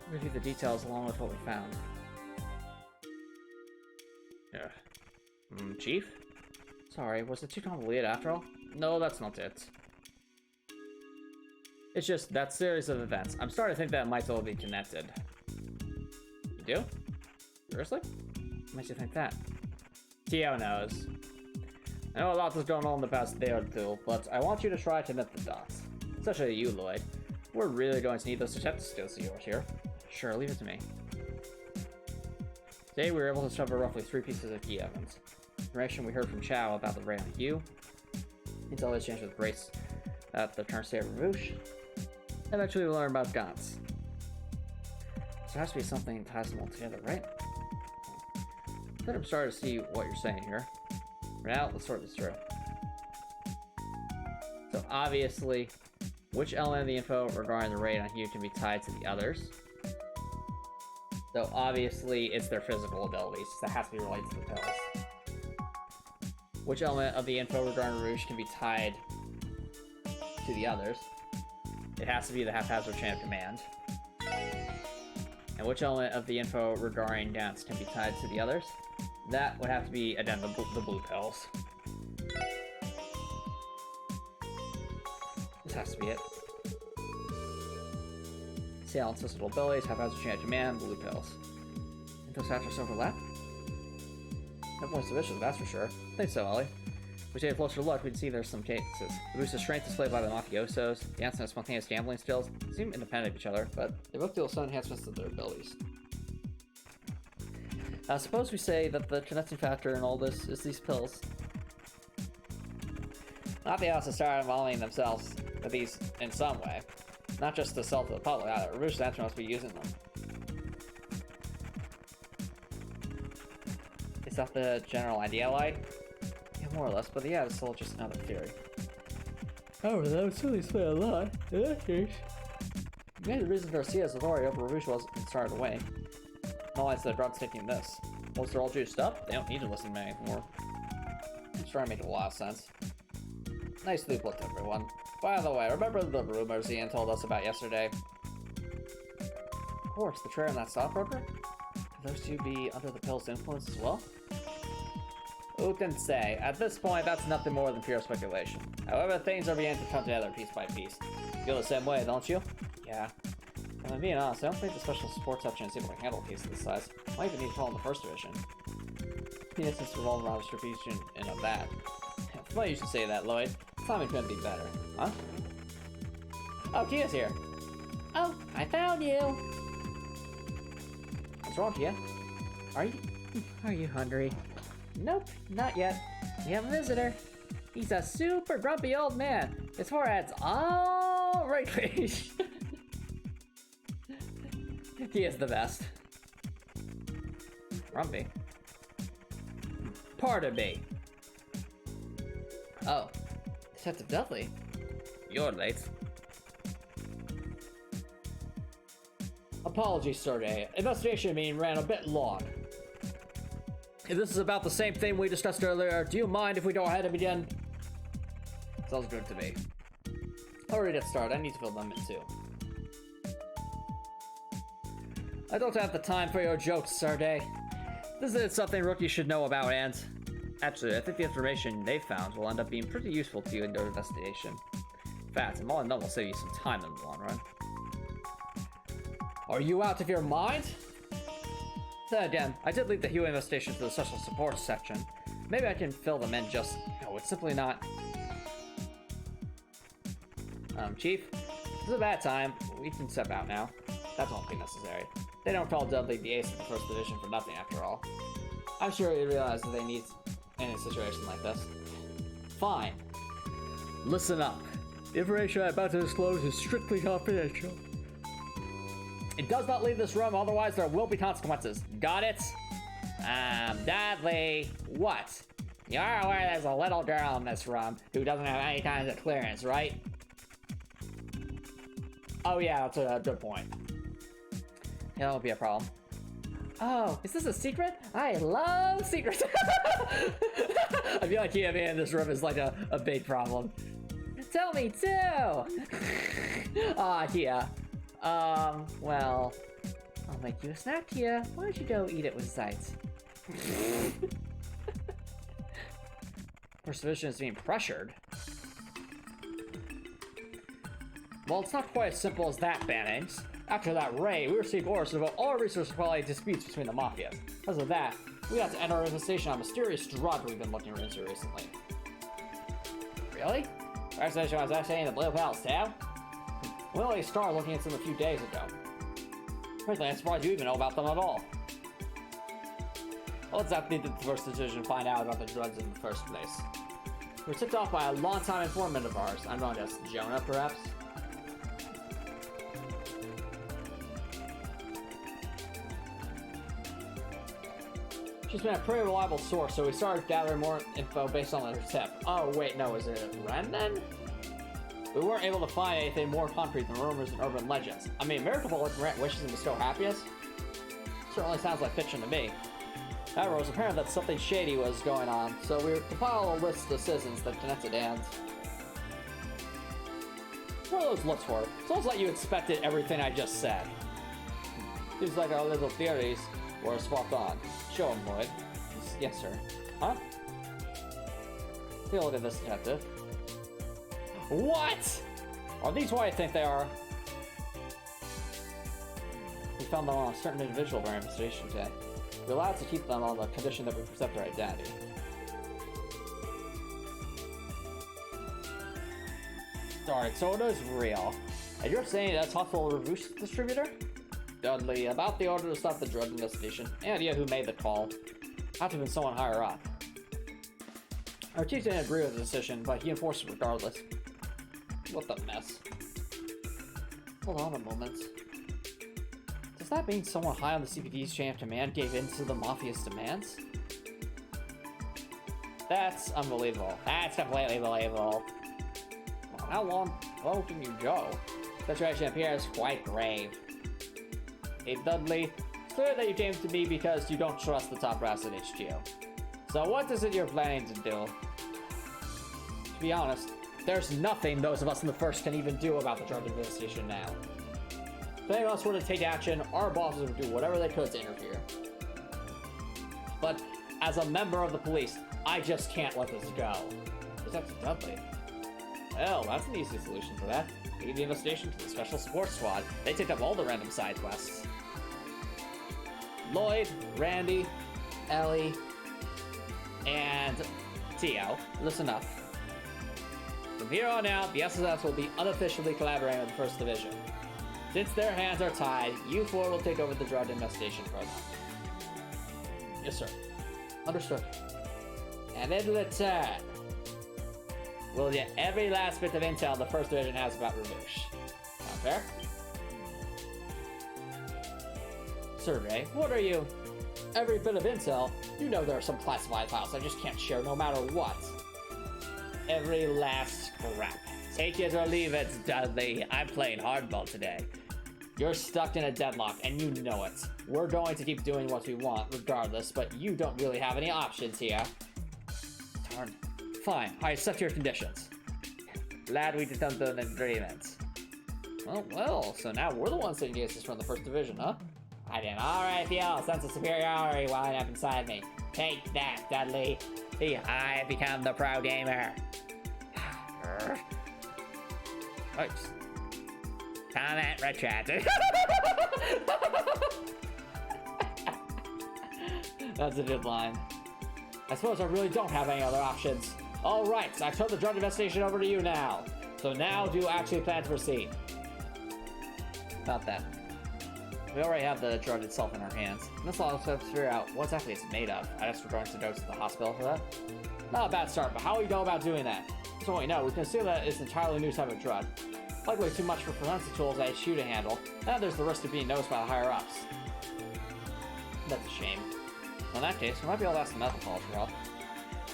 We'll review the details along with what we found. Chief? Sorry, was it too convoluted after all? No, that's not it. It's just that series of events. I'm starting to think that it might all be connected. You do? Seriously? What makes you think that? Tio knows. I know a lot is going on in the past day or two, but I want you to try to connect the dots. Especially you, Lloyd. We're really going to need those detective skills of yours here. Sure, leave it to me. Today we were able to discover roughly 3 pieces of key evidence. Information we heard from Chow about the raid on Hugh. Intel exchange with Grace at the current state of Rouge. Eventually we learn about Gantz. So there has to be something that ties them all together, right? I think I'm starting to see what you're saying here. For now, let's sort this through. So obviously, which element of the info regarding the raid on Hugh can be tied to the others? So obviously, it's their physical abilities. That has to be related to the pills. Which element of the info regarding Rouge can be tied to the others? It has to be the haphazard chain of command. And which element of the info regarding Gantz can be tied to the others? That would have to be, again, the blue pills. This has to be it. Salient physical abilities, haphazard chain of command, blue pills. And those factors overlap? No points of vision, that's for sure. I think so, Ollie. If we take a closer look, we can see there's some cases. The boost of strength displayed by the mafiosos, the answer of spontaneous gambling skills, seem independent of each other, but they both deal some enhancements to their abilities. Suppose we say that the connecting factor in all this is these pills. Mafiosos started involving themselves with these in some way. Not just to sell to the public either. Rouge Center must be using them. Is that the general idea, like? Yeah, more or less, but yeah, it's still just another theory. However, that would certainly explain a lot. In that case, Maybe the reason Garcia's authority over Rouge was started away. Not like the drugs taking this. Once they're all juiced up, they don't need to listen to me anymore. It's trying to make a lot of sense. Nice loop look, everyone. By the way, remember the rumors Ian told us about yesterday? Of course, the trader and that stockbroker? Could those two be under the pill's influence as well? Who can say? At this point, that's nothing more than pure speculation. However, things are beginning to come together piece by piece. You feel the same way, don't you? Yeah. And I'm being honest, I don't think the special support section is able to handle a case of this size. Might even need to call in the first division. The instance revolving around distribution and of that. Funny you should say that, Lloyd. Timing couldn't be better. Huh? Oh, Kia's here. Oh, I found you! What's wrong with you? Are you hungry? Nope, not yet. We have a visitor. He's a super grumpy old man. His forehead's all wrinkly. He is the best. Grumpy. Pardon me. Oh, Detective Dudley. You're late. Apologies, Sergey. Investigation meeting ran a bit long. If this is about the same thing we discussed earlier, do you mind if we go ahead and begin? Sounds good to me. Already get started. I need to fill them in too. I don't have the time for your jokes, Sergey. This is something rookies should know about, and actually, I think the information they found will end up being pretty useful to you in your investigation. In fact, all in all, will save you some time in the long run. Are you out of your mind? Then again, I did leave the Huey investigation to the special support section. Maybe I can fill them in just... No, it's simply not... Chief, this is a bad time. We can step out now. That won't be necessary. They don't call Dudley the ace of the first division for nothing, after all. I'm sure you realize that they need in a situation like this. Fine. Listen up. The information I'm about to disclose is strictly confidential. It does not leave this room, otherwise there will be consequences. Got it? Dudley, what? You're aware there's a little girl in this room who doesn't have any kind of clearance, right? Oh yeah, that's a good point. Yeah, that'll be a problem. Oh, is this a secret? I love secrets! I feel like being in this room is like a big problem. Tell me too! Kia. Well, I'll make you a snack, Kia. Why don't you go eat it with sights? First Division is being pressured. Well, it's not quite as simple as that, Bannings. After that raid, we received orders to devote all our resources to quality disputes between the mafias. Because of that, we had to end our infestation on a mysterious drug we've been looking into recently. Really? Our investigation was actually in the Blue Palace too? We only started looking into them a few days ago. Frankly, I'm surprised you even know about them at all. Well, it's not needed the first decision to find out about the drugs in the first place. We were tipped off by a longtime informant of ours. I'm going to guess Jonah, perhaps? She's been a pretty reliable source, so we started gathering more info based on her tip. Oh, wait, no, is it Ren then? We weren't able to find anything more concrete than rumors and urban legends. I mean, Miracle Bullet grant wishes and bestow happiness? Certainly sounds like fiction to me. However, it was apparent that something shady was going on, so we compiled a list of citizens that connected and... What are those looks for? It's almost like you expected everything I just said. Seems like our little theories were spot on. Show him, Lloyd. Yes, sir. Huh? Take a look at this, detective. What? Are these what I think they are? We found them on a certain individual during our investigation today. We're allowed to keep them on the condition that we protect their identity. Alright, so it is real. And you're saying that's Hospital Review Distributor? Dudley, about the order to stop the drug investigation. Any idea who made the call? Had to have been someone higher up. Our chief didn't agree with the decision, but he enforced it regardless. What the mess. Hold on a moment. Does that mean someone high on the CPD's chain of command gave in to the Mafia's demands? That's unbelievable. That's completely believable. Well, how long can you go? The situation appears quite grave. Hey Dudley, it's clear that you came to me because you don't trust the top brass at HQ. So what is it you're planning to do? To be honest, there's nothing those of us in the first can even do about the drug investigation now. If any of us were to take action, our bosses would do whatever they could to interfere. But as a member of the police, I just can't let this go. Detective Dudley. Well, that's an easy solution for that. Leave the investigation to the Special Support Squad. They take up all the random side quests. Lloyd, Randy, Ellie, and Tio, listen up. From here on out, the SSS will be unofficially collaborating with the 1st Division. Since their hands are tied, you four will take over the drug investigation for them. Yes, sir. Understood. And in return, we'll get every last bit of intel the First Division has about Rouge. Sound fair? Survey, what are you? Every bit of intel? You know there are some classified files I just can't share no matter what. Every last scrap. Take it or leave it, Dudley. I'm playing hardball today. You're stuck in a deadlock, and you know it. We're going to keep doing what we want, regardless, but you don't really have any options here. Darn. Fine, I accept your conditions. Glad we did come to an agreement. Well, so now we're the ones taking cases from the First Division, huh? I did alright, feel sense of superiority welling up inside me. Take that, Dudley. See, I have become the pro gamer. Oops. Comment retracted. That's a good line. I suppose I really don't have any other options. Alright, so I've turned the drug investigation over to you now. So now do you actually plan to proceed? About that. We already have the drug itself in our hands. Let's also figure out what exactly it's made of. I guess we're going to go to the hospital for that. Not a bad start, but how do we go about doing that? So we know, we can assume that it's an entirely new type of drug. Likely too much for forensic tools at HQ to handle, and there's the risk of being noticed by the higher-ups. That's a shame. Well, in that case, we might be able to ask the medical college for help.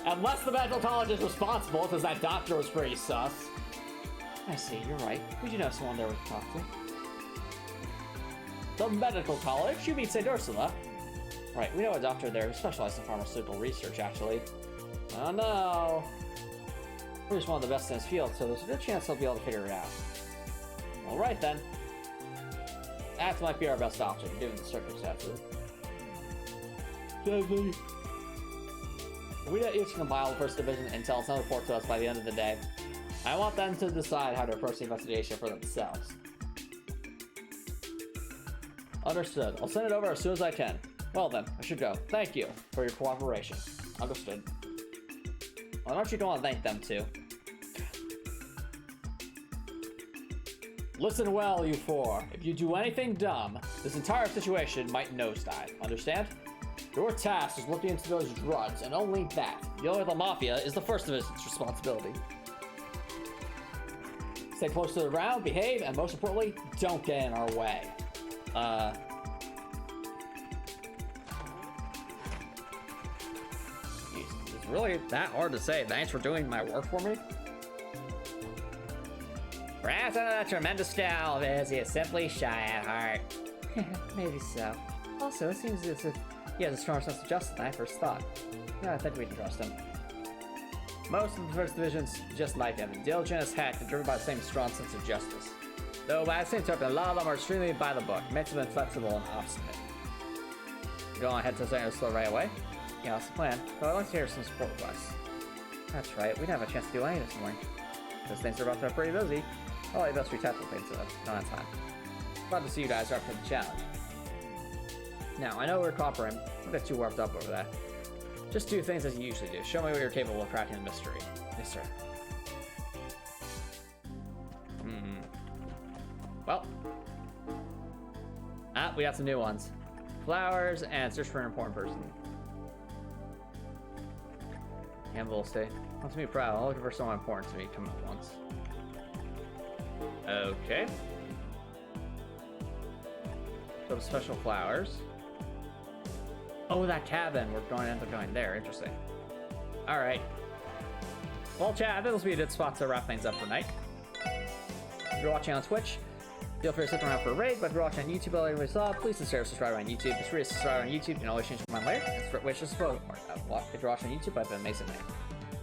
Unless the medical college is responsible, because that doctor was pretty sus. I see, you're right. Would you know someone there we could talk to? The medical college? You mean St. Ursula? Right, we know a doctor there who specializes in pharmaceutical research, actually. Oh no! We're just one of the best in his field, so there's a good chance he'll be able to figure it out. Alright then. That might be our best option, given the circumstances. Dudley. We need each compile the First Division intel and send a report to us by the end of the day. I want them to decide how to approach the investigation for themselves. Understood. I'll send it over as soon as I can. Well then, I should go. Thank you for your cooperation. Understood. Why don't you go and thank them too? Listen well, you four. If you do anything dumb, this entire situation might nosedive. Understand? Your task is looking into those drugs, and only that. Dealing with the Mafia is the First Division's responsibility. Stay close to the ground, behave, and most importantly, don't get in our way. It's really that hard to say. Thanks for doing my work for me. Perhaps under that tremendous scowl of his, he is simply shy at heart. Maybe so. Also, it seems as if he has a strong sense of justice than I first thought. Yeah, I think we can trust him. Most of the First Division's just like him, diligent as heck and driven by the same strong sense of justice. Though by the same token, a lot of them are extremely by the book, mentally inflexible and obstinate. Go on ahead to St. Ursula right away? Yeah, that's the plan, but I'd like to hear some support requests. That's right, we didn't have a chance to do any this morning. Because things are about to be pretty busy. Probably best we tackle things not on time. Glad to see you guys are up for the challenge. Now, I know we're cooperating. Don't get too worked up over that. Just do things as you usually do. Show me what you're capable of cracking the mystery. Yes, sir. Well. We got some new ones. Flowers and search for an important person. Campbell stay. Want to be proud. I'm looking for someone important to me. Come up once. Okay. Some special flowers. Oh, that cabin. We're going to end up going there. Interesting. All right. Well, chat, I think this will be a good spot to wrap things up for night. If you're watching on Twitch, feel free to stick around for a raid. But if you're watching on YouTube, like we saw, please consider subscribing on YouTube. It's free to subscribe on YouTube. You can always change your mind later. Which is for if you're watching on YouTube, I've been amazing night.